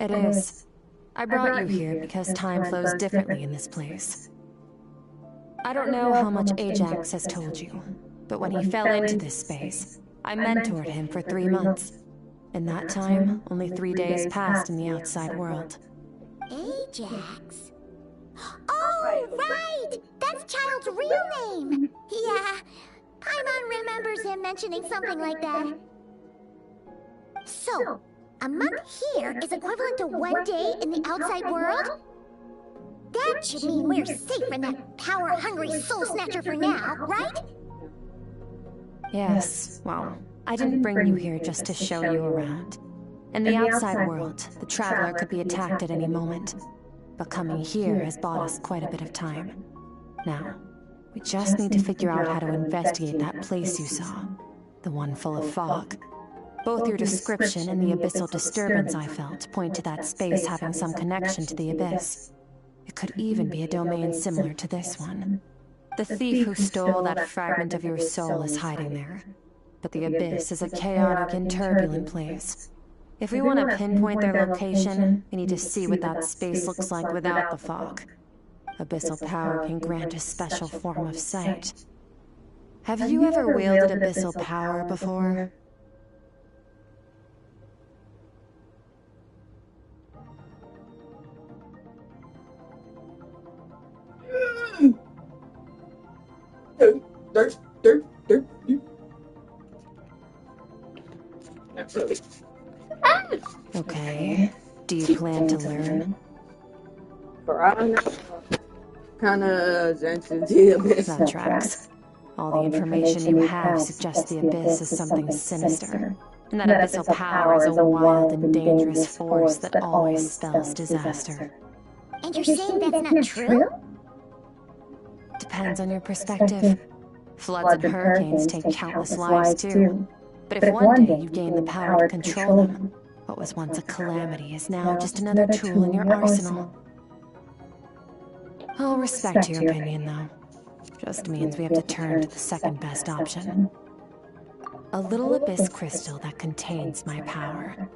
It is. I brought you here because time flows differently in this place. I don't know how much Ajax has told you, but when he fell into this space, I mentored him for 3 months. In that time, only 3 days passed in the outside world. Ajax? Oh, right! That's Child's real name! Yeah, Paimon remembers him mentioning something like that. So, a month here is equivalent to 1 day in the outside world? That should mean we're safe from that power-hungry soul snatcher for now, right? Yes, well, I didn't bring you here just to show you around. In the outside world, the Traveler could be attacked at any moment. But coming here has bought us quite a bit of time. Now, we just need to figure out how to investigate that place you saw. The one full of fog. Both your description and the abyssal disturbance I felt point to that space having some connection to the abyss. It could even be a domain similar to this one. The thief who stole that fragment of your soul is hiding there. But the abyss is a chaotic and turbulent place. If we want to pinpoint their location, we need to see what that space looks like without the fog. Abyssal power can grant a special form of sight. Have you ever wielded abyssal power before? Okay. Do you plan to learn? That tracks. All the information you have suggests the abyss is something sinister, and that abyssal power is a wild and dangerous force that always spells disaster. And you're saying that's not true? Depends on your perspective. Floods and hurricanes take countless lives too. But if one day you gain the power to control them, what was once a calamity is now just another tool in your arsenal. I'll respect your opinion, though. Just means we have to turn to the second best option. A little abyss crystal that contains my power.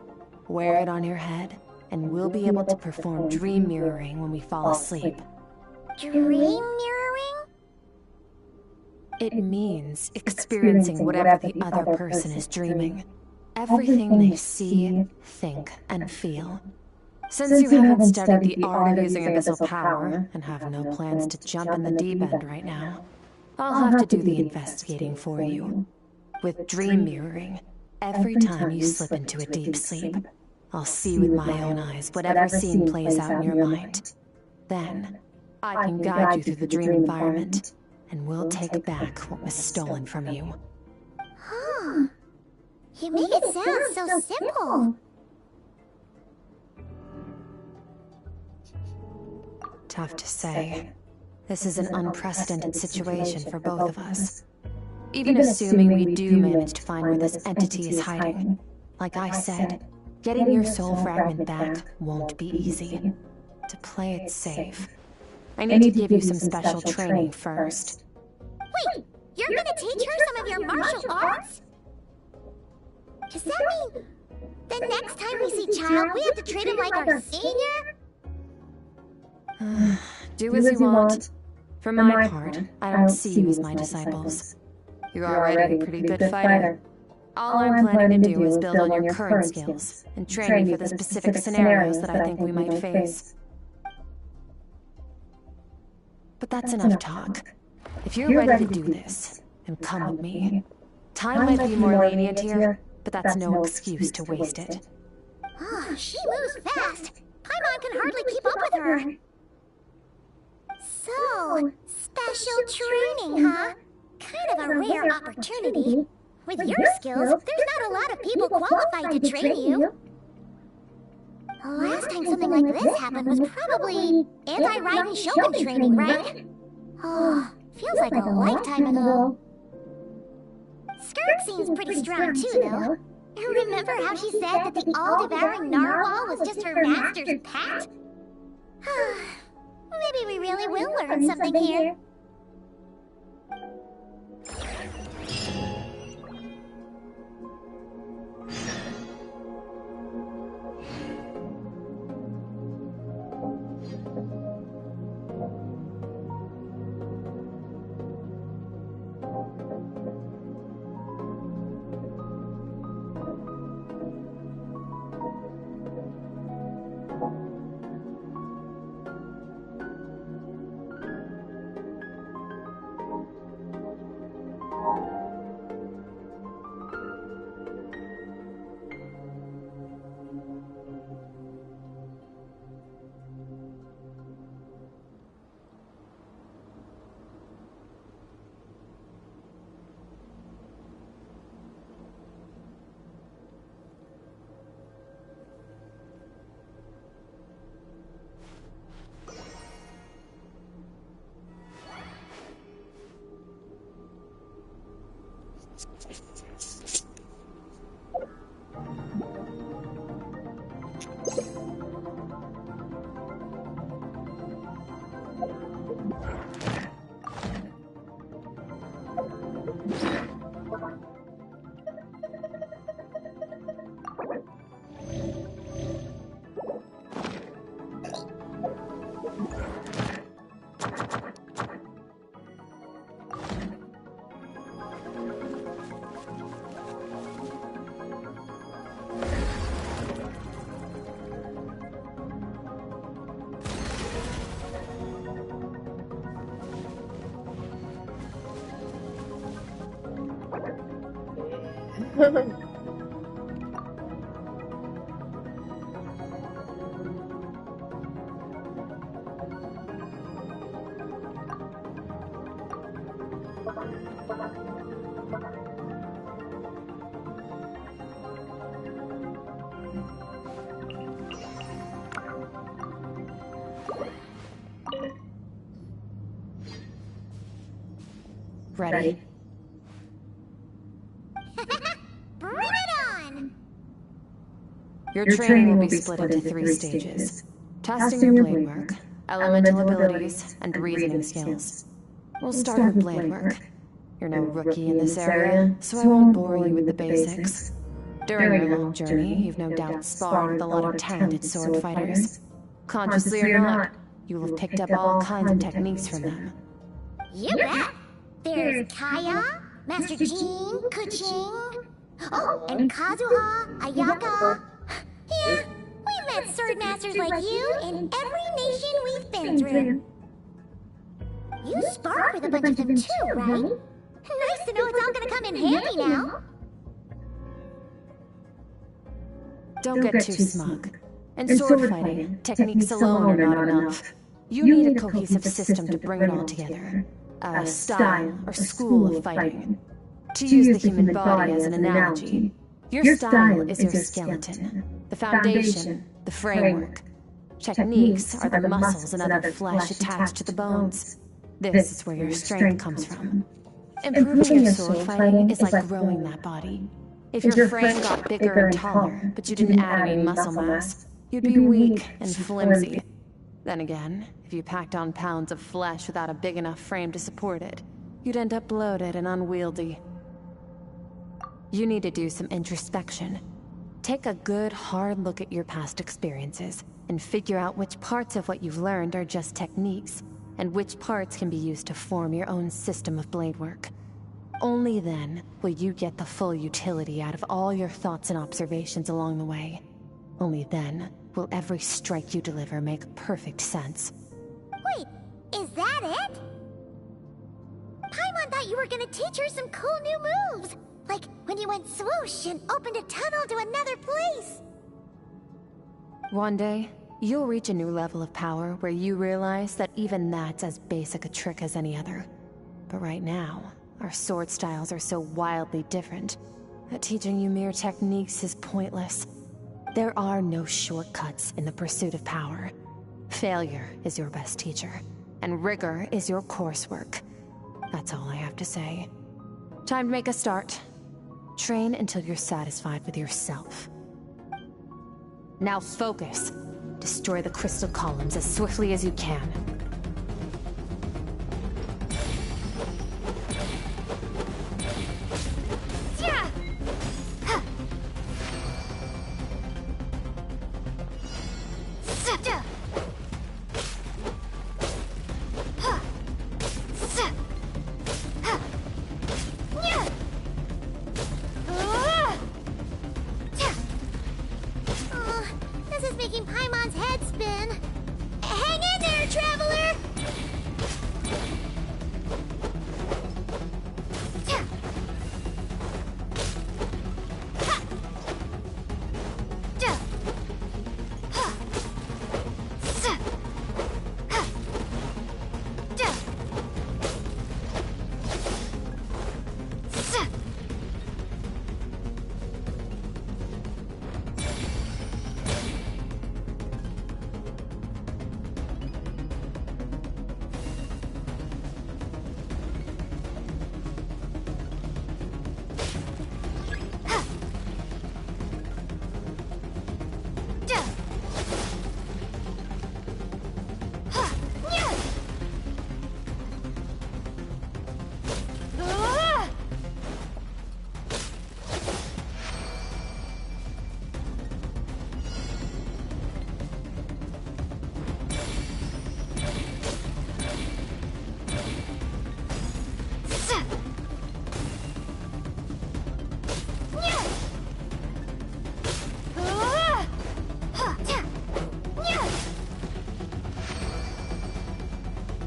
Wear it on your head, and we'll be able to perform dream mirroring when we fall asleep. Dream mirroring? It means experiencing whatever the other person is dreaming. Everything they see, think, and feel. Since you haven't studied the art of using abyssal power, and have no plans to jump in the deep end right now, I'll have to do the investigating for you. With dream mirroring, every time you slip into a deep sleep, I'll see with my own eyes whatever scene plays out in your mind. Then, I can guide you through the dream environment, and we'll take back what was stolen from you. Huh. You make it sound so simple. Tough to say. This is an unprecedented situation for both of us. Even assuming we do manage to find where this entity is hiding, like I said, getting your soul fragment back won't be easy. To play it safe, I need to give you some special training first. Wait, you're gonna teach her some of your martial arts? Does that mean the next time we see Child, we have to treat him like our senior? Do as you want. For my part, I don't see you as my disciples. You're already a pretty good fighter. All I'm planning to do is build on your current skills and train you for the specific scenarios that I think we might face. But that's enough talk. If you're ready to do this, then come with me. Time might be more lenient here, but that's no excuse to waste it. Oh, she moves fast. Paimon can hardly keep up with her. So, special training, huh? Kind of a rare opportunity. With your skills, there's not a lot of people qualified to train you. The last time something like this happened was probably anti-Raiden Shogun training, right? Oh, feels like a lifetime ago. Skirt seems pretty strong too, though. Remember how she said that the all-devouring narwhal was just her master's pet? Maybe we really will learn something here. Ready? Bring it on! Your training will be split into 3 stages. Testing your blade work, elemental abilities, and reasoning skills. We'll start with blade work. You're no rookie in this area, so I won't bore you with the basics. During your long journey, you've no doubt sparred with a lot of talented sword fighters. Consciously or not, you will have picked up all kinds of techniques from them. You bet! There's Kaya, Master Jean, Kuching, oh, and Kazuha, Ayaka. Yeah, we've met sword masters like you in every nation we've been through. You sparred with a bunch of them too, right? Nice to know it's all gonna come in handy now. Don't get too smug. In sword fighting, techniques alone are not enough. You need a cohesive system to bring it all together. A style or school of fighting. To use the human body as an analogy, your style is your skeleton, the foundation, the framework. Techniques are the muscles and other flesh attached to the bones. This is where your strength comes from. Improving your sword fighting is like growing that body. If your frame got bigger and taller, but you didn't add any muscle mass, you'd be weak and flimsy. Then again, if you packed on pounds of flesh without a big enough frame to support it, you'd end up bloated and unwieldy. You need to do some introspection. Take a good, hard look at your past experiences, and figure out which parts of what you've learned are just techniques, and which parts can be used to form your own system of blade work. Only then will you get the full utility out of all your thoughts and observations along the way. Only then will every strike you deliver make perfect sense. Wait, is that it? Paimon thought you were gonna teach her some cool new moves. Like when you went swoosh and opened a tunnel to another place. One day, you'll reach a new level of power where you realize that even that's as basic a trick as any other. But right now, our sword styles are so wildly different that teaching you mere techniques is pointless. There are no shortcuts in the pursuit of power. Failure is your best teacher, and rigor is your coursework. That's all I have to say. Time to make a start. Train until you're satisfied with yourself. Now focus. Destroy the crystal columns as swiftly as you can. This is making Paimon's head spin. Hang in there, traveler!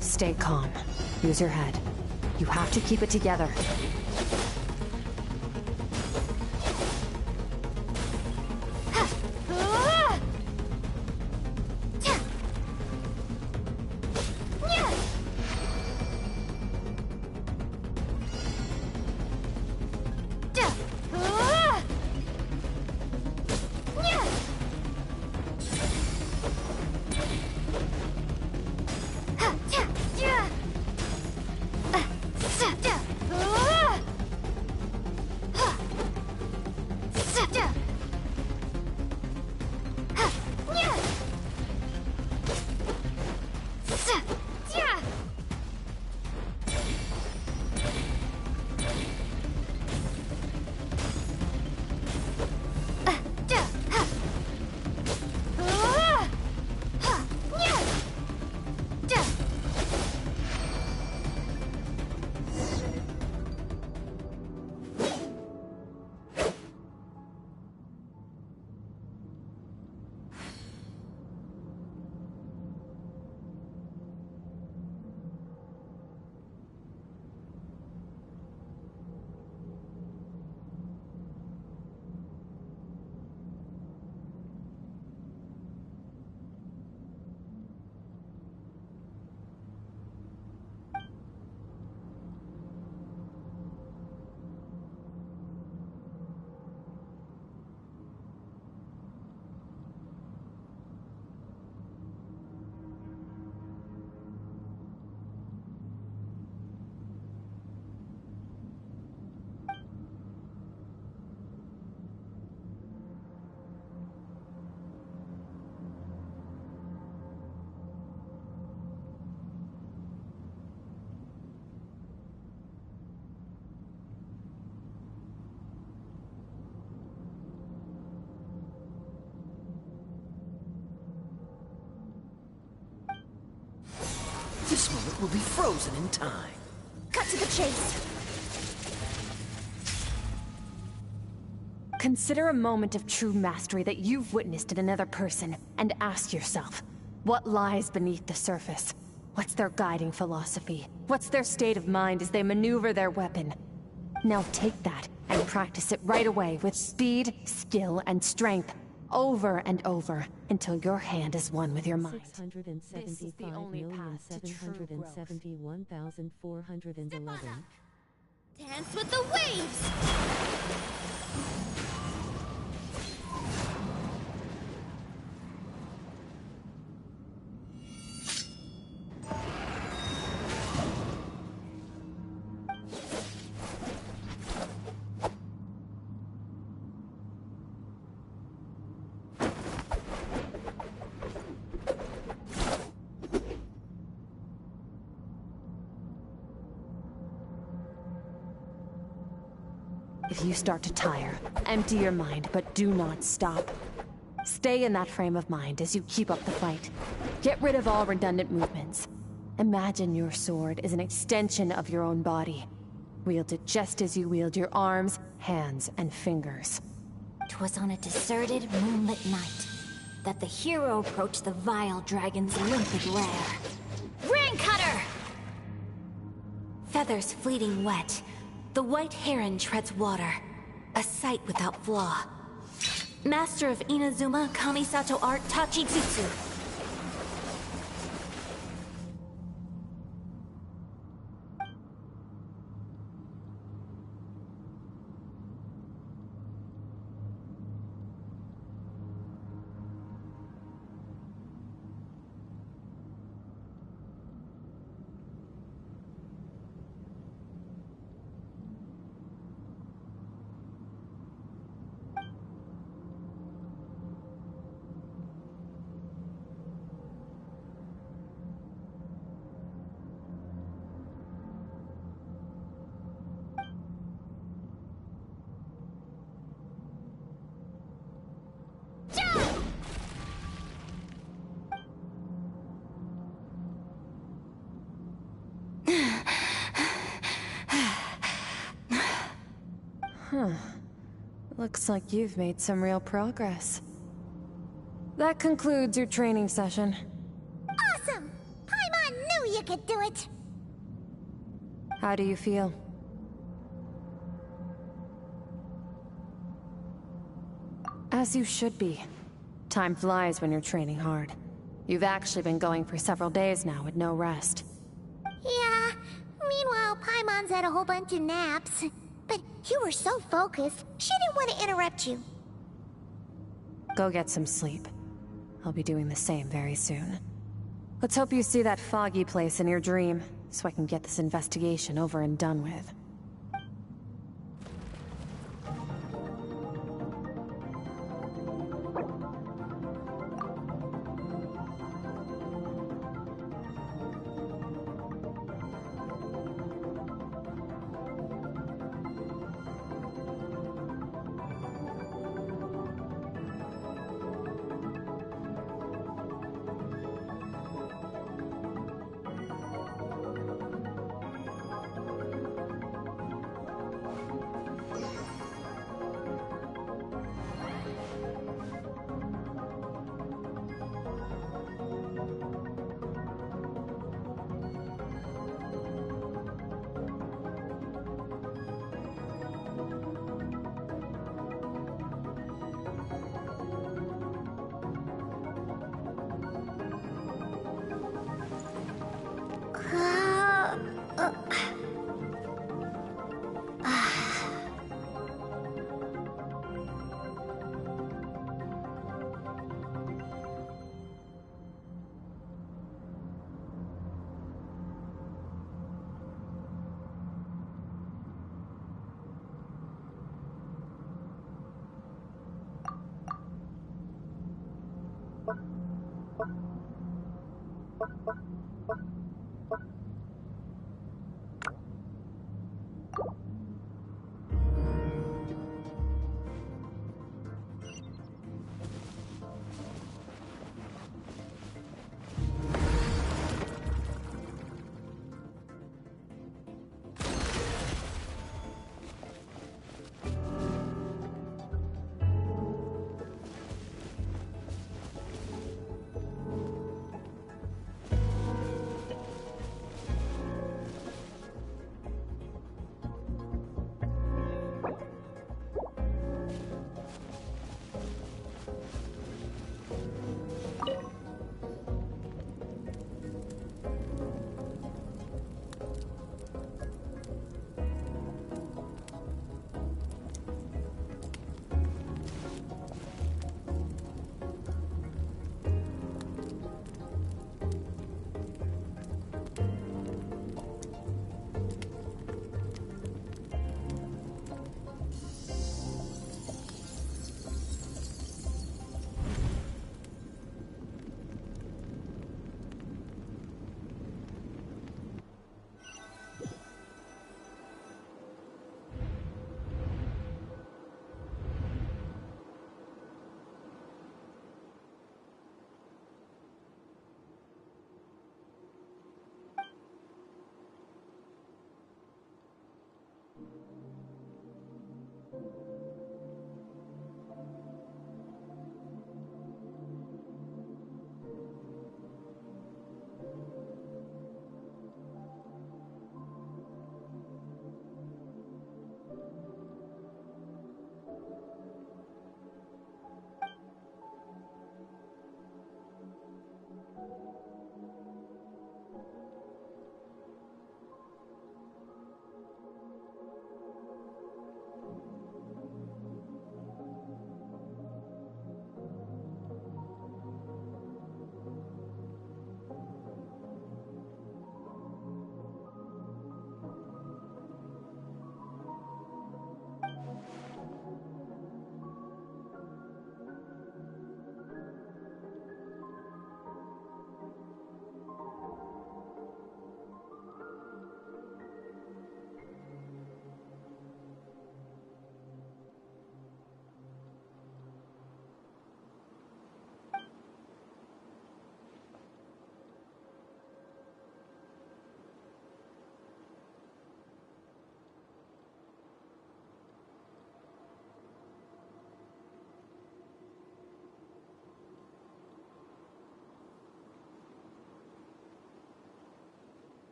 Stay calm. Use your head. You have to keep it together. This moment will be frozen in time. Cut to the chase. Consider a moment of true mastery that you've witnessed in another person, and ask yourself, what lies beneath the surface? What's their guiding philosophy? What's their state of mind as they maneuver their weapon? Now take that and practice it right away with speed, skill, and strength, over and over, until your hand is one with your mind. This is the only path to true growth. Dance with the waves! If you start to tire, empty your mind, but do not stop. Stay in that frame of mind as you keep up the fight. Get rid of all redundant movements. Imagine your sword is an extension of your own body. Wield it just as you wield your arms, hands, and fingers. 'Twas on a deserted, moonlit night that the hero approached the vile dragon's limpid lair. Rain Cutter! Feathers fleeting wet, the white heron treads water, a sight without flaw. Master of Inazuma Kamisato art Tachijutsu. Huh. Looks like you've made some real progress. That concludes your training session. Awesome! Paimon knew you could do it! How do you feel? As you should be. Time flies when you're training hard. You've actually been going for several days now with no rest. Yeah, meanwhile Paimon's had a whole bunch of naps. But you were so focused, she didn't want to interrupt you. Go get some sleep. I'll be doing the same very soon. Let's hope you see that foggy place in your dream, so I can get this investigation over and done with.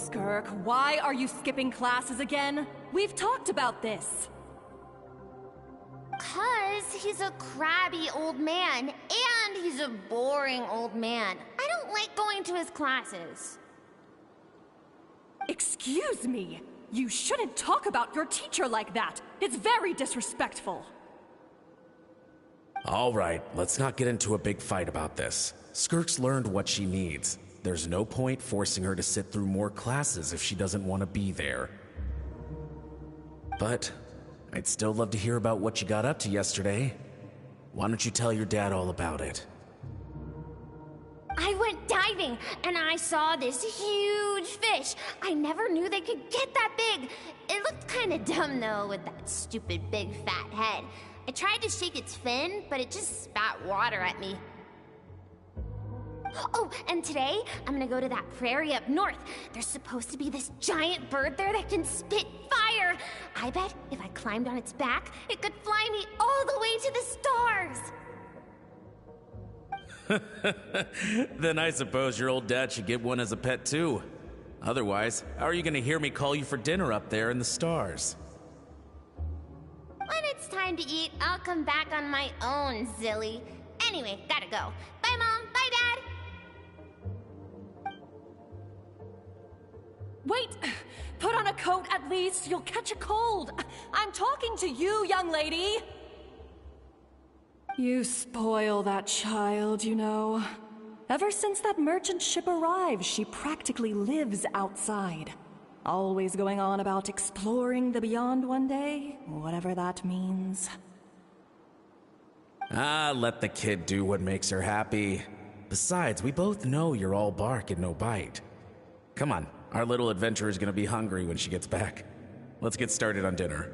Skirk, why are you skipping classes again? We've talked about this. 'Cause he's a crabby old man, and he's a boring old man. I don't like going to his classes. Excuse me. You shouldn't talk about your teacher like that. It's very disrespectful. All right, let's not get into a big fight about this. Skirk's learned what she needs. There's no point forcing her to sit through more classes if she doesn't want to be there. But I'd still love to hear about what you got up to yesterday. Why don't you tell your dad all about it? I went diving, and I saw this huge fish. I never knew they could get that big. It looked kind of dumb, though, with that stupid big fat head. I tried to shake its fin, but it just spat water at me. Oh, and today, I'm gonna go to that prairie up north. There's supposed to be this giant bird there that can spit fire. I bet if I climbed on its back, it could fly me all the way to the stars. Then I suppose your old dad should get one as a pet too. Otherwise, how are you gonna hear me call you for dinner up there in the stars? When it's time to eat, I'll come back on my own, Zilly. Anyway, gotta go. Bye, Mom. Bye, Dad. Wait! Put on a coat at least. You'll catch a cold. I'm talking to you, young lady. You spoil that child, you know. Ever since that merchant ship arrived, she practically lives outside. Always going on about exploring the beyond one day, whatever that means. Ah, let the kid do what makes her happy. Besides, we both know you're all bark and no bite. Come on, our little adventurer's gonna be hungry when she gets back. Let's get started on dinner.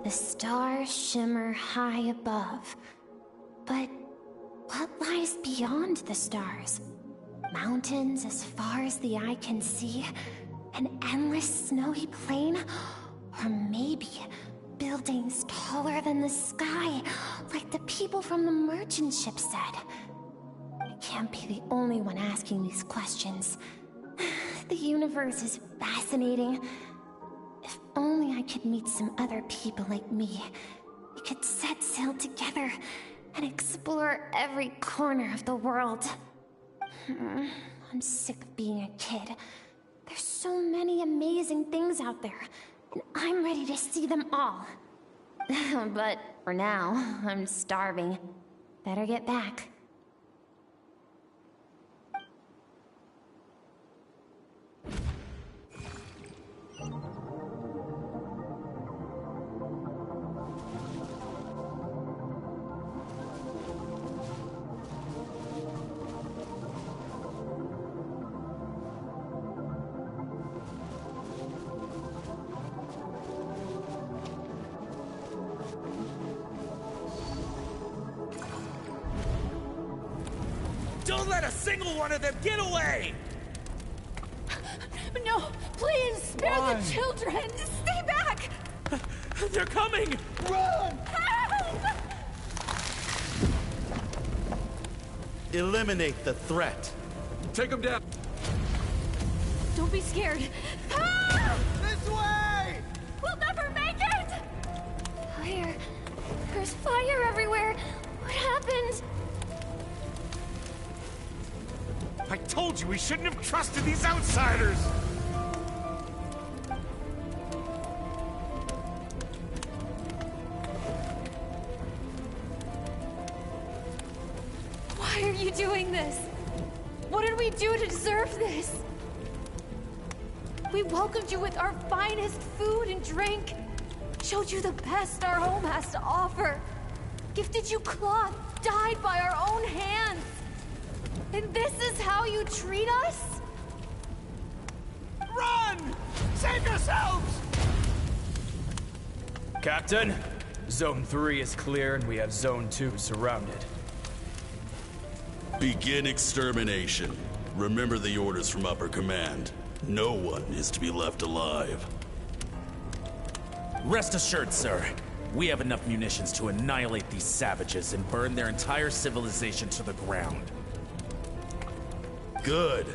The stars shimmer high above. But what lies beyond the stars? Mountains as far as the eye can see? An endless snowy plain? Or maybe buildings taller than the sky, like the people from the merchant ship said? I can't be the only one asking these questions. The universe is fascinating. If only I could meet some other people like me. We could set sail together and explore every corner of the world. I'm sick of being a kid. There's so many amazing things out there, and I'm ready to see them all. But for now, I'm starving. Better get back. Don't let a single one of them get away! No, please, spare Why? the children! Stay back! They're coming! Run! Help! Eliminate the threat. Take them down. Don't be scared. This way! We'll never make it! Fire. There's fire everywhere. What happened? I told you we shouldn't have trusted these outsiders! Why are you doing this? What did we do to deserve this? We welcomed you with our finest food and drink, showed you the best our home has to offer, gifted you cloth dyed by our own hands. And this is how you treat us? Run! Save yourselves! Captain, Zone 3 is clear and we have Zone 2 surrounded. Begin extermination. Remember the orders from upper command. No one is to be left alive. Rest assured, sir. We have enough munitions to annihilate these savages and burn their entire civilization to the ground. Good.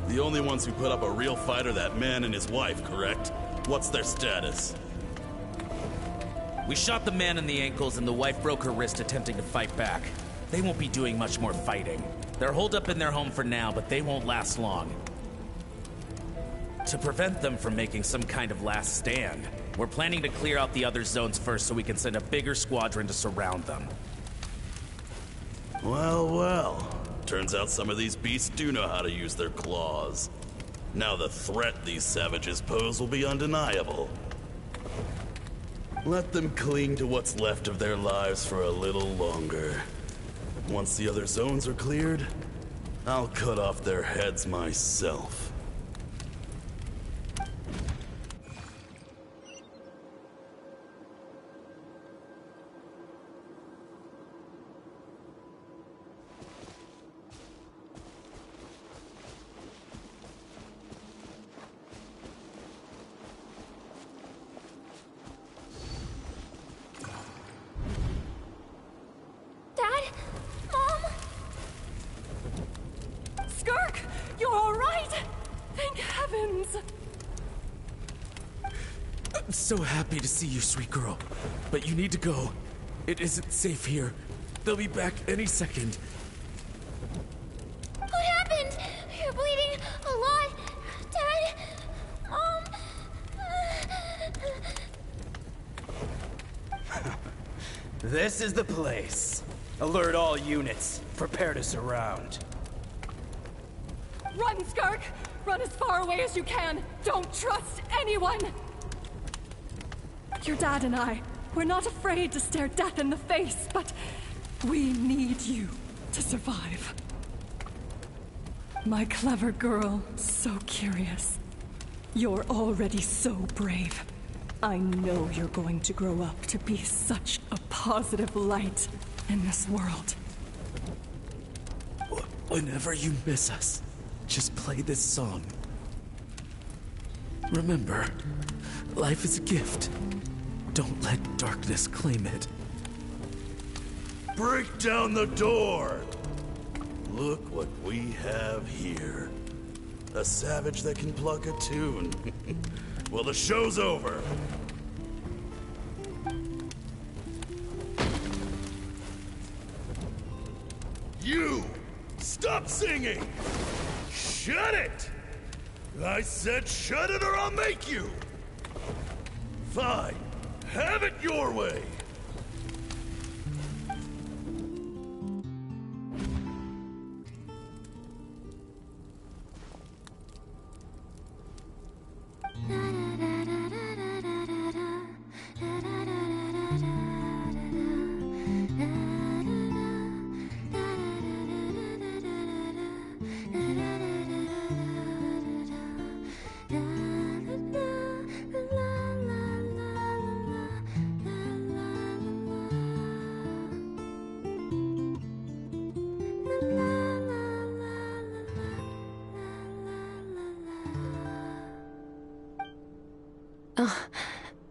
The only ones who put up a real fight are that man and his wife, correct? What's their status? We shot the man in the ankles and the wife broke her wrist attempting to fight back. They won't be doing much more fighting. They're holed up in their home for now, but they won't last long. To prevent them from making some kind of last stand, we're planning to clear out the other zones first so we can send a bigger squadron to surround them. Well, well. Turns out some of these beasts do know how to use their claws. Now the threat these savages pose will be undeniable. Let them cling to what's left of their lives for a little longer. Once the other zones are cleared, I'll cut off their heads myself. I'm so happy to see you, sweet girl. But you need to go. It isn't safe here. They'll be back any second. What happened? You're bleeding a lot. Dad? This is the place. Alert all units. Prepare to surround. Run, Skirk! Run as far away as you can! Don't trust anyone! Your dad and I, we're not afraid to stare death in the face, but we need you to survive. My clever girl, so curious. You're already so brave. I know you're going to grow up to be such a positive light in this world. Whenever you miss us, just play this song. Remember, life is a gift. Don't let darkness claim it. Break down the door! Look what we have here. A savage that can pluck a tune. Well, the show's over. You! Stop singing! Shut it! I said shut it or I'll make you! Fine. Have it your way!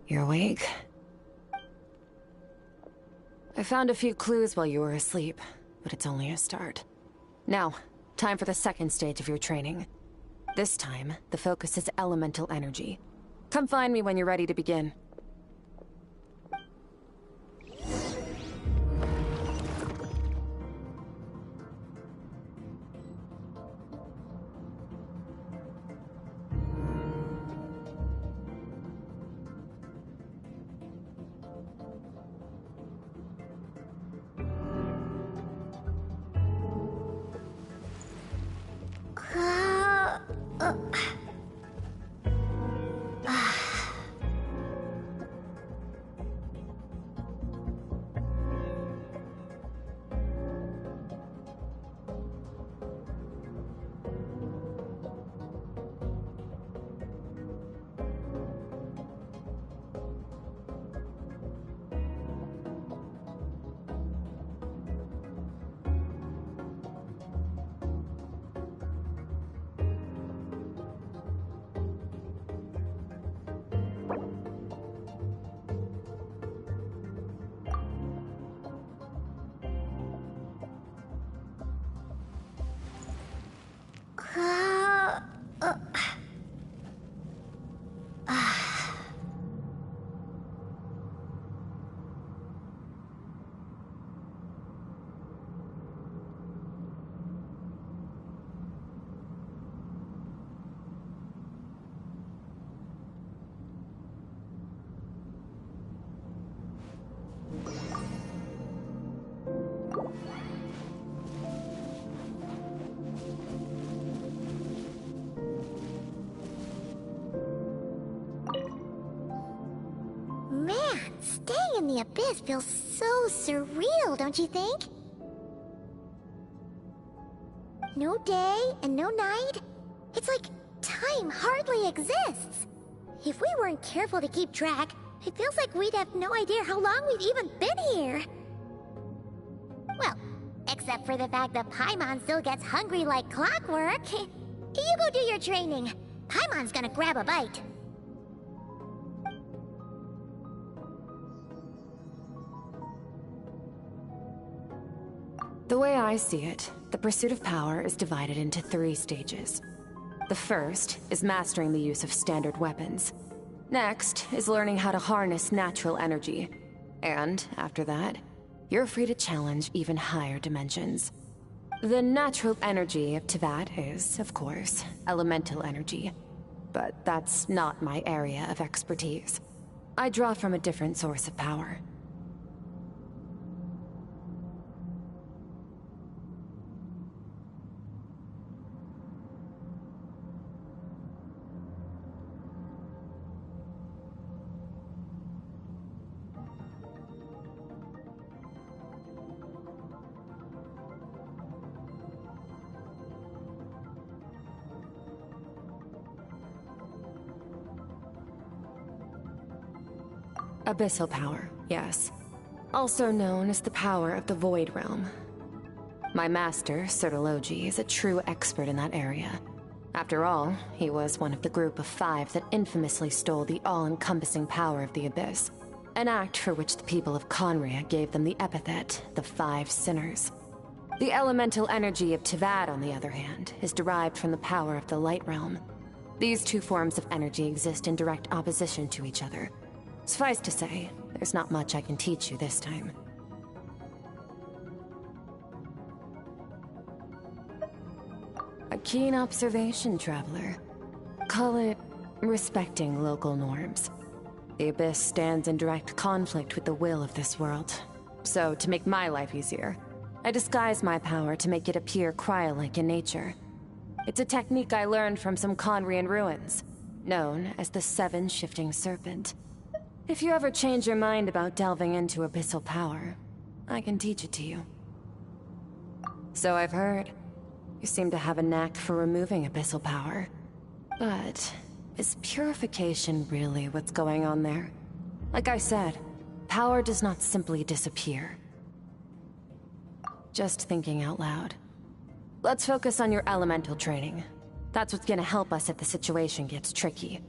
You're awake? I found a few clues while you were asleep, but it's only a start. Now, time for the second stage of your training. This time, the focus is elemental energy. Come find me when you're ready to begin. in the abyss feels so surreal, don't you think? No day and no night. It's like time hardly exists. If we weren't careful to keep track, it feels like we'd have no idea how long we've even been here. Well, except for the fact that Paimon still gets hungry like clockwork. You go do your training. Paimon's gonna grab a bite. The way I see it, the pursuit of power is divided into 3 stages. The first is mastering the use of standard weapons. Next is learning how to harness natural energy. And after that, you're free to challenge even higher dimensions. The natural energy of Teyvat is, of course, elemental energy. But that's not my area of expertise. I draw from a different source of power. Abyssal power, yes. Also known as the power of the Void Realm. My master, Sertologi, is a true expert in that area. After all, he was one of the group of 5 that infamously stole the all-encompassing power of the Abyss. An act for which the people of Conria gave them the epithet, the 5 Sinners. The elemental energy of Teyvat, on the other hand, is derived from the power of the Light Realm. These 2 forms of energy exist in direct opposition to each other. Suffice to say, there's not much I can teach you this time. A keen observation, traveler. Call it respecting local norms. The Abyss stands in direct conflict with the will of this world. So, to make my life easier, I disguise my power to make it appear cryo-like in nature. It's a technique I learned from some Conrian ruins, known as the 7 Shifting Serpent. If you ever change your mind about delving into abyssal power, I can teach it to you. So I've heard. You seem to have a knack for removing abyssal power. But is purification really what's going on there? Like I said, power does not simply disappear. Just thinking out loud. Let's focus on your elemental training. That's what's gonna help us if the situation gets tricky.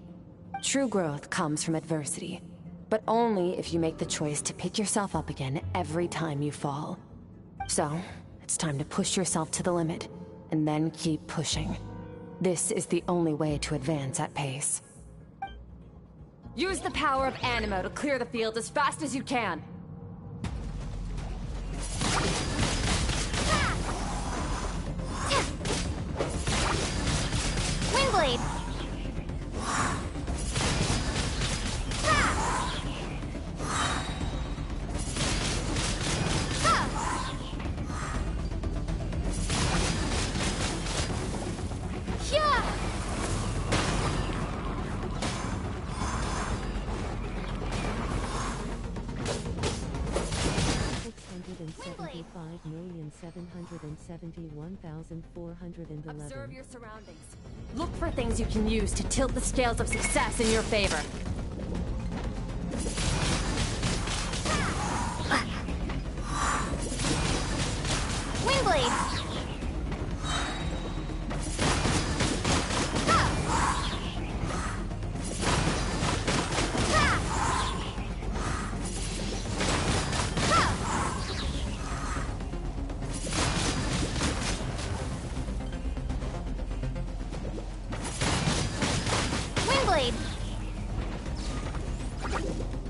True growth comes from adversity. But only if you make the choice to pick yourself up again every time you fall. So, it's time to push yourself to the limit, and then keep pushing. This is the only way to advance at pace. Use the power of Animo to clear the field as fast as you can! Windblade! Observe your surroundings. Look for things you can use to tilt the scales of success in your favor. Windblade!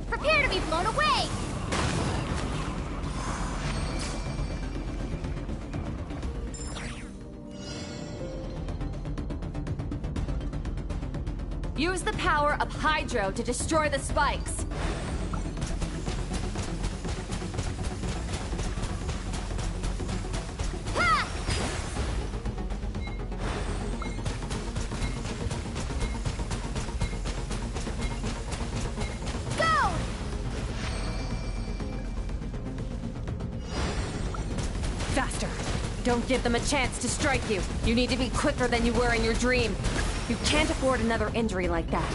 Prepare to be blown away! Use the power of Hydro to destroy the spikes. faster. Don't give them a chance to strike you. You need to be quicker than you were in your dream. You can't afford another injury like that.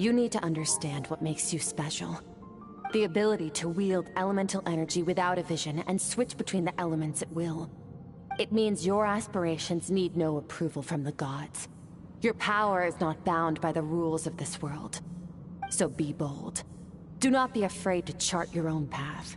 You need to understand what makes you special. The ability to wield elemental energy without a vision and switch between the elements at will. It means your aspirations need no approval from the gods. Your power is not bound by the rules of this world. So be bold. Do not be afraid to chart your own path.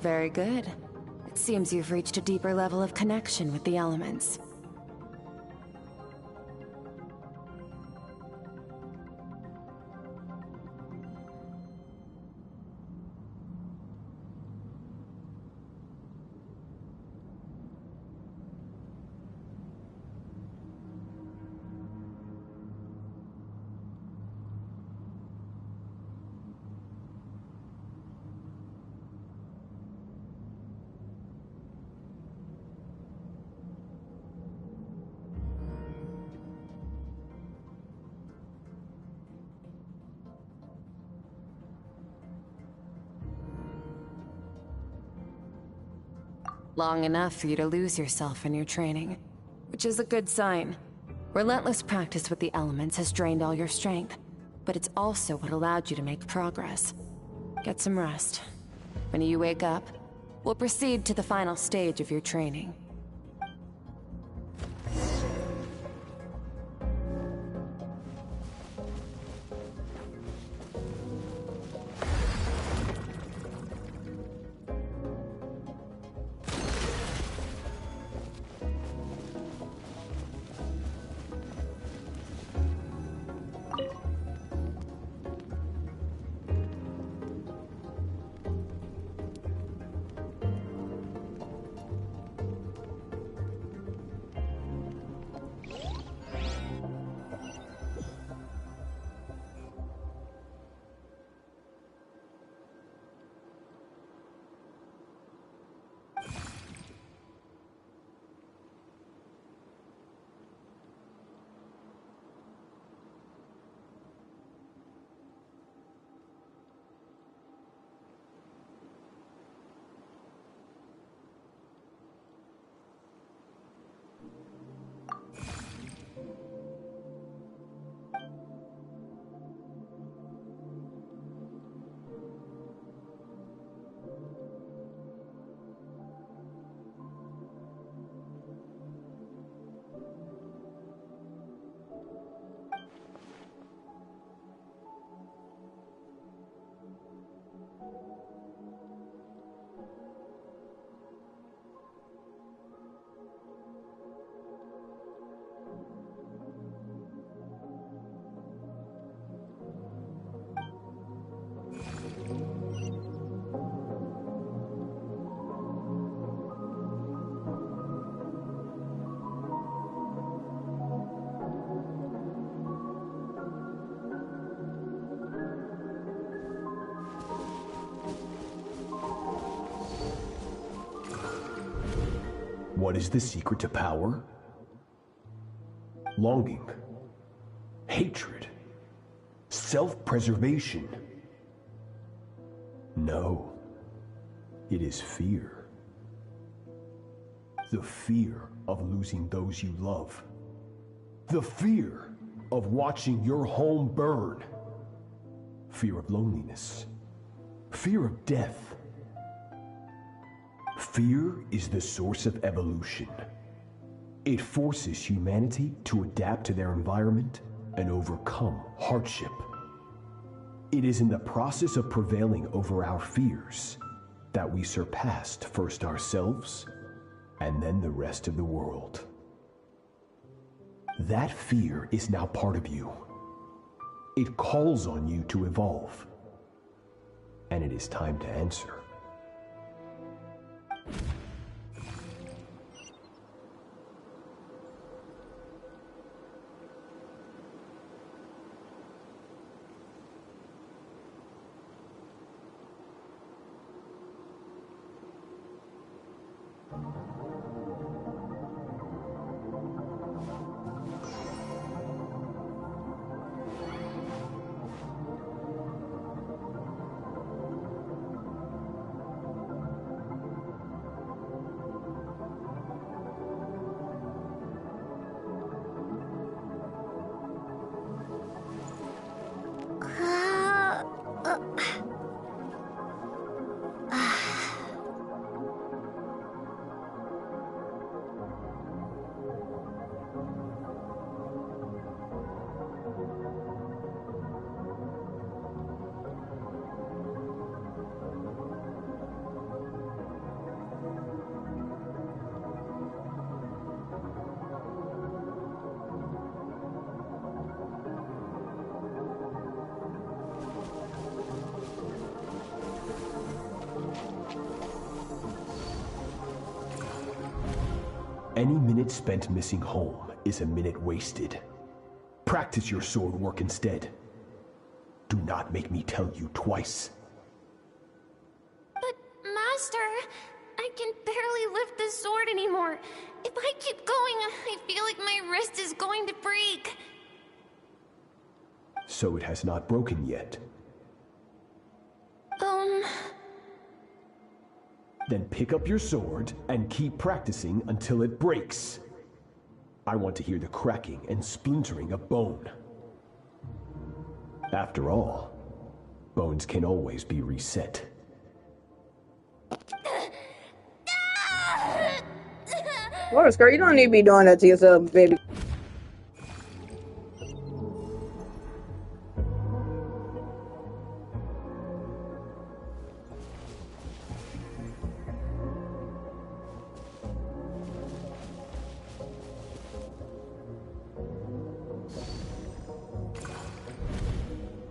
Very good. It seems you've reached a deeper level of connection with the elements. Long enough for you to lose yourself in your training, which is a good sign. Relentless practice with the elements has drained all your strength, but it's also what allowed you to make progress. Get some rest. When you wake up, we'll proceed to the final stage of your training. What is the secret to power? Longing, hatred, self-preservation. No, it is fear. The fear of losing those you love. The fear of watching your home burn. Fear of loneliness. Fear of death. Fear is the source of evolution. It forces humanity to adapt to their environment and overcome hardship. It is in the process of prevailing over our fears that we surpassed first ourselves and then the rest of the world. That fear is now part of you. It calls on you to evolve. And it is time to answer. Any minute spent missing home is a minute wasted. Practice your sword work instead. Do not make me tell you twice. But, Master, I can barely lift the sword anymore. If I keep going, I feel like my wrist is going to break. So it has not broken yet. Then pick up your sword and keep practicing until it breaks. I want to hear the cracking and splintering of bone. After all, bones can always be reset. What, Skirt? You don't need to be doing that to yourself, baby.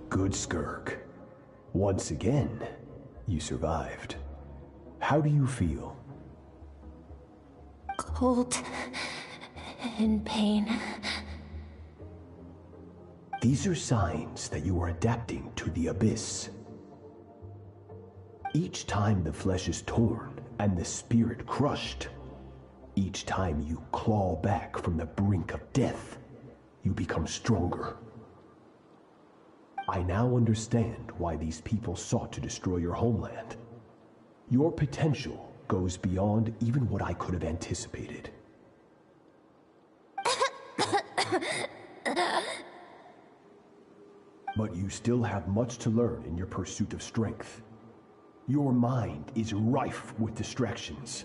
Good, Skirk. Once again, you survived. How do you feel? Cold and pain. These are signs that you are adapting to the abyss. Each time the flesh is torn and the spirit crushed, each time you claw back from the brink of death, you become stronger. I now understand why these people sought to destroy your homeland. Your potential goes beyond even what I could have anticipated. But you still have much to learn in your pursuit of strength. Your mind is rife with distractions.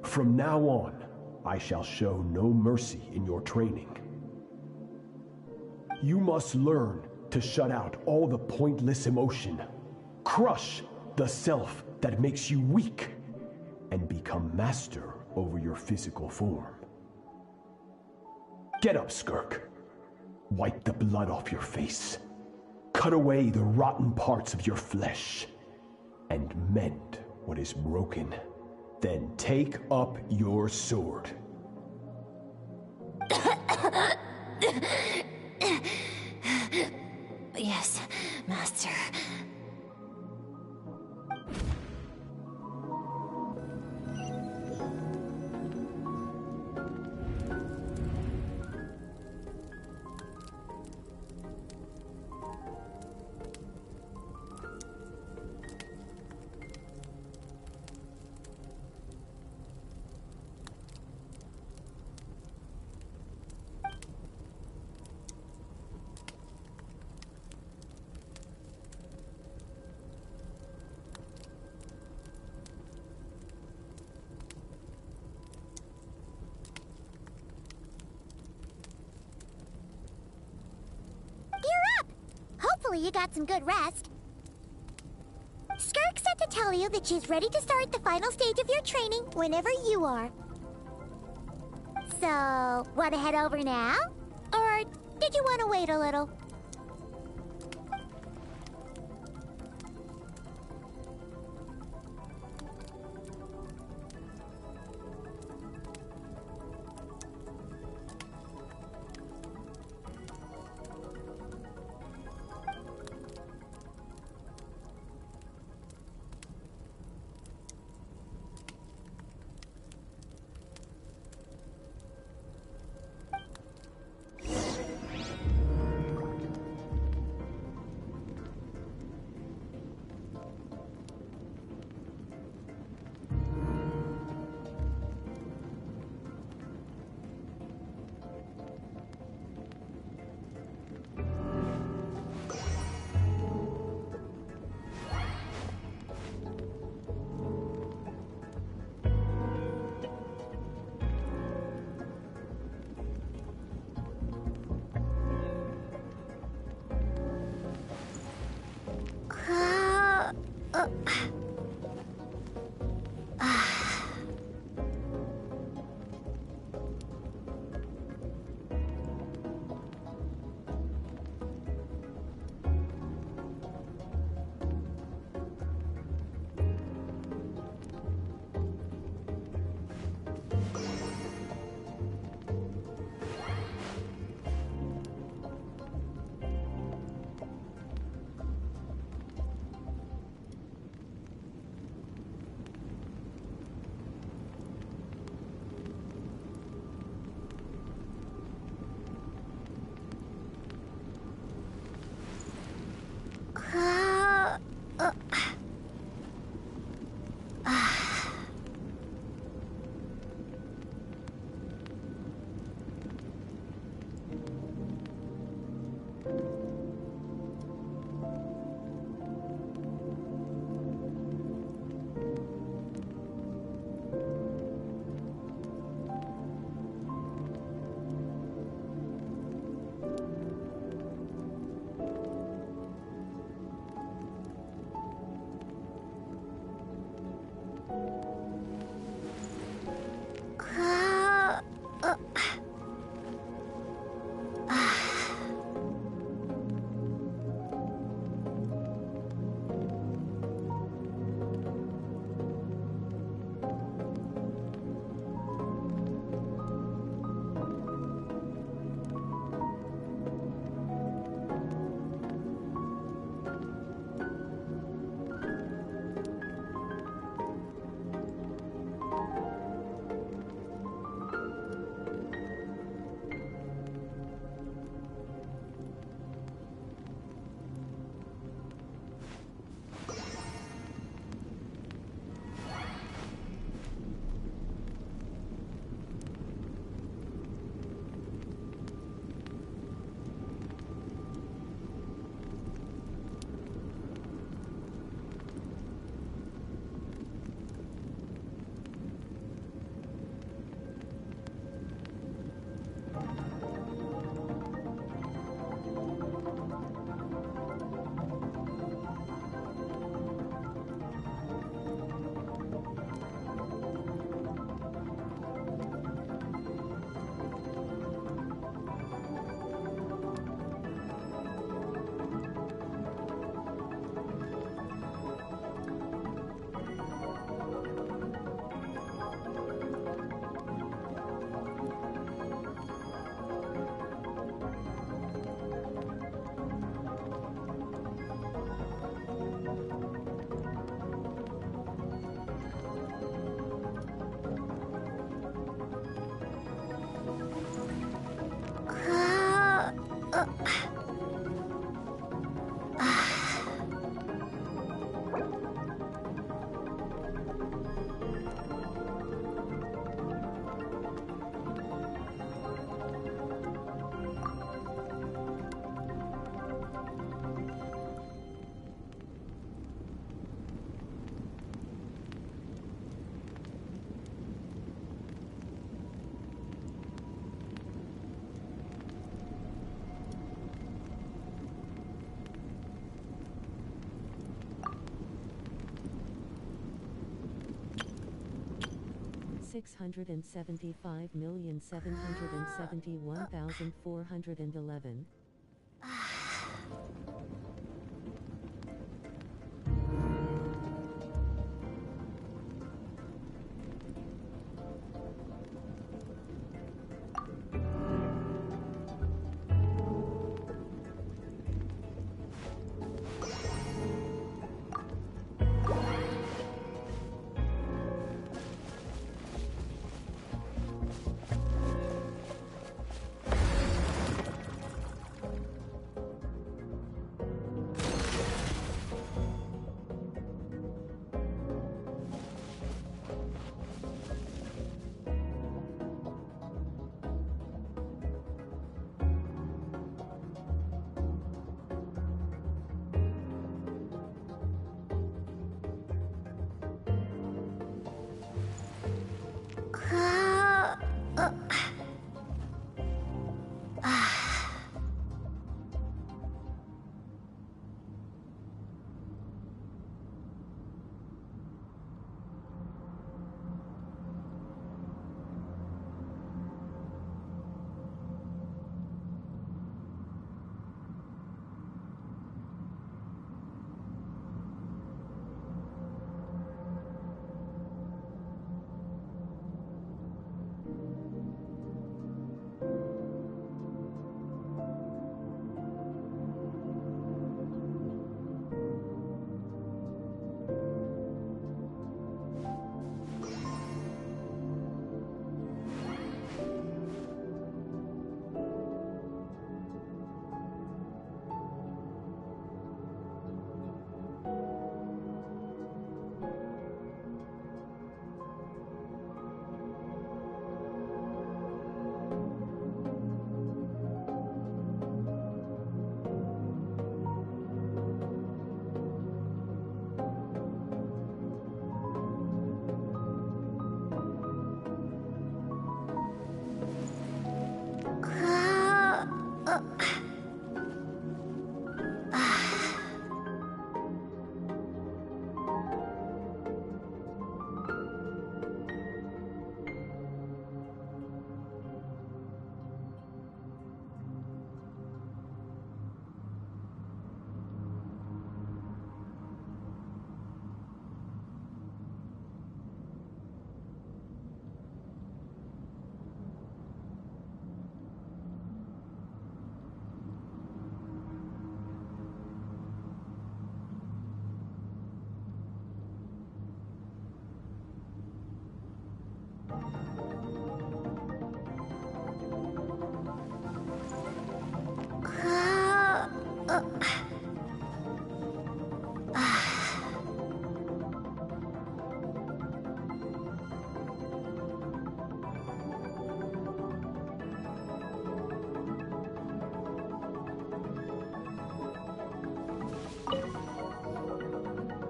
From now on, I shall show no mercy in your training. You must learn to shut out all the pointless emotion, crush the self that makes you weak, and become master over your physical form. Get up, Skirk. Wipe the blood off your face. Cut away the rotten parts of your flesh, and mend what is broken. Then take up your sword. Yes, Master. Hopefully you got some good rest. Skirk said to tell you that she's ready to start the final stage of your training whenever you are. So, want to head over now? Or did you want to wait a little? 675,771,411.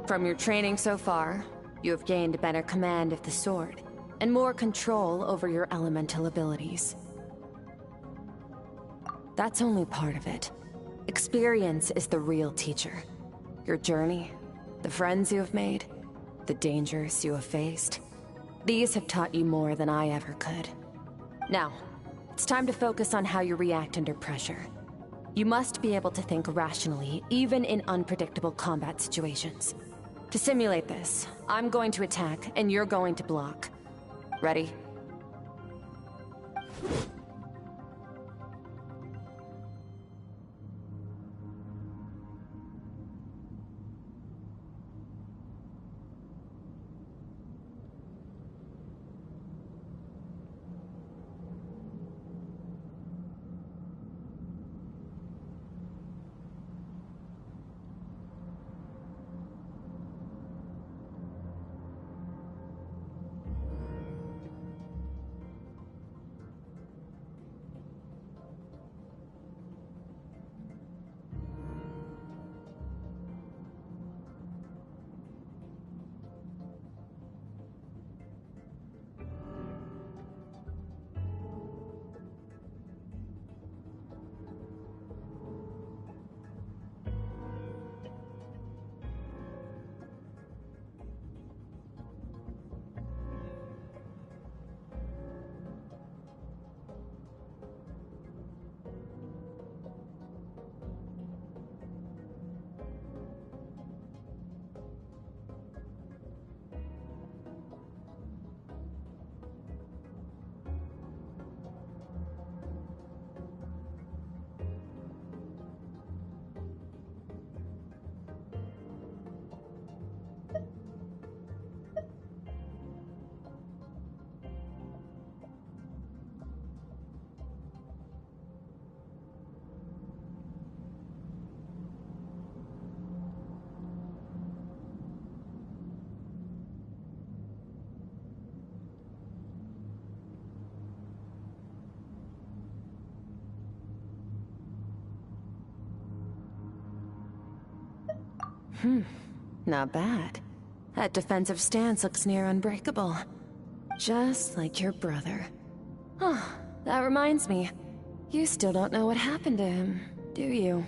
From your training so far, you have gained better command of the sword, and more control over your elemental abilities. That's only part of it. Experience is the real teacher. Your journey, the friends you have made, the dangers you have faced. These have taught you more than I ever could. Now, it's time to focus on how you react under pressure. You must be able to think rationally, even in unpredictable combat situations. To simulate this, I'm going to attack, and you're going to block. Ready? Not bad. That defensive stance looks near unbreakable. Just like your brother. Oh, that reminds me. You still don't know what happened to him, do you?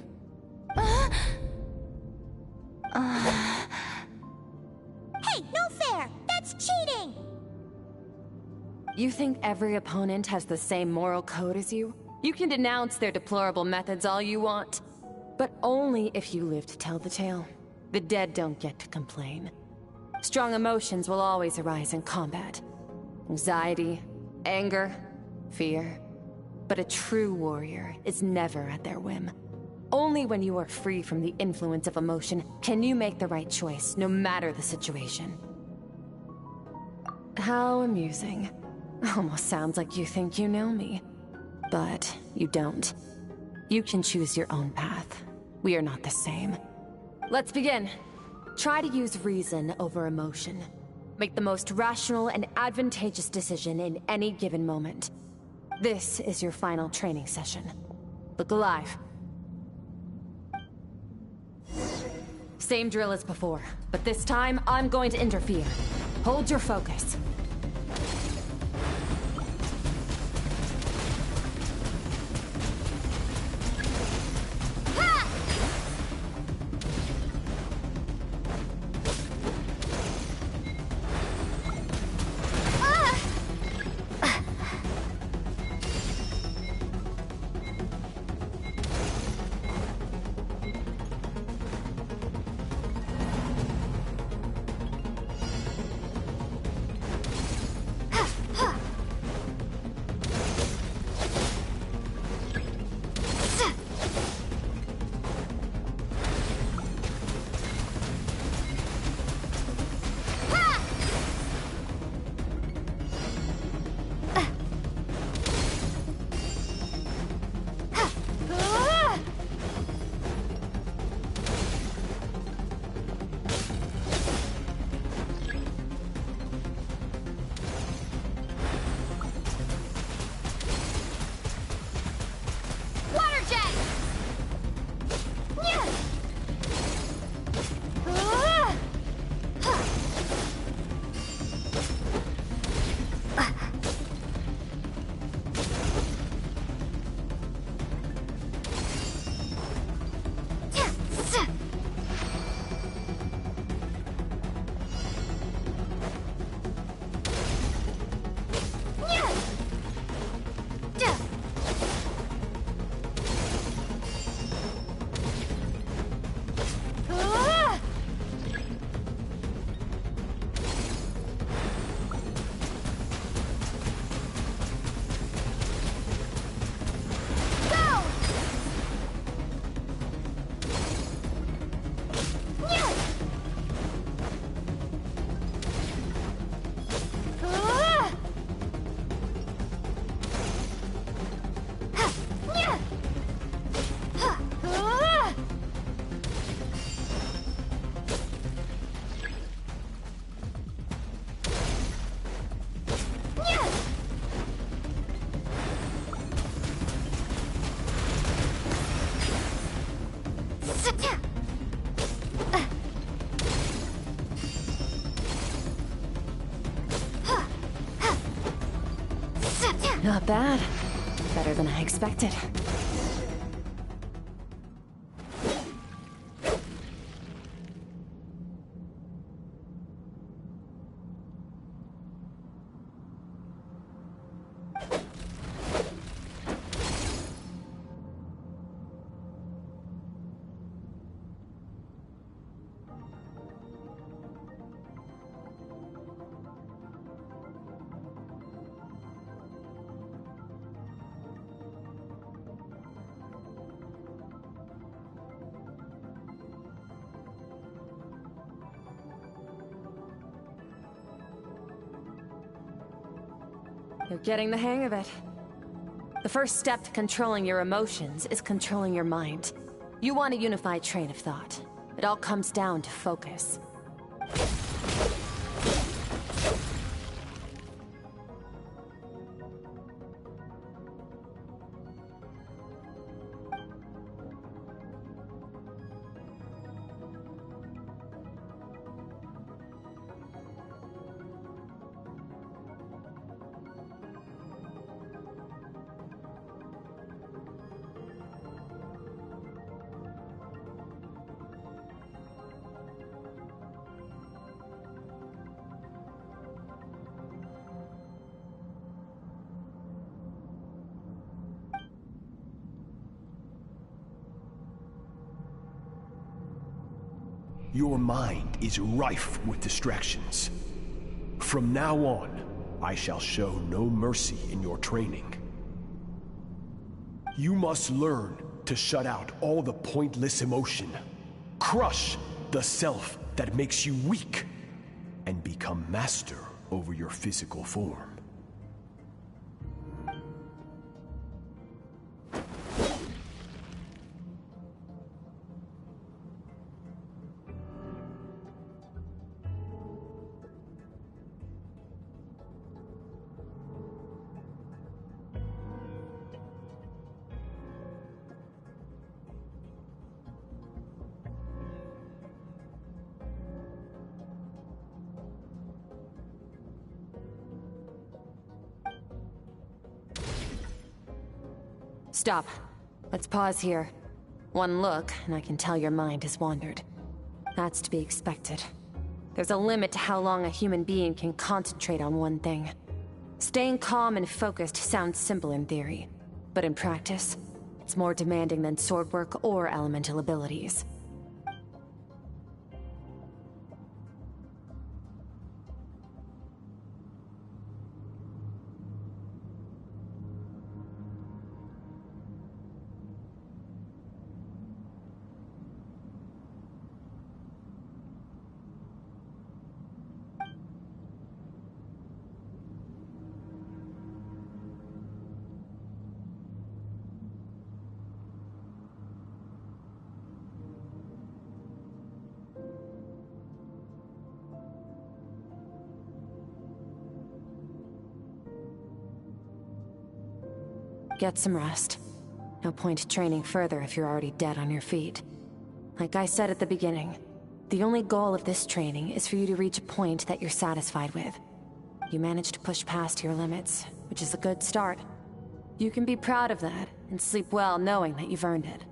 Hey, no fair! That's cheating! You think every opponent has the same moral code as you? You can denounce their deplorable methods all you want, but only if you live to tell the tale. The dead don't get to complain. Strong emotions will always arise in combat. Anxiety, anger, fear. But a true warrior is never at their whim. Only when you are free from the influence of emotion can you make the right choice, no matter the situation. How amusing. Almost sounds like you think you know me. But you don't. You can choose your own path. We are not the same. Let's begin. Try to use reason over emotion. Make the most rational and advantageous decision in any given moment. This is your final training session. Look alive. Same drill as before, but this time I'm going to interfere. Hold your focus. Not bad. Better than I expected. You're getting the hang of it. The first step to controlling your emotions is controlling your mind. You want a unified train of thought. It all comes down to focus. Your mind is rife with distractions. From now on, I shall show no mercy in your training. You must learn to shut out all the pointless emotion. Crush the self that makes you weak, and become master over your physical form. Stop. Let's pause here. One look, and I can tell your mind has wandered. That's to be expected. There's a limit to how long a human being can concentrate on one thing. Staying calm and focused sounds simple in theory, but in practice, it's more demanding than sword work or elemental abilities. Get some rest. No point training further if you're already dead on your feet. Like I said at the beginning, the only goal of this training is for you to reach a point that you're satisfied with. You managed to push past your limits, which is a good start. You can be proud of that, and sleep well knowing that you've earned it.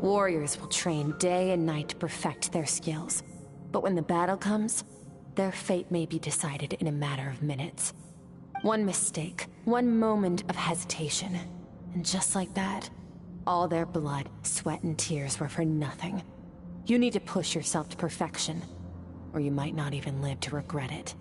Warriors will train day and night to perfect their skills. But when the battle comes, their fate may be decided in a matter of minutes. One mistake, one moment of hesitation, and just like that, all their blood, sweat, and tears were for nothing. You need to push yourself to perfection, or you might not even live to regret it.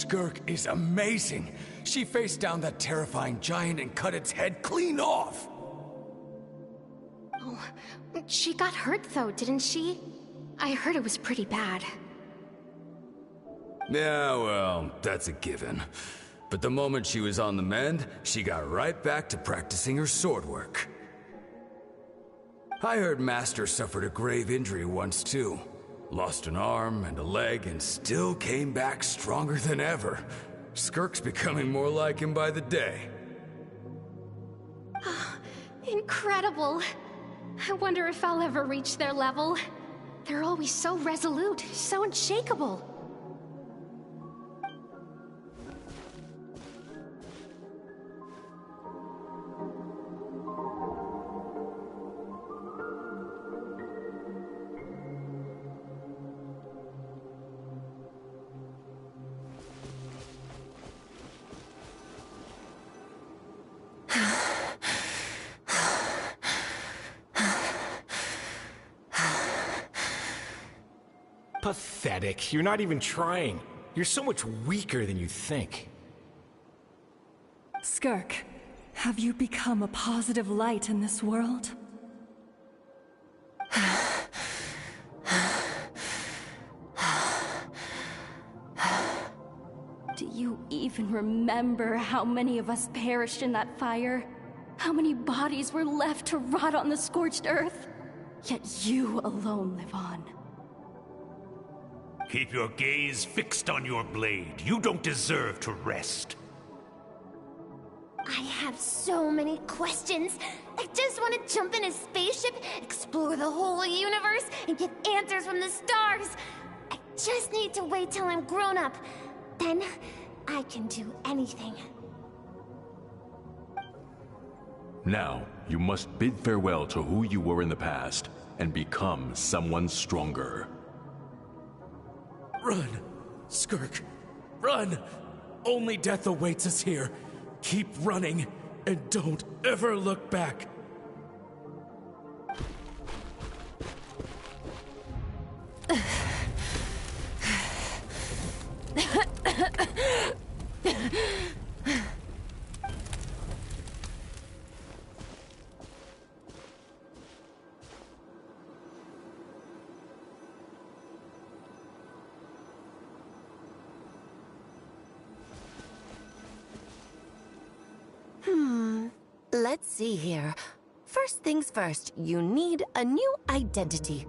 Skirk is amazing. She faced down that terrifying giant and cut its head clean off. Oh, she got hurt though, didn't she? I heard it was pretty bad. Yeah, well, that's a given. But the moment she was on the mend, she got right back to practicing her sword work. I heard Master suffered a grave injury once too. Lost an arm and a leg and still came back stronger than ever. Skirk's becoming more like him by the day. Incredible. I wonder if I'll ever reach their level. They're always so resolute, so unshakable. Pathetic. You're not even trying. You're so much weaker than you think. Skirk, have you become a positive light in this world? Do you even remember how many of us perished in that fire? How many bodies were left to rot on the scorched earth? Yet you alone live on. Keep your gaze fixed on your blade. You don't deserve to rest. I have so many questions. I just want to jump in a spaceship, explore the whole universe, and get answers from the stars. I just need to wait till I'm grown up. Then, I can do anything. Now, you must bid farewell to who you were in the past and become someone stronger. Run! Skirk! Run! Only death awaits us here. Keep running, and don't ever look back. Let's see here. First things first, you need a new identity.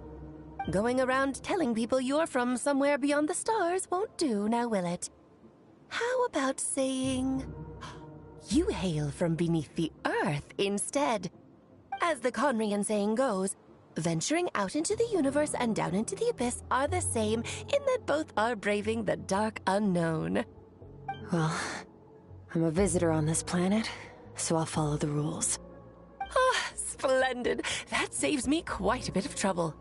Going around telling people you're from somewhere beyond the stars won't do, now will it? How about saying you hail from beneath the earth instead? As the Conrian saying goes, venturing out into the universe and down into the abyss are the same in that both are braving the dark unknown. Well, I'm a visitor on this planet, so I'll follow the rules. Ah, splendid. That saves me quite a bit of trouble.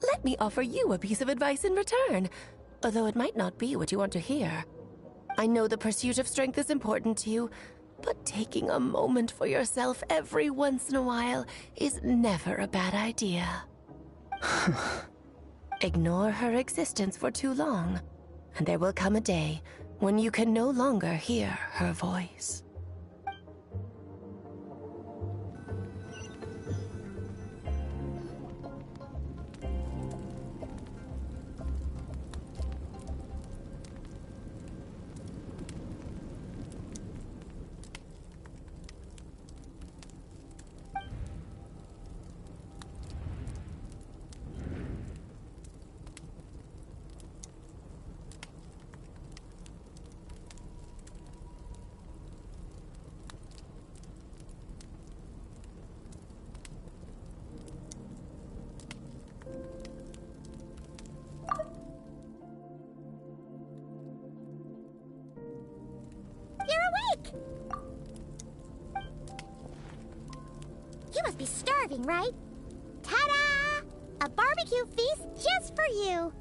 Let me offer you a piece of advice in return, although it might not be what you want to hear. I know the pursuit of strength is important to you, but taking a moment for yourself every once in a while is never a bad idea. Ignore her existence for too long, and there will come a day when you can no longer hear her voice. You must be starving, right? Ta-da! A barbecue feast just for you!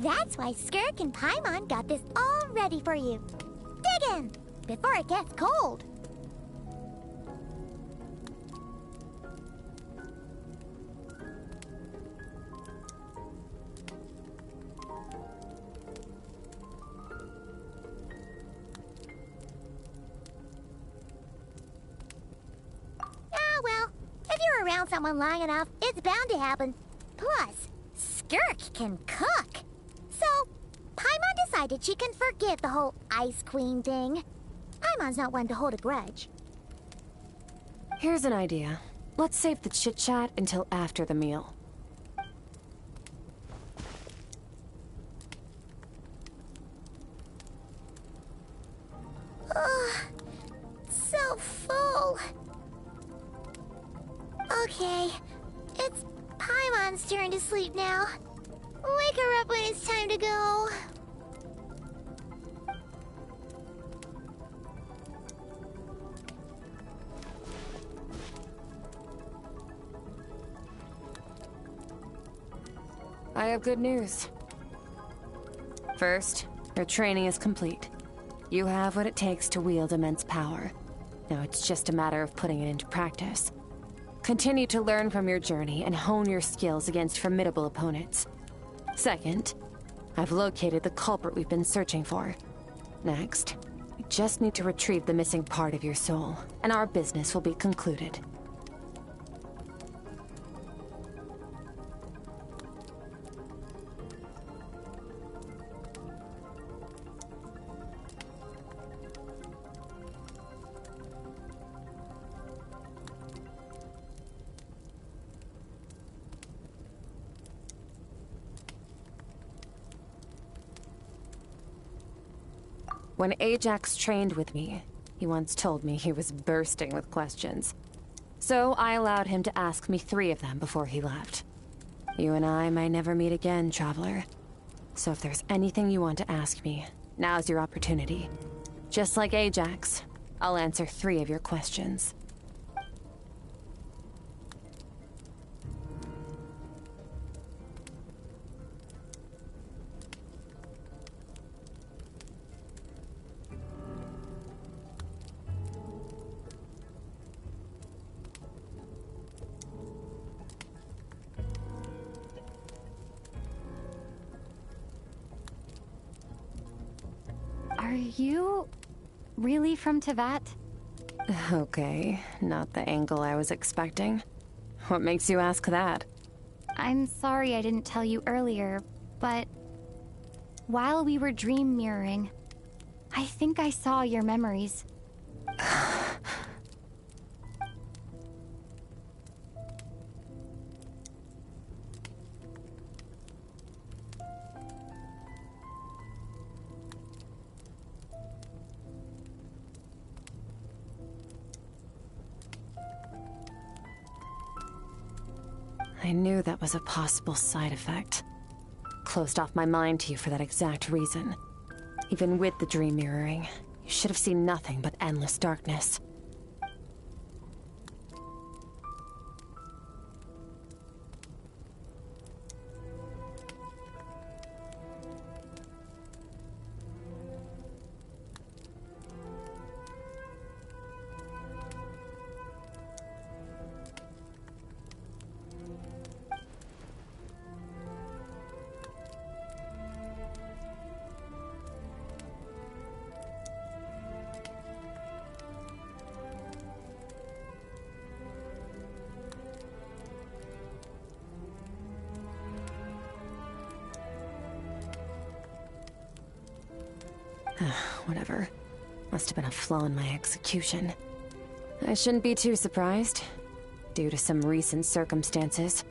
That's why Skirk and Paimon got this all ready for you. Dig in, before it gets cold. Ah, well, if you're around someone long enough, it's bound to happen. Plus, Skirk can cook. So, Paimon decided she can forget the whole Ice Queen thing. Paimon's not one to hold a grudge. Here's an idea. Let's save the chit-chat until after the meal. Ugh, so full. Okay, it's Paimon's turn to sleep now. Wake her up when it's time to go. I have good news. First, your training is complete. You have what it takes to wield immense power. Now it's just a matter of putting it into practice. Continue to learn from your journey and hone your skills against formidable opponents. Second, I've located the culprit we've been searching for. Next, we just need to retrieve the missing part of your soul, and our business will be concluded. When Ajax trained with me, he once told me he was bursting with questions. So I allowed him to ask me 3 of them before he left. You and I may never meet again, Traveler. So if there's anything you want to ask me, now's your opportunity. Just like Ajax, I'll answer 3 of your questions. Are you really from Teyvat? Okay, not the angle I was expecting. What makes you ask that? I'm sorry I didn't tell you earlier, but while we were dream mirroring, I think I saw your memories. I knew that was a possible side effect. Closed off my mind to you for that exact reason. Even with the dream mirroring, you should have seen nothing but endless darkness. Whatever. Must have been a flaw in my execution. I shouldn't be too surprised. Due to some recent circumstances,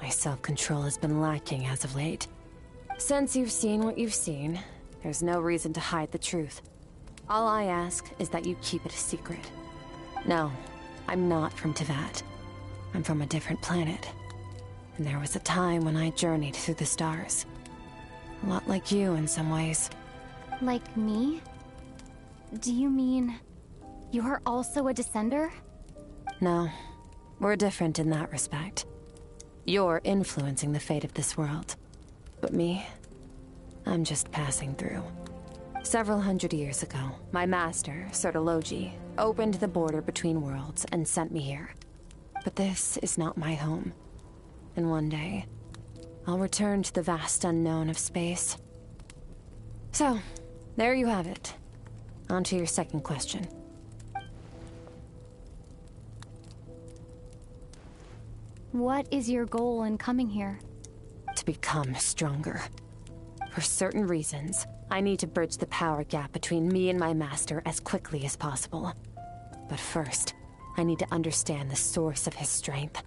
my self-control has been lacking as of late. Since you've seen what you've seen, there's no reason to hide the truth. All I ask is that you keep it a secret. No, I'm not from Teyvat. I'm from a different planet. And there was a time when I journeyed through the stars. A lot like you in some ways. Like me? Do you mean you're also a descender? No, we're different in that respect. You're influencing the fate of this world. But me? I'm just passing through. Several hundred years ago, my master, Sertologi, opened the border between worlds and sent me here. But this is not my home. And one day, I'll return to the vast unknown of space. So, there you have it. On to your second question. What is your goal in coming here? To become stronger. For certain reasons, I need to bridge the power gap between me and my master as quickly as possible. But first, I need to understand the source of his strength.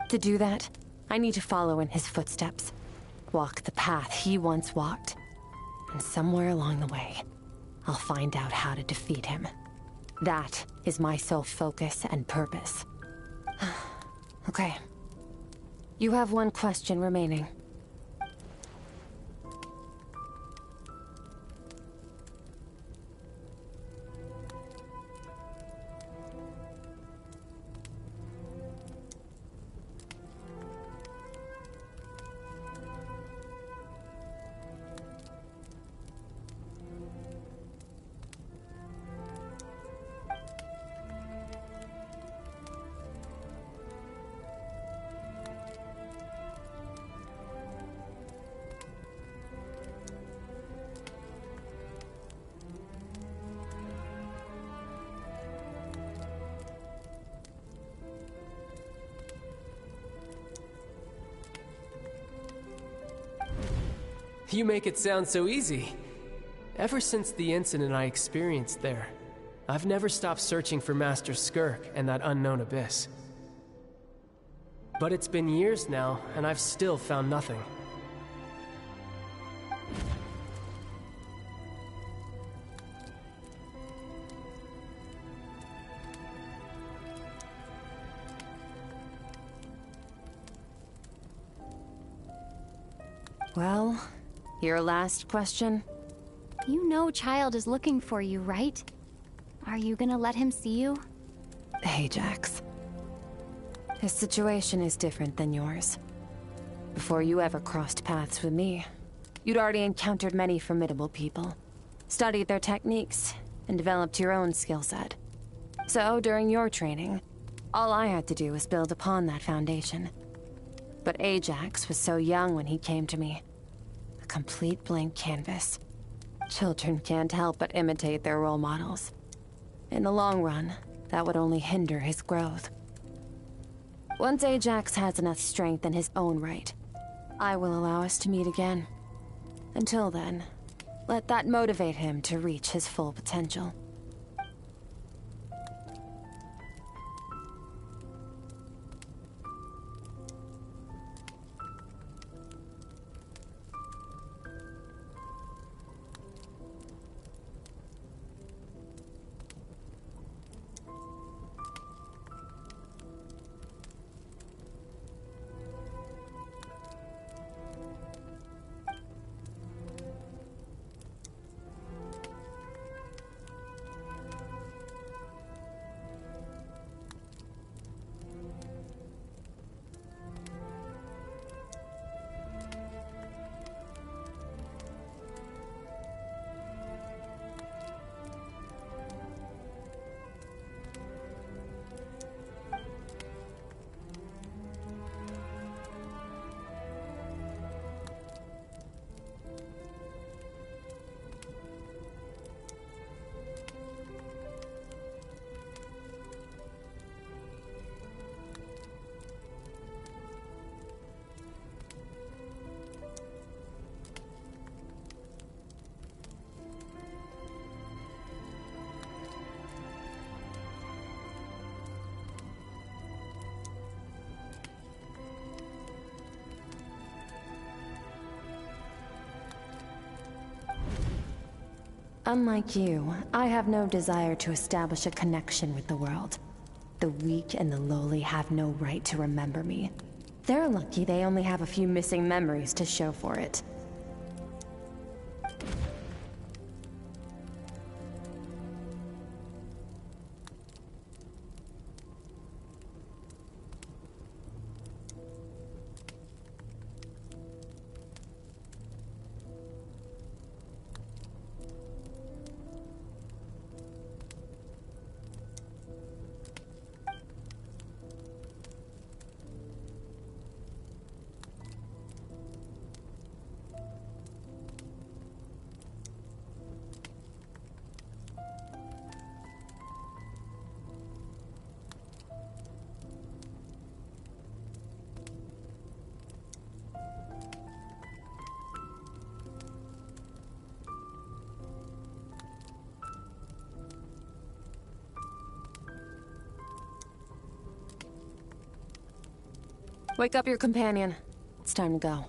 To do that, I need to follow in his footsteps. Walk the path he once walked. And somewhere along the way, I'll find out how to defeat him. That is my sole focus and purpose. Okay. You have one question remaining. You make it sound so easy. Ever since the incident I experienced there, I've never stopped searching for Master Skirk and that unknown abyss. But it's been years now, and I've still found nothing. Well, your last question? You know Child is looking for you, right? Are you gonna let him see you? Ajax. His situation is different than yours. Before you ever crossed paths with me, you'd already encountered many formidable people, studied their techniques, and developed your own skill set. So, during your training, all I had to do was build upon that foundation. But Ajax was so young when he came to me. A complete blank canvas. Children can't help but imitate their role models. In the long run, that would only hinder his growth. Once Ajax has enough strength in his own right, I will allow us to meet again. Until then, let that motivate him to reach his full potential. Unlike you, I have no desire to establish a connection with the world. The weak and the lowly have no right to remember me. They're lucky they only have a few missing memories to show for it. Wake up your companion. It's time to go.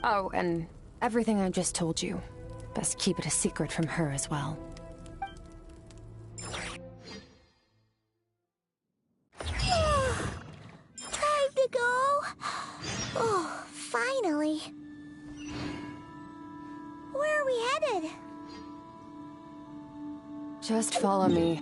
Oh, and everything I just told you. Best keep it a secret from her as well. Time to go. Oh, finally. Where are we headed? Just follow me.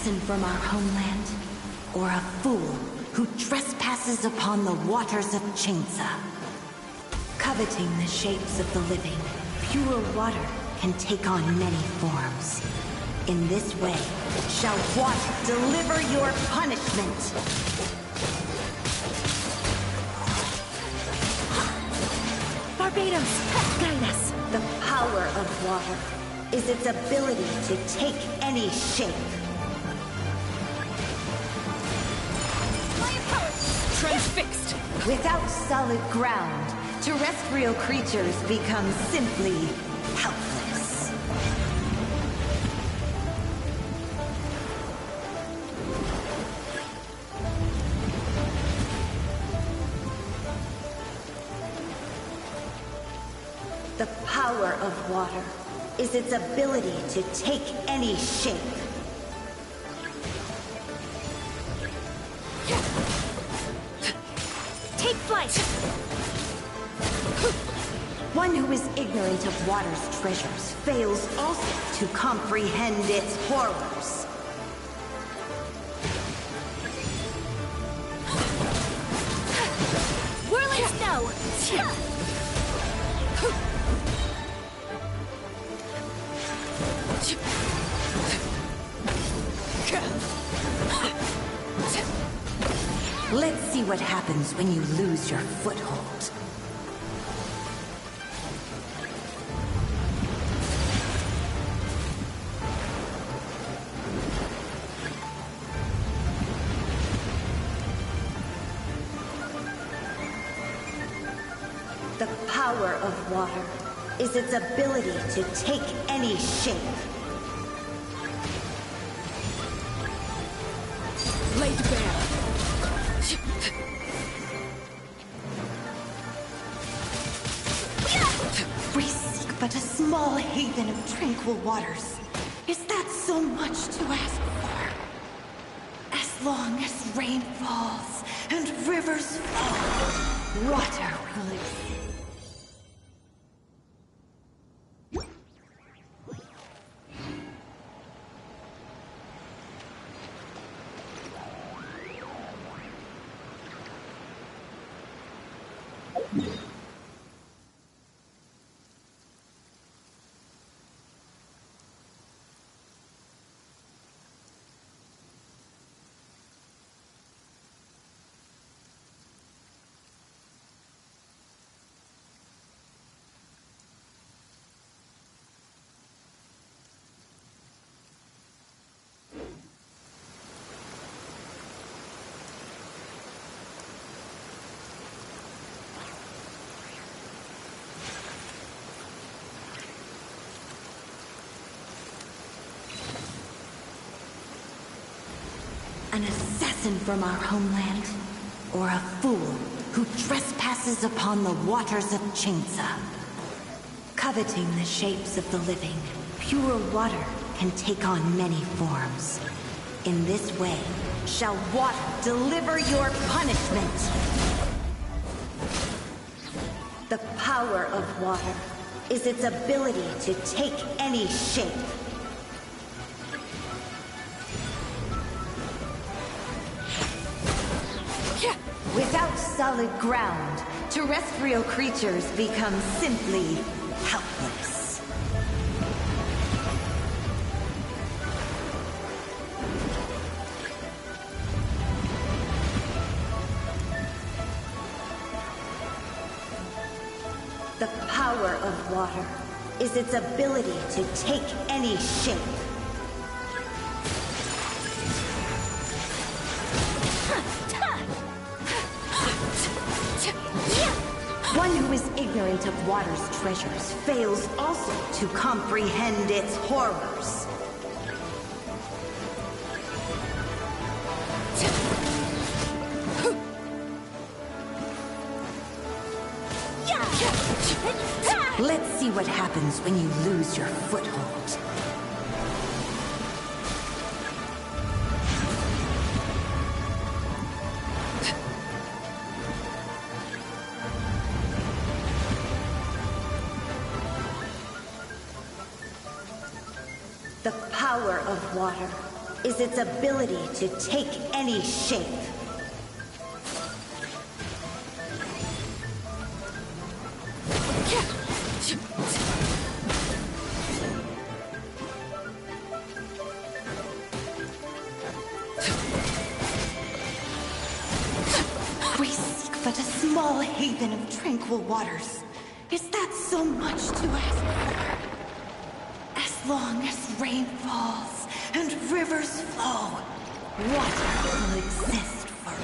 assassin from our homeland, or a fool who trespasses upon the waters of Chainsa. Coveting the shapes of the living, pure water can take on many forms. In this way, shall water deliver your punishment. Barbados, guide us. The power of water is its ability to take any shape. Transfixed! Without solid ground, terrestrial creatures become simply helpless. The power of water is its ability to take any shape. Take flight! One who is ignorant of water's treasures fails also to comprehend its horrors. Whirling snow! Let's see what happens when you lose your foothold. The power of water is its ability to take any shape. Laid bare. We seek but a small haven of tranquil waters. Is that so much to ask for? As long as rain falls and rivers flow, water will exist. An assassin from our homeland, or a fool who trespasses upon the waters of Chainsa. Coveting the shapes of the living, pure water can take on many forms. In this way, shall water deliver your punishment. The power of water is its ability to take any shape. Without solid ground, terrestrial creatures become simply helpless. The power of water is its ability to take any shape. One who is ignorant of water's treasures fails also to comprehend its horrors. Let's see what happens when you lose your foothold. The power of water is its ability to take any shape. We seek but a small haven of tranquil waters. Is that so much to ask for? As long as rain falls and rivers flow, water will exist forever.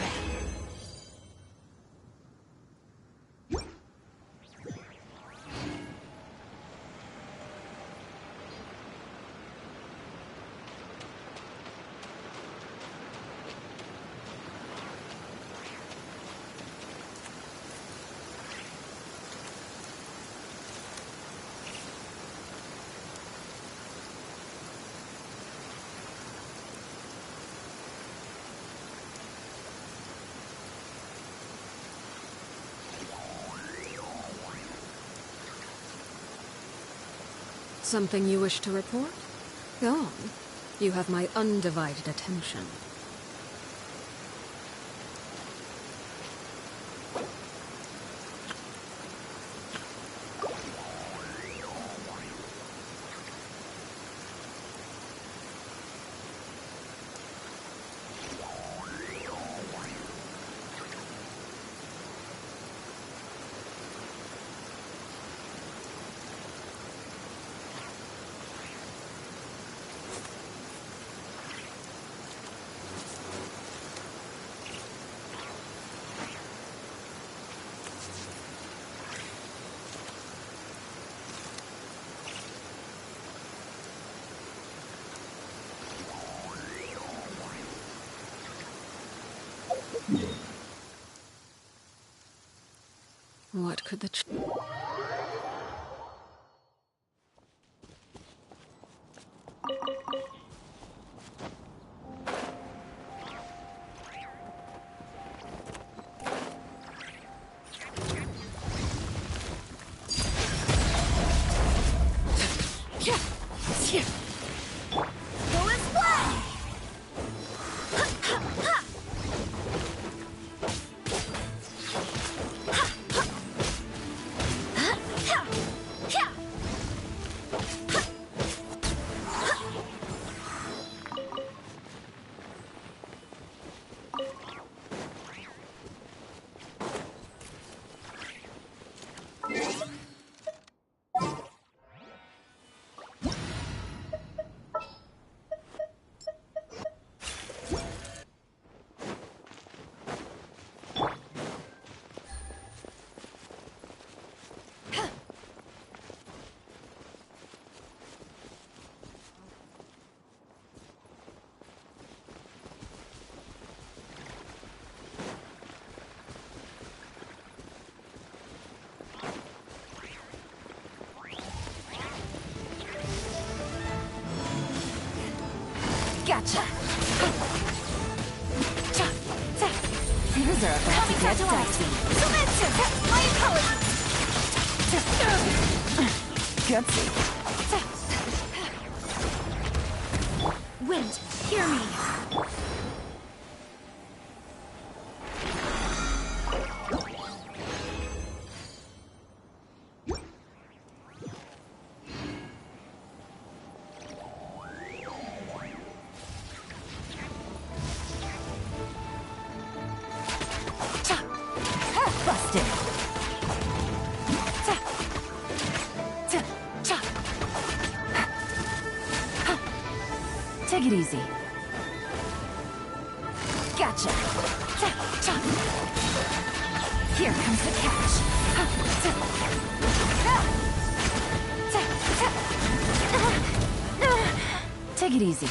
Something you wish to report? Go on. You have my undivided attention. What could the Gotcha! Things are about to get dicey. My apologies! Gutsy. Wind, hear me. Take it easy. Gotcha. Here comes the catch. Take it easy.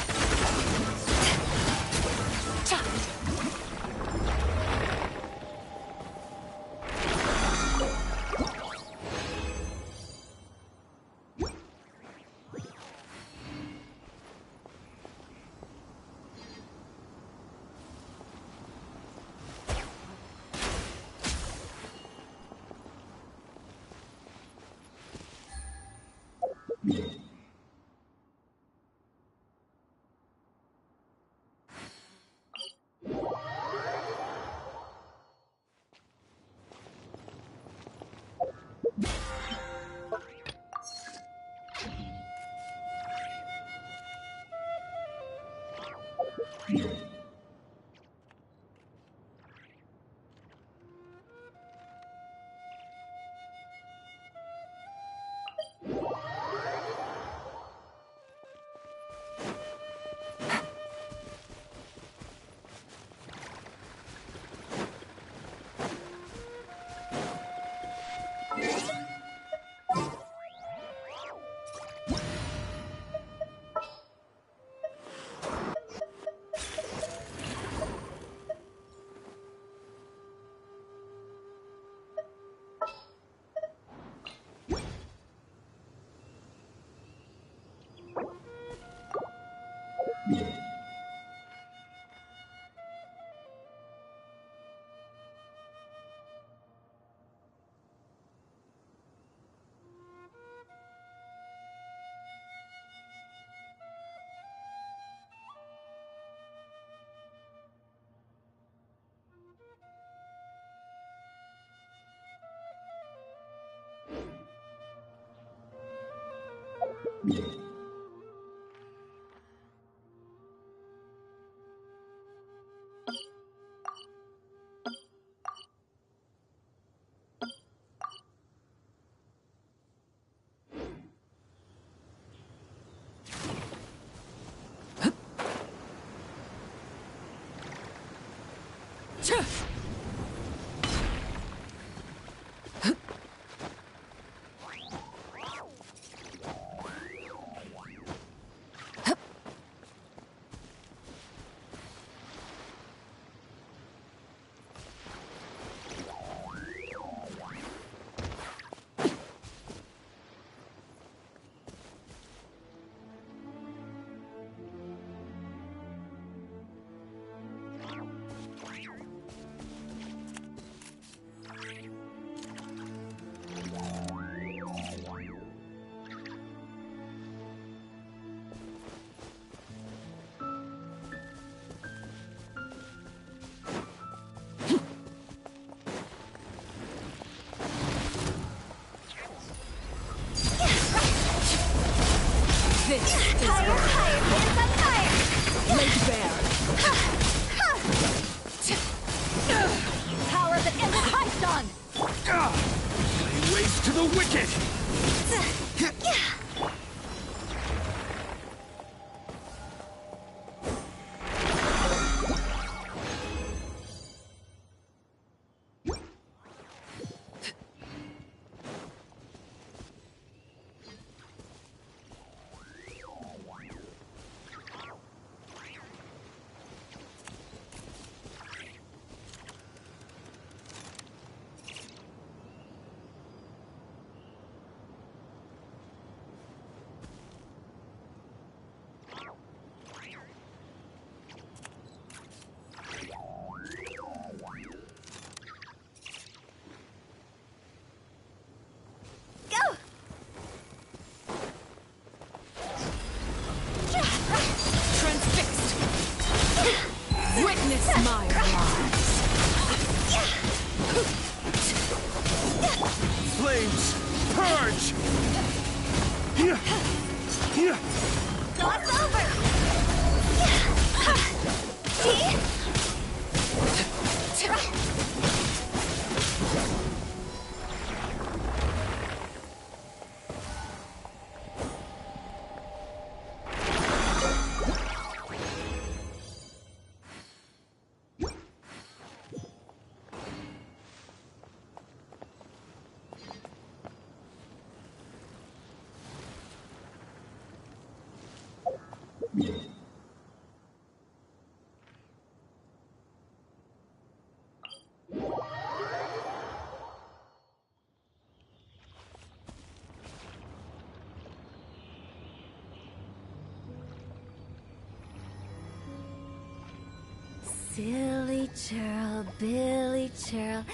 Silly churl, Billy churl,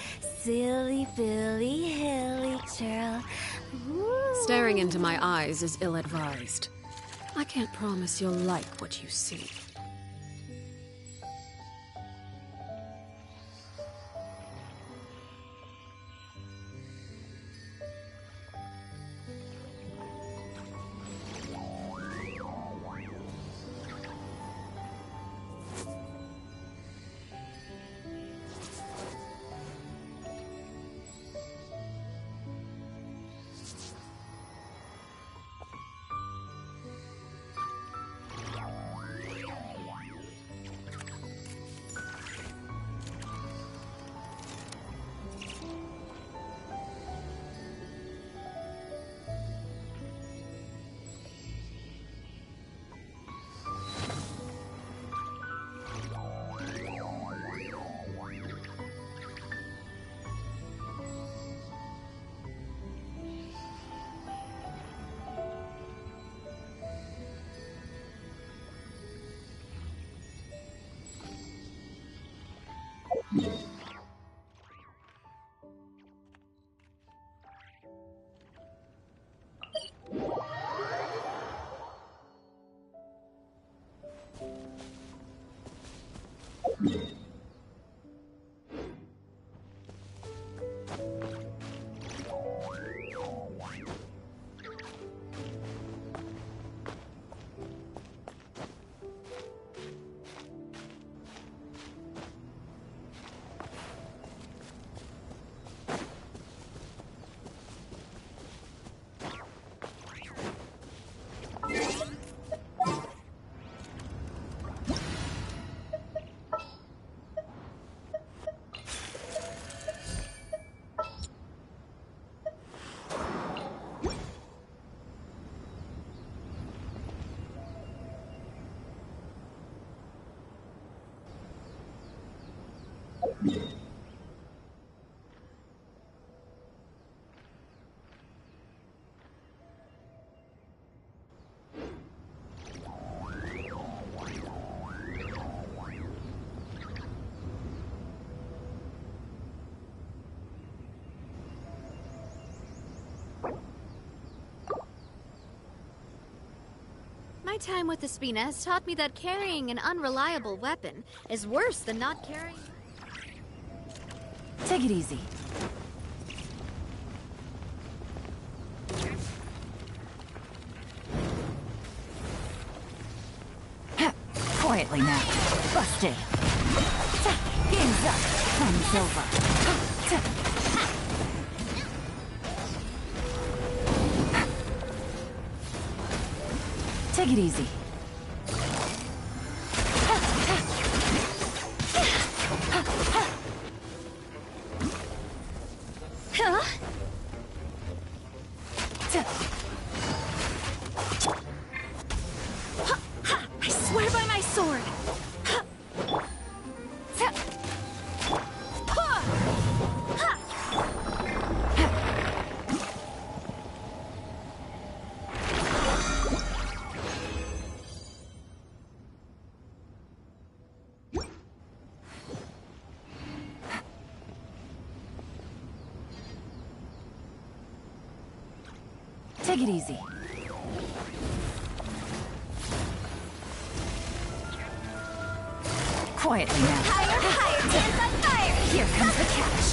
silly Billy, hilly churl. Ooh. Staring into my eyes is ill-advised. I can't promise you'll like what you see. My time with the Spina has taught me that carrying an unreliable weapon is worse than not carrying... Take it easy. Quietly now. Busted. Game's up. Fun's over. Take it easy. I swear by my sword! Take it easy. Quietly now. Higher, dance on fire! Here comes the catch.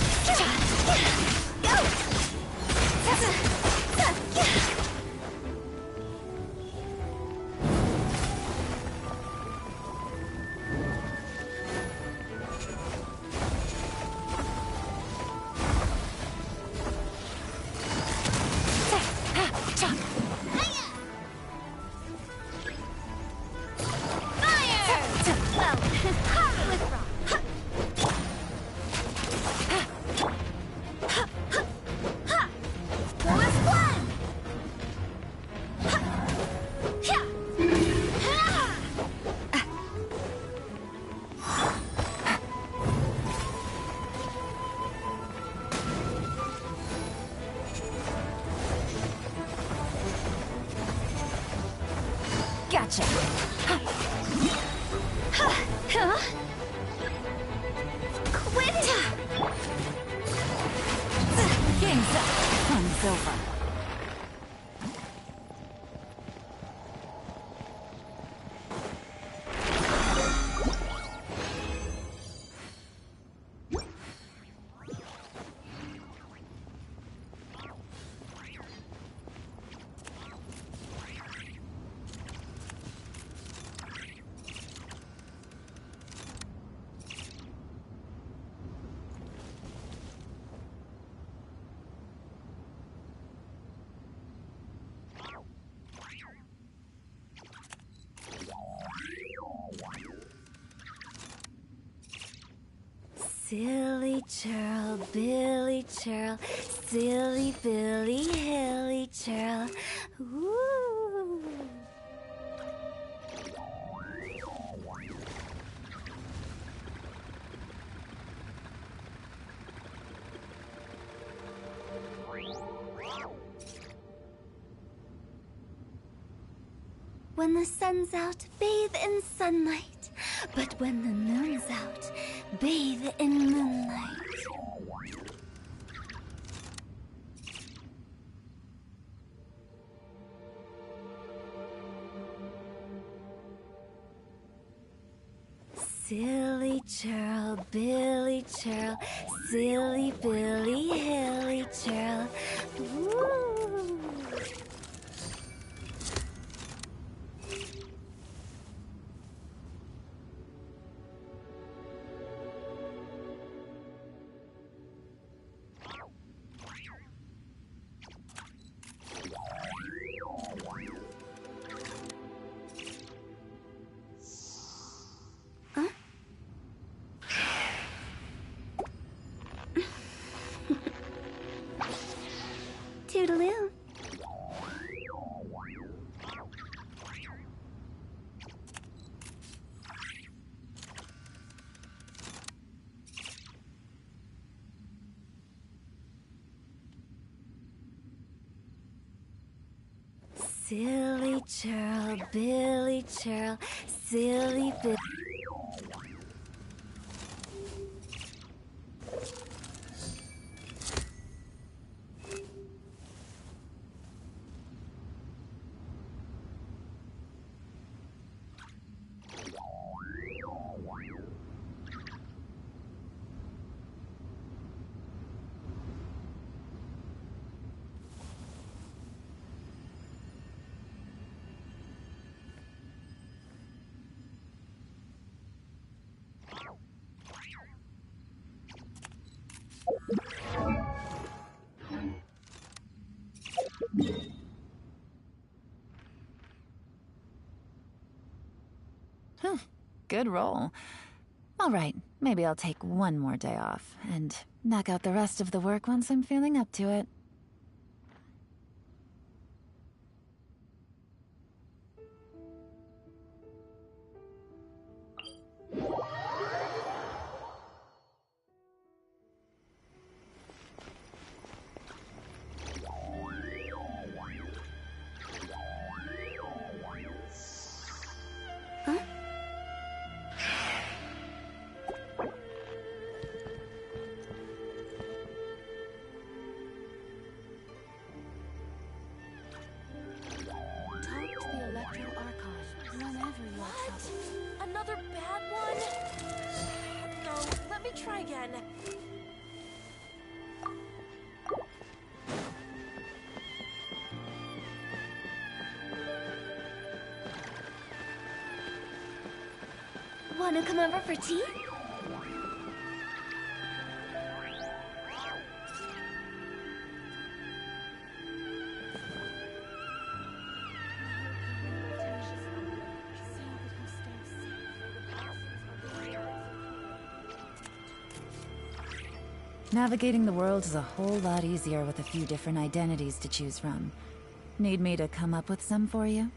Gotcha. Quit it! Game's up. Fun's over. Silly churl, Billy churl, silly Billy, hilly churl. Woo! When the sun's out, bathe in sunlight. But when the moon's out, bathe in moonlight. Silly churl, Billy churl, silly Billy, hilly churl. Woo! Toodaloo. Silly churl, Billy churl, silly Billy. Good roll. All right, maybe I'll take one more day off and knock out the rest of the work once I'm feeling up to it. Another bad one? No, let me try again. Wanna come over for tea? Navigating the world is a whole lot easier with a few different identities to choose from. Need me to come up with some for you?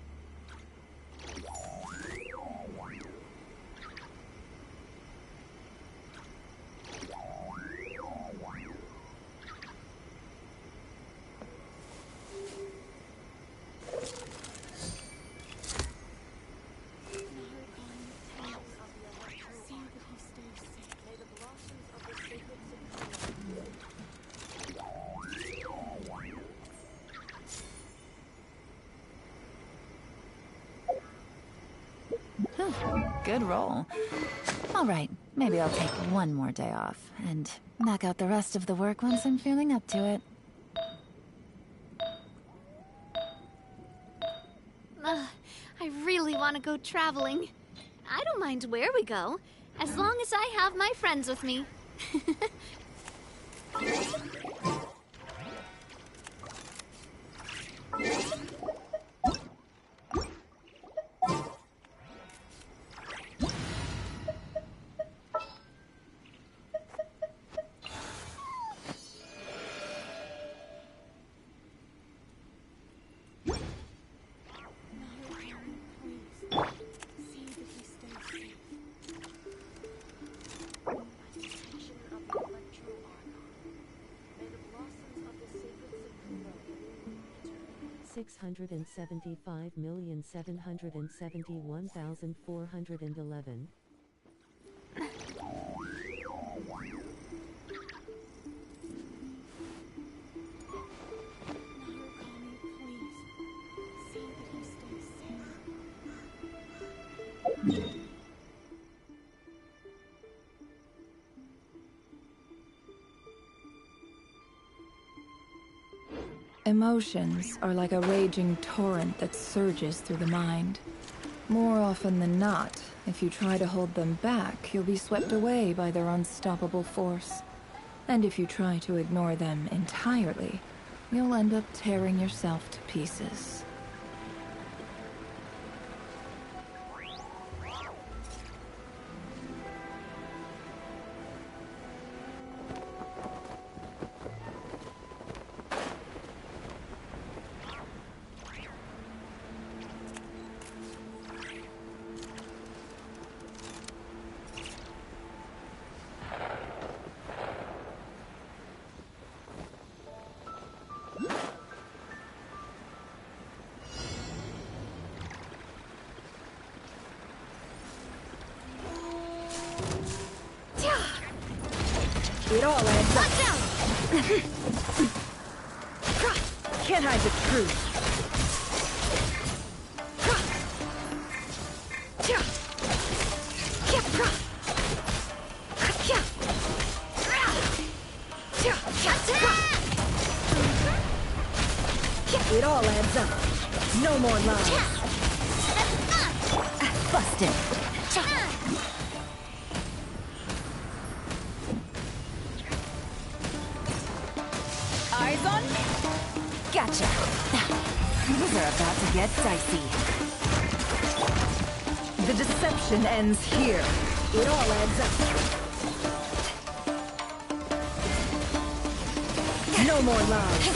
Good roll. All right, maybe I'll take one more day off and knock out the rest of the work once I'm feeling up to it. I really want to go traveling. I don't mind where we go, as long as I have my friends with me. $675,771,411. Emotions are like a raging torrent that surges through the mind. More often than not, if you try to hold them back, you'll be swept away by their unstoppable force. And if you try to ignore them entirely, you'll end up tearing yourself to pieces. It all adds up. Watch out! Can't hide the truth. It all adds up. No more lies. Busted. Eyes on me. Gotcha. Things are about to get dicey. The deception ends here. It all adds up. No more lies.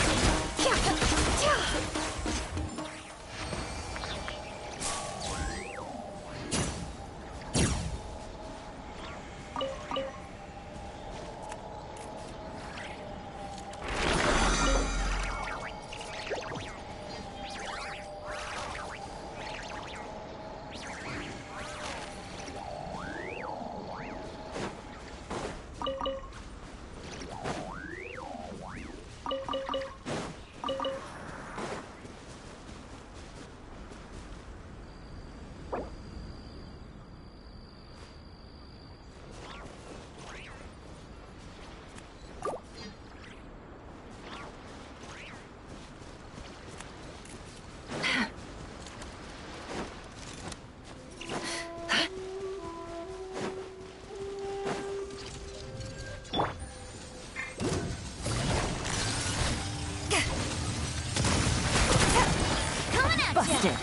Busted.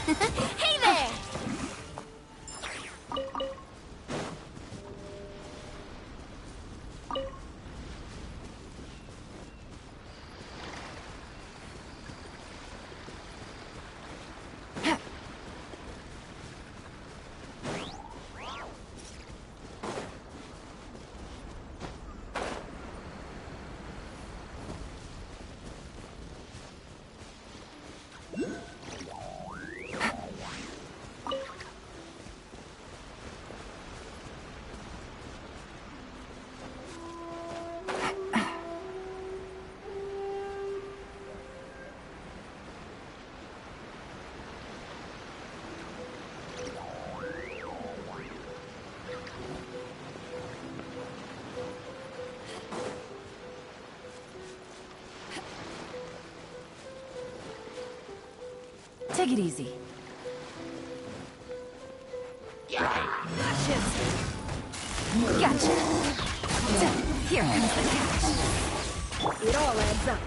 Hey there! Take it easy. Gotcha. Here comes the catch. It all adds up.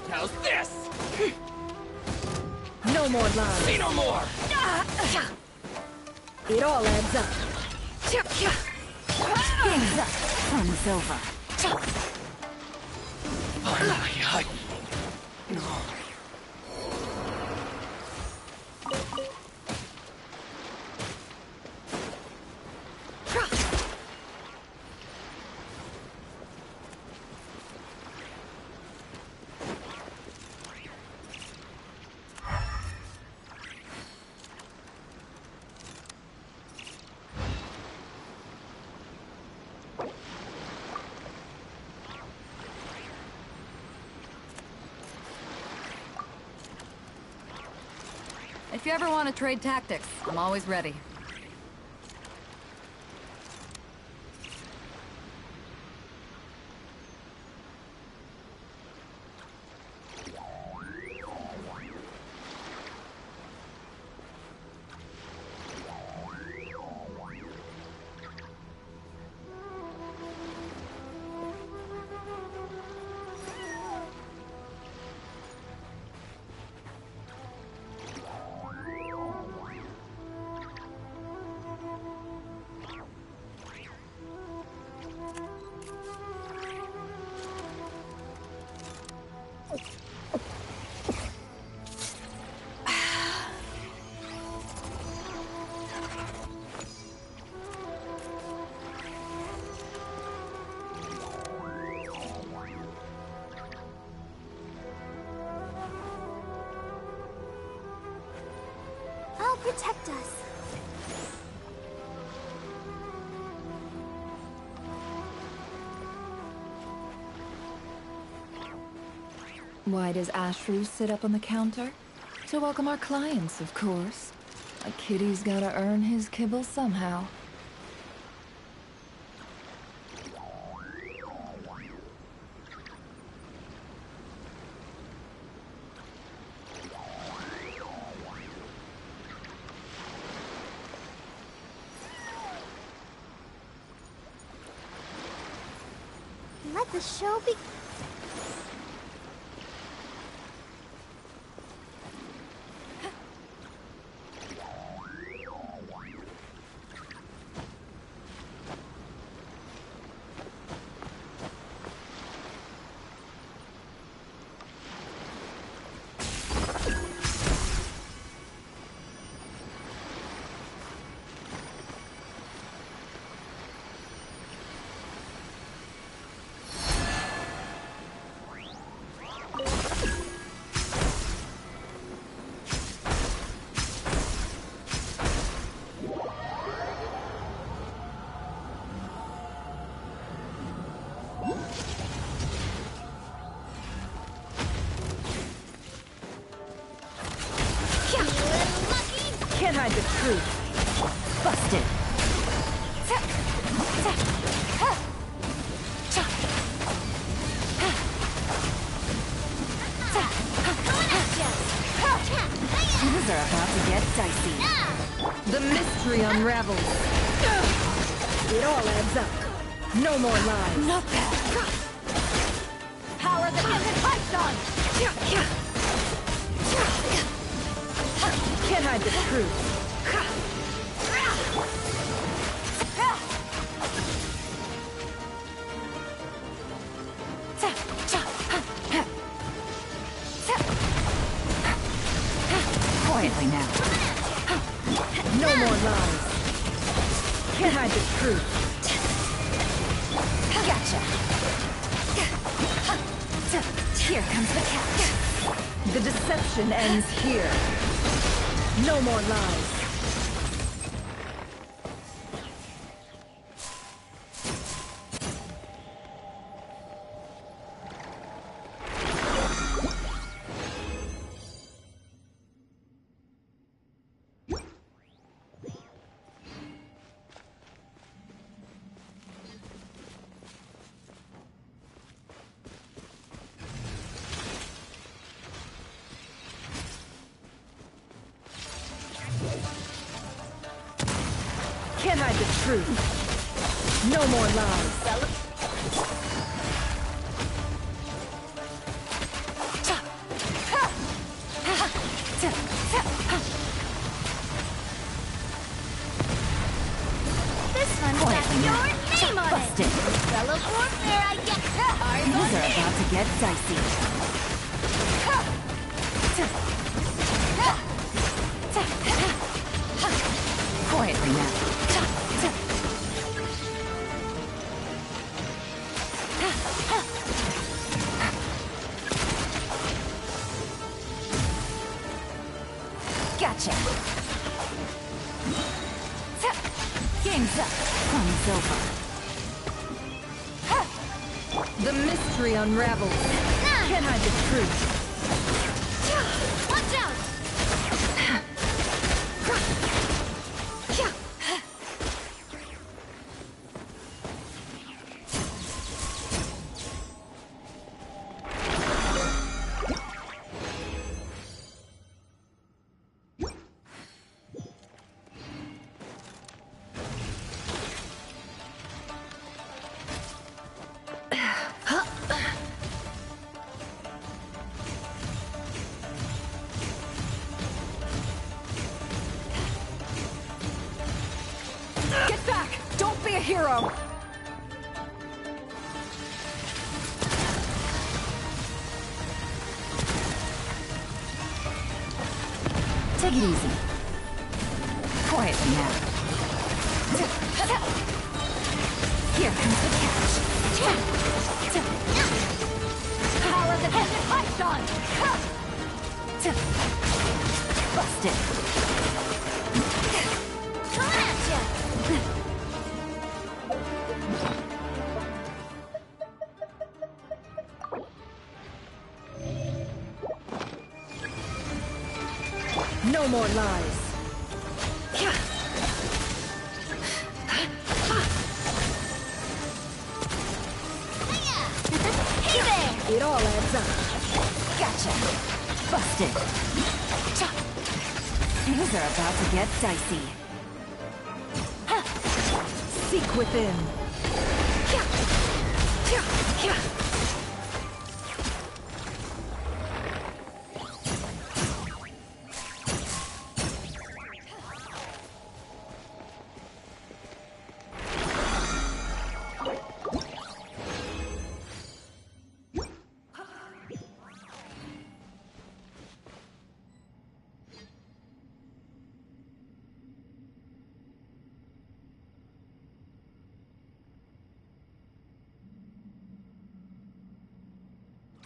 How's this? No more lies. Say no more! It all adds up. Game's up. Fun's over. If you ever want to trade tactics, I'm always ready. I'll protect us. Why does Ashru sit up on the counter? To welcome our clients, of course. A kitty's gotta earn his kibble somehow. Let the show be. Can't hide the truth. Busted. Things are about to get dicey. The mystery unravels. It all adds up. No more lies. Not bad. Power that isn't Python! Can't hide the truth. Quietly now. No more lies. Can't hide the truth. Gotcha. Here comes the catch. The deception ends here. No more lies. Can't hide the truth. No more lies. This one's got your name on it. Fellow warfare, I guess. Things are about to get dicey. Quietly now. Gotcha. Game's up. Fun's over. The mystery unravels. Can't hide the truth. Watch out! Get back! Don't be a hero! Take it easy. Quietly now. Here comes the catch. Power of the Hidden Python! Busted. Coming at ya! No more lies. Hey there! It all adds up. Gotcha. Busted. Things are about to get dicey. Seek within.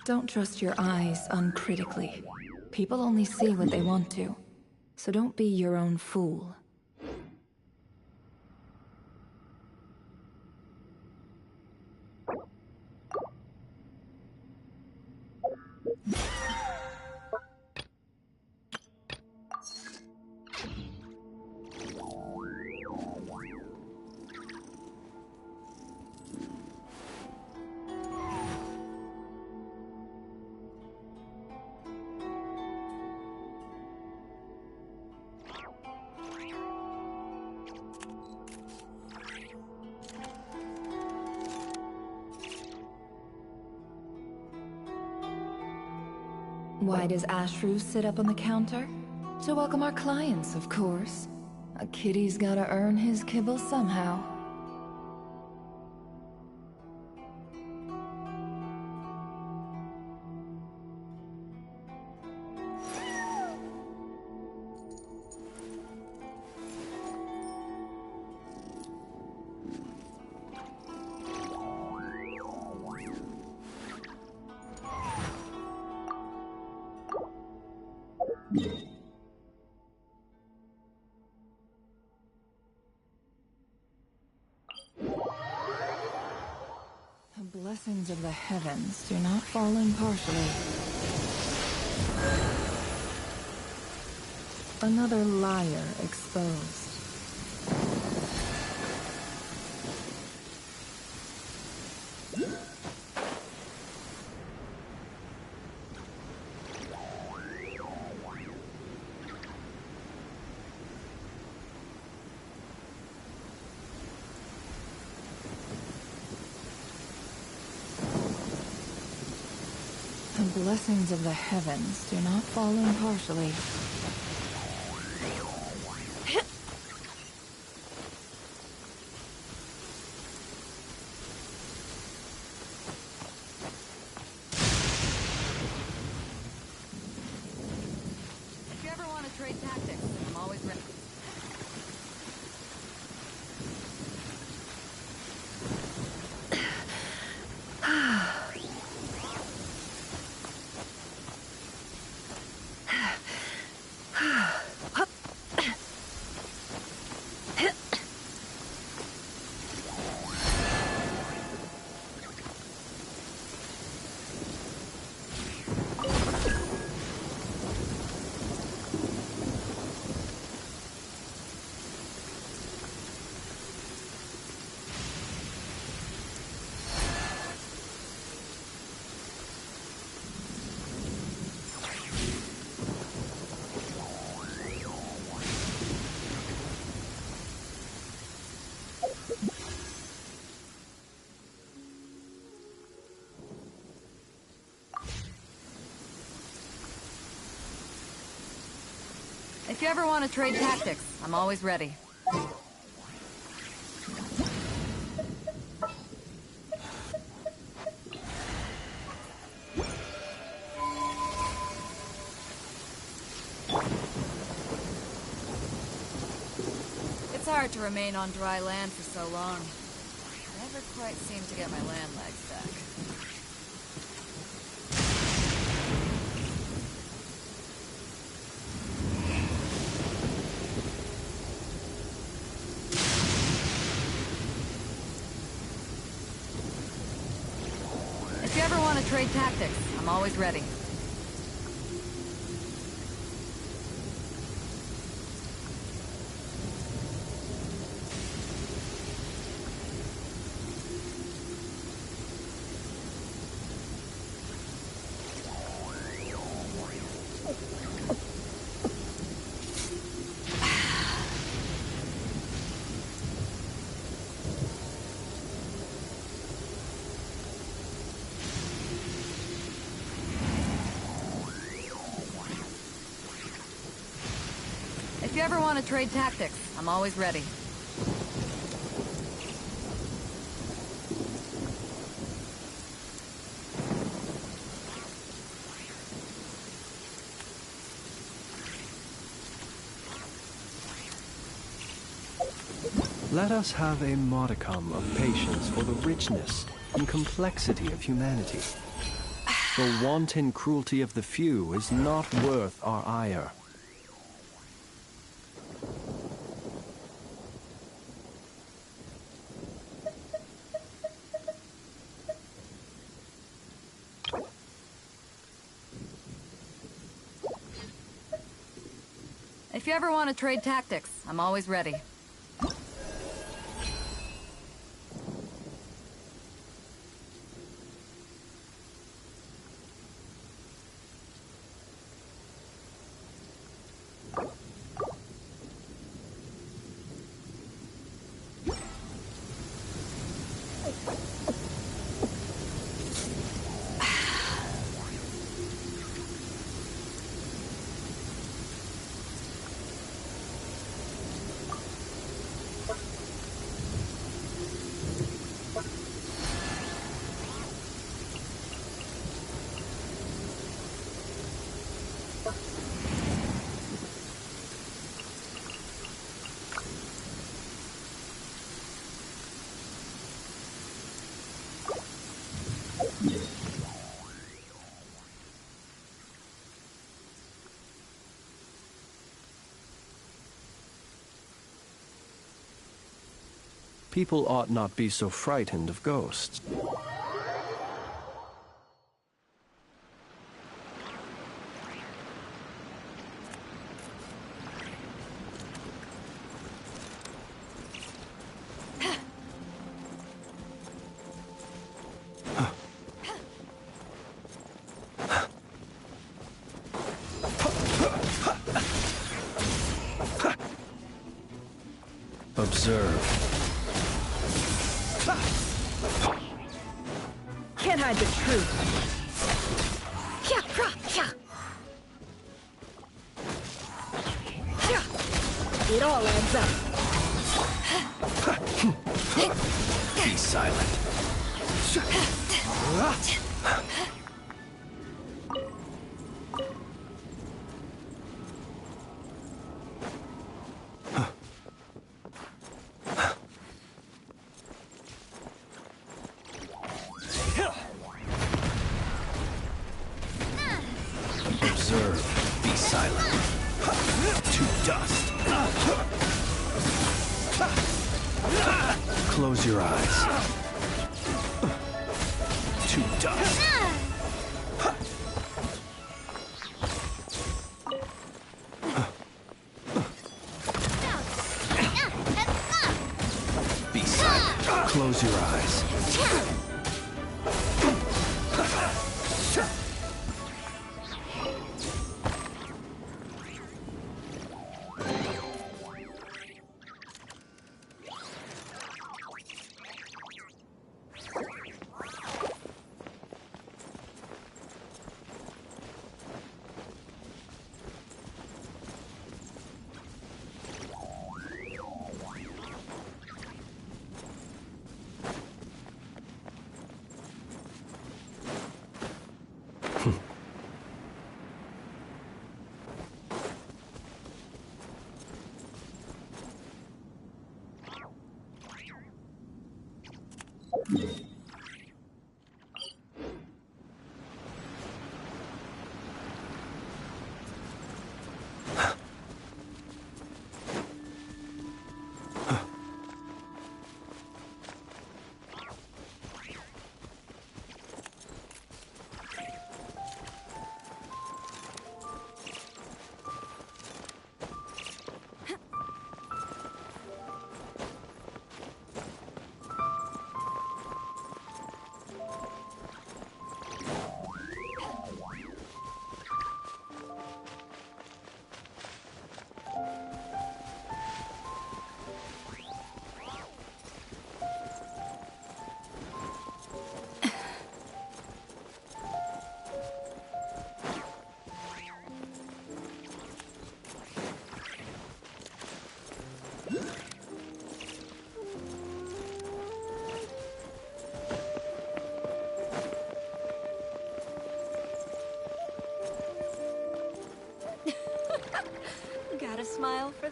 Don't trust your eyes uncritically. People only see what they want to. So don't be your own fool. Why does Ashru sit up on the counter? To welcome our clients, of course. A kitty's gotta earn his kibble somehow. The blessings of the heavens do not fall impartially. Another liar exposed. The blessings of the heavens do not fall impartially. If you ever want to trade tactics, I'm always ready. If you ever want to trade tactics, I'm always ready. It's hard to remain on dry land for so long. Never quite seem to get my land legs back. If you ever want to trade tactics, I'm always ready. If you ever want to trade tactics, I'm always ready. Let us have a modicum of patience for the richness and complexity of humanity. The wanton cruelty of the few is not worth our ire. If you ever want to trade tactics, I'm always ready. People ought not be so frightened of ghosts. Observe. Can't hide the truth. It all adds up. Be silent. Observe. Be silent. To dust. Close your eyes. To dust. Be silent. Close your eyes.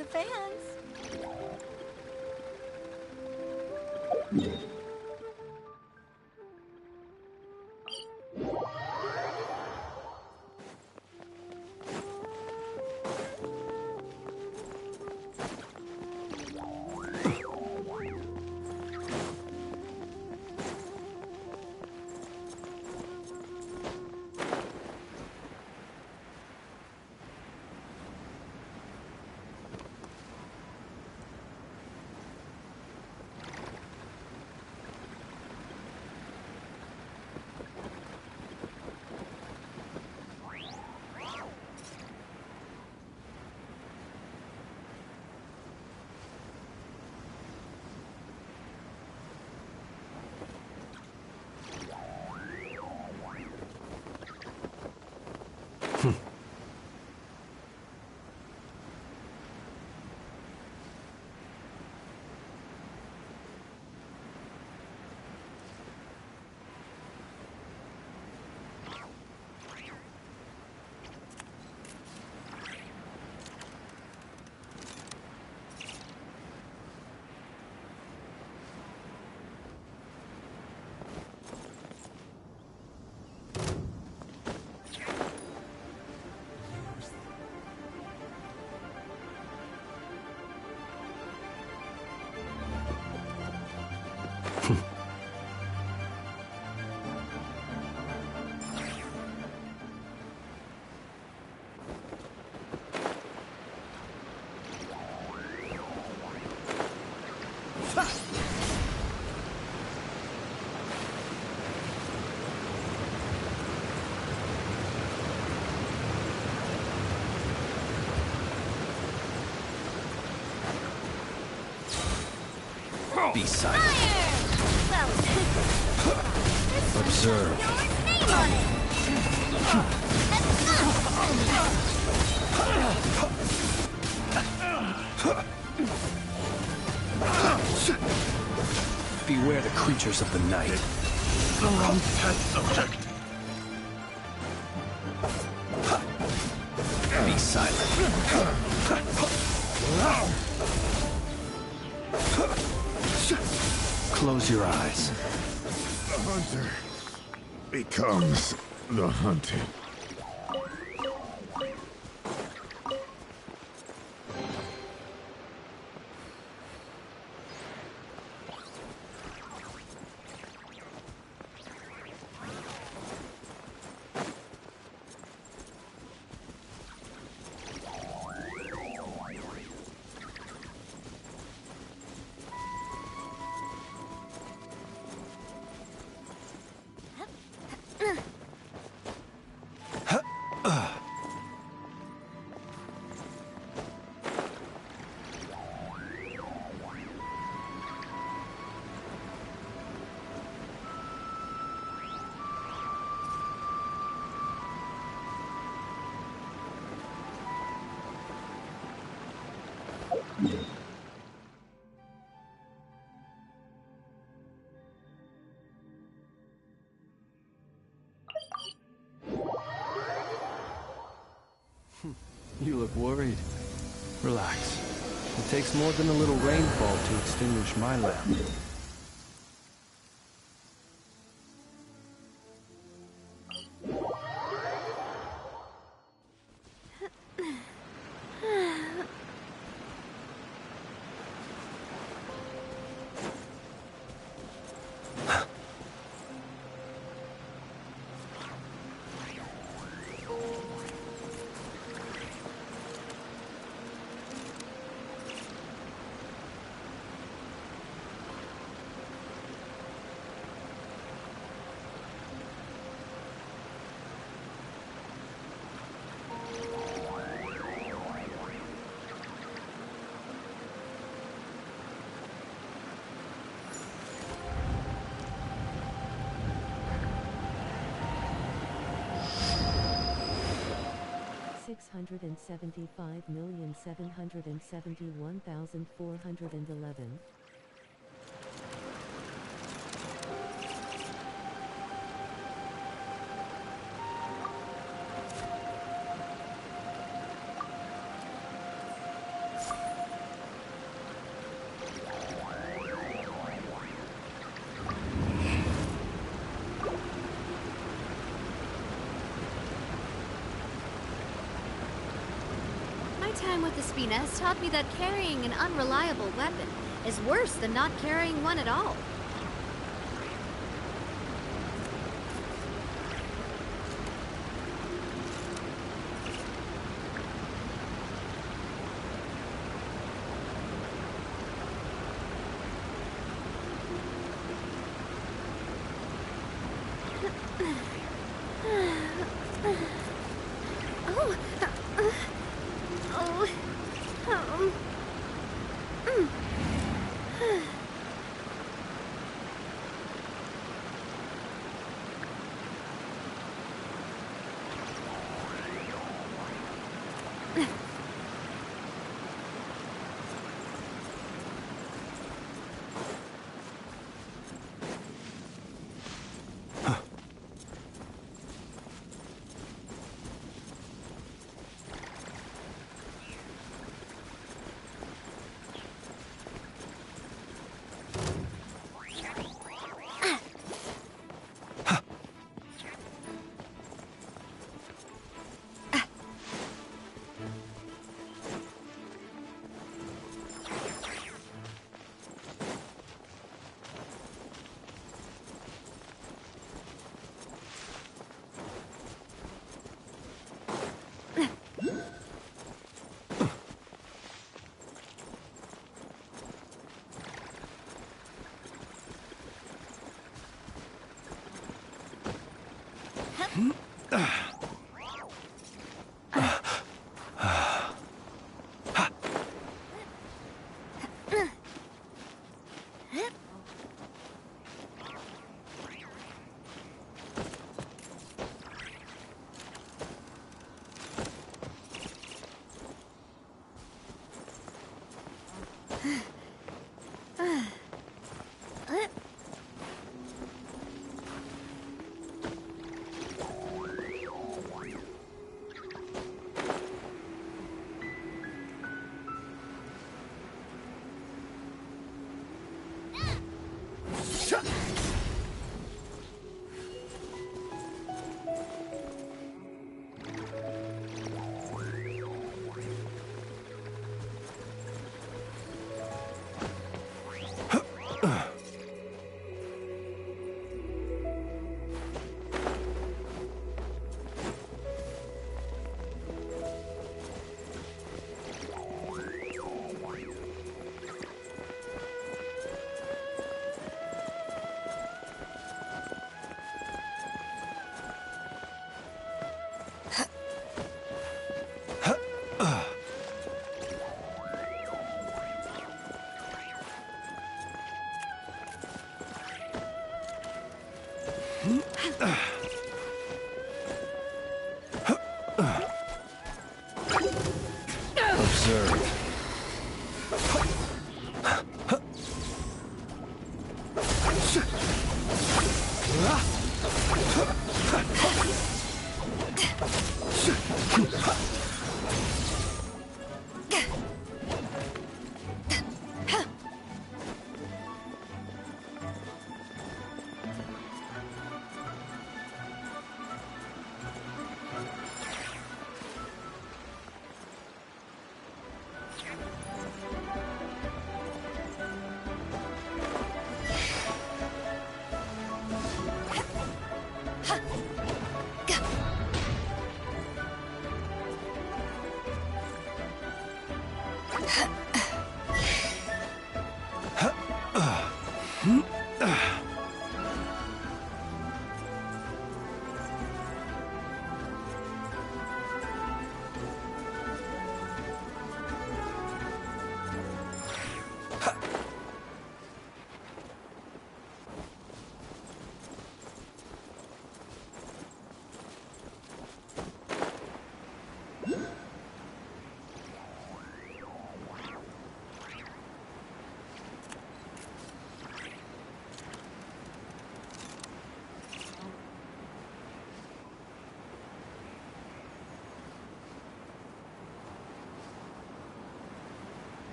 the fans. Be silent. Observe. Beware the creatures of the night. The wrong test subject. Be silent. Close your eyes. The hunter becomes the hunted. You look worried. Relax. It takes more than a little rainfall to extinguish my lamp. $675,771,411. time with Espina has taught me that carrying an unreliable weapon is worse than not carrying one at all. Observe.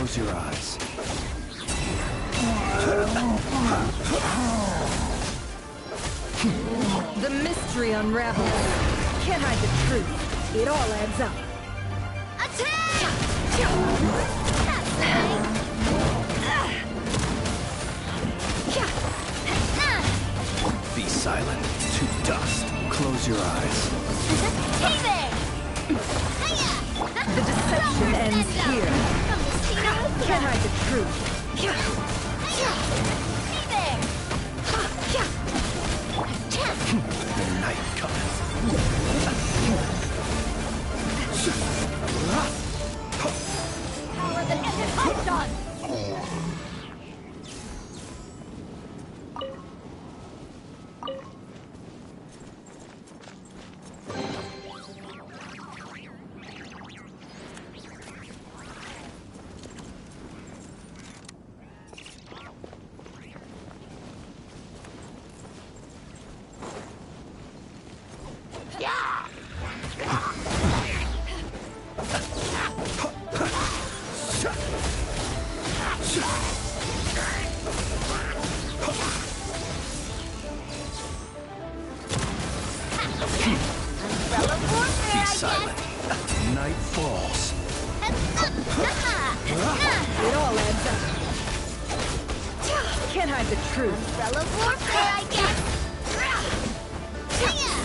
Close your eyes. The mystery unravels. Can't hide the truth. It all adds up. Be silent. To dust. Close your eyes. Hey there! The deception ends here. Can't hide the truth. Hey there! The night cometh. Power that ended Python! Be silent. Night falls. It all adds up. Can't hide the truth. Umbrella warfare, I guess!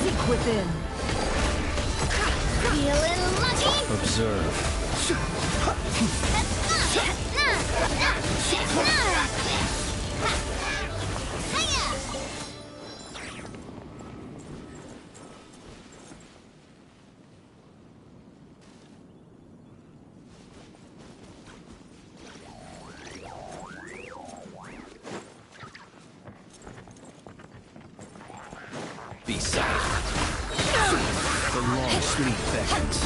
Seek within. Feeling lucky? Observe. Be silent. The long sleep beckons.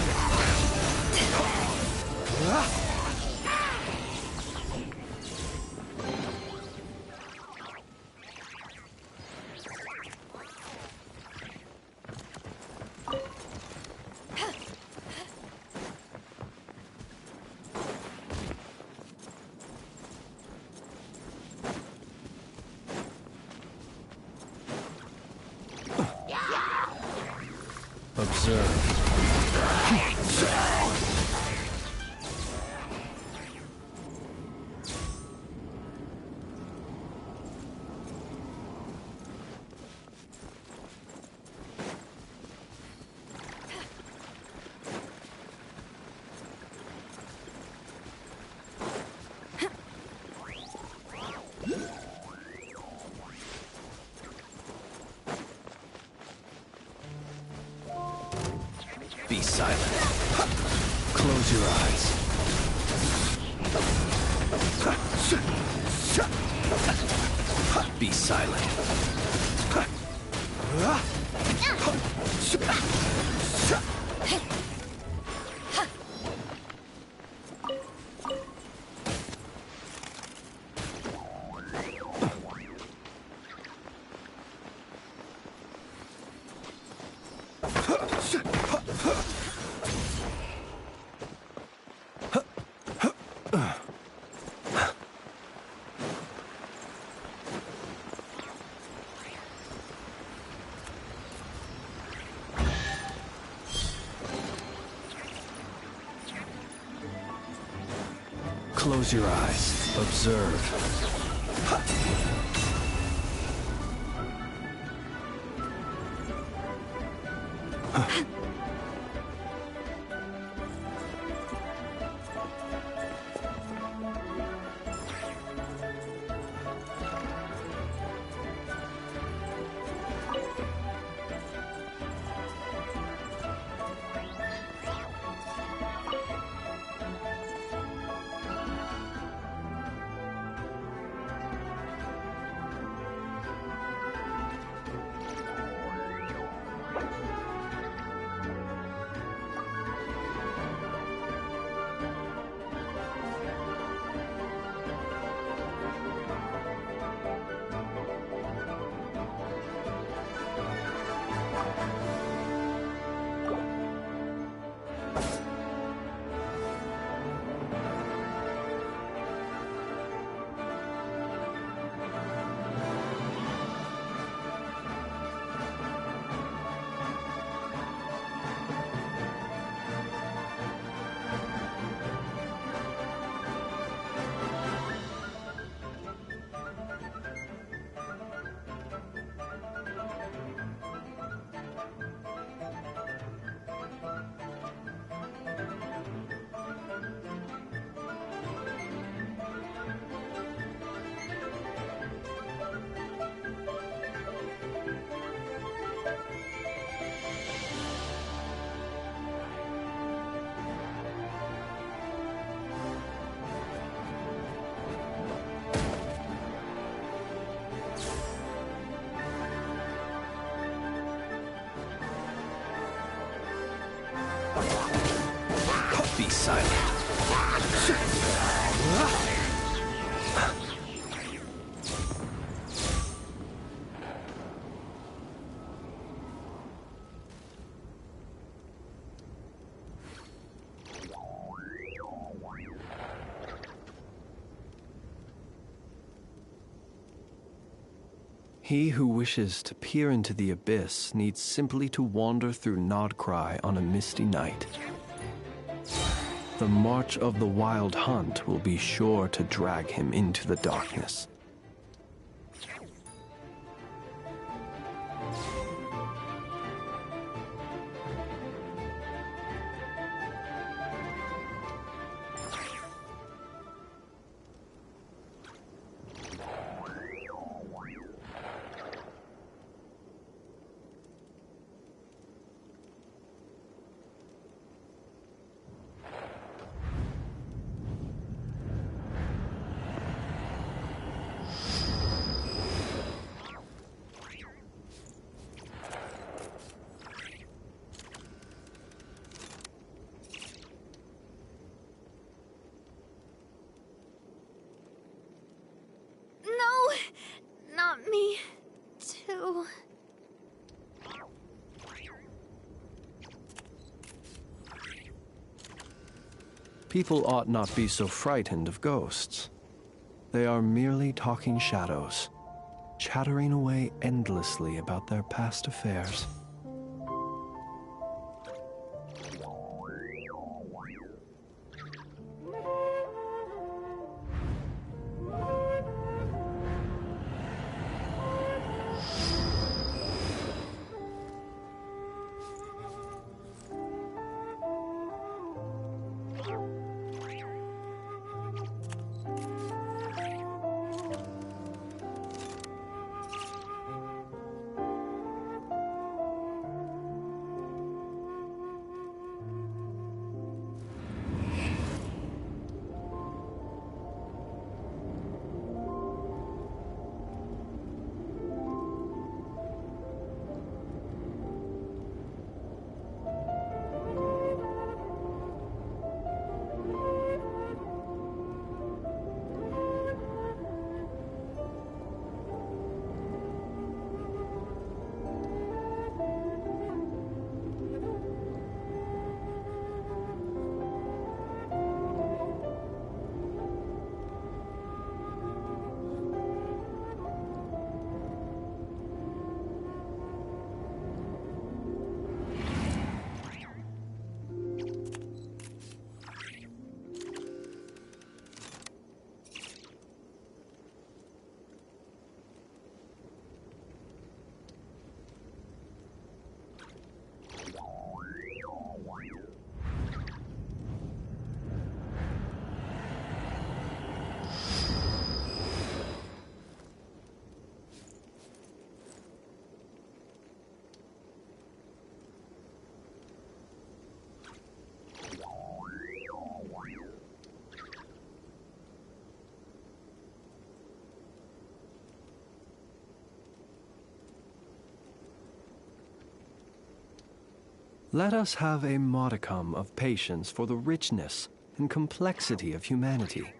Observe. Be silent. Close your eyes. Be silent. Close your eyes. Observe. silent. He who wishes to peer into the abyss needs simply to wander through Nodcry on a misty night. The march of the Wild Hunt will be sure to drag him into the darkness. No! Not me, too. People ought not be so frightened of ghosts. They are merely talking shadows, chattering away endlessly about their past affairs. Let us have a modicum of patience for the richness and complexity of humanity.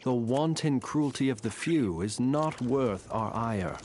The wanton cruelty of the few is not worth our ire.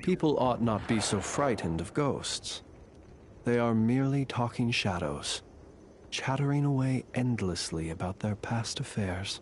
People ought not be so frightened of ghosts. They are merely talking shadows, chattering away endlessly about their past affairs.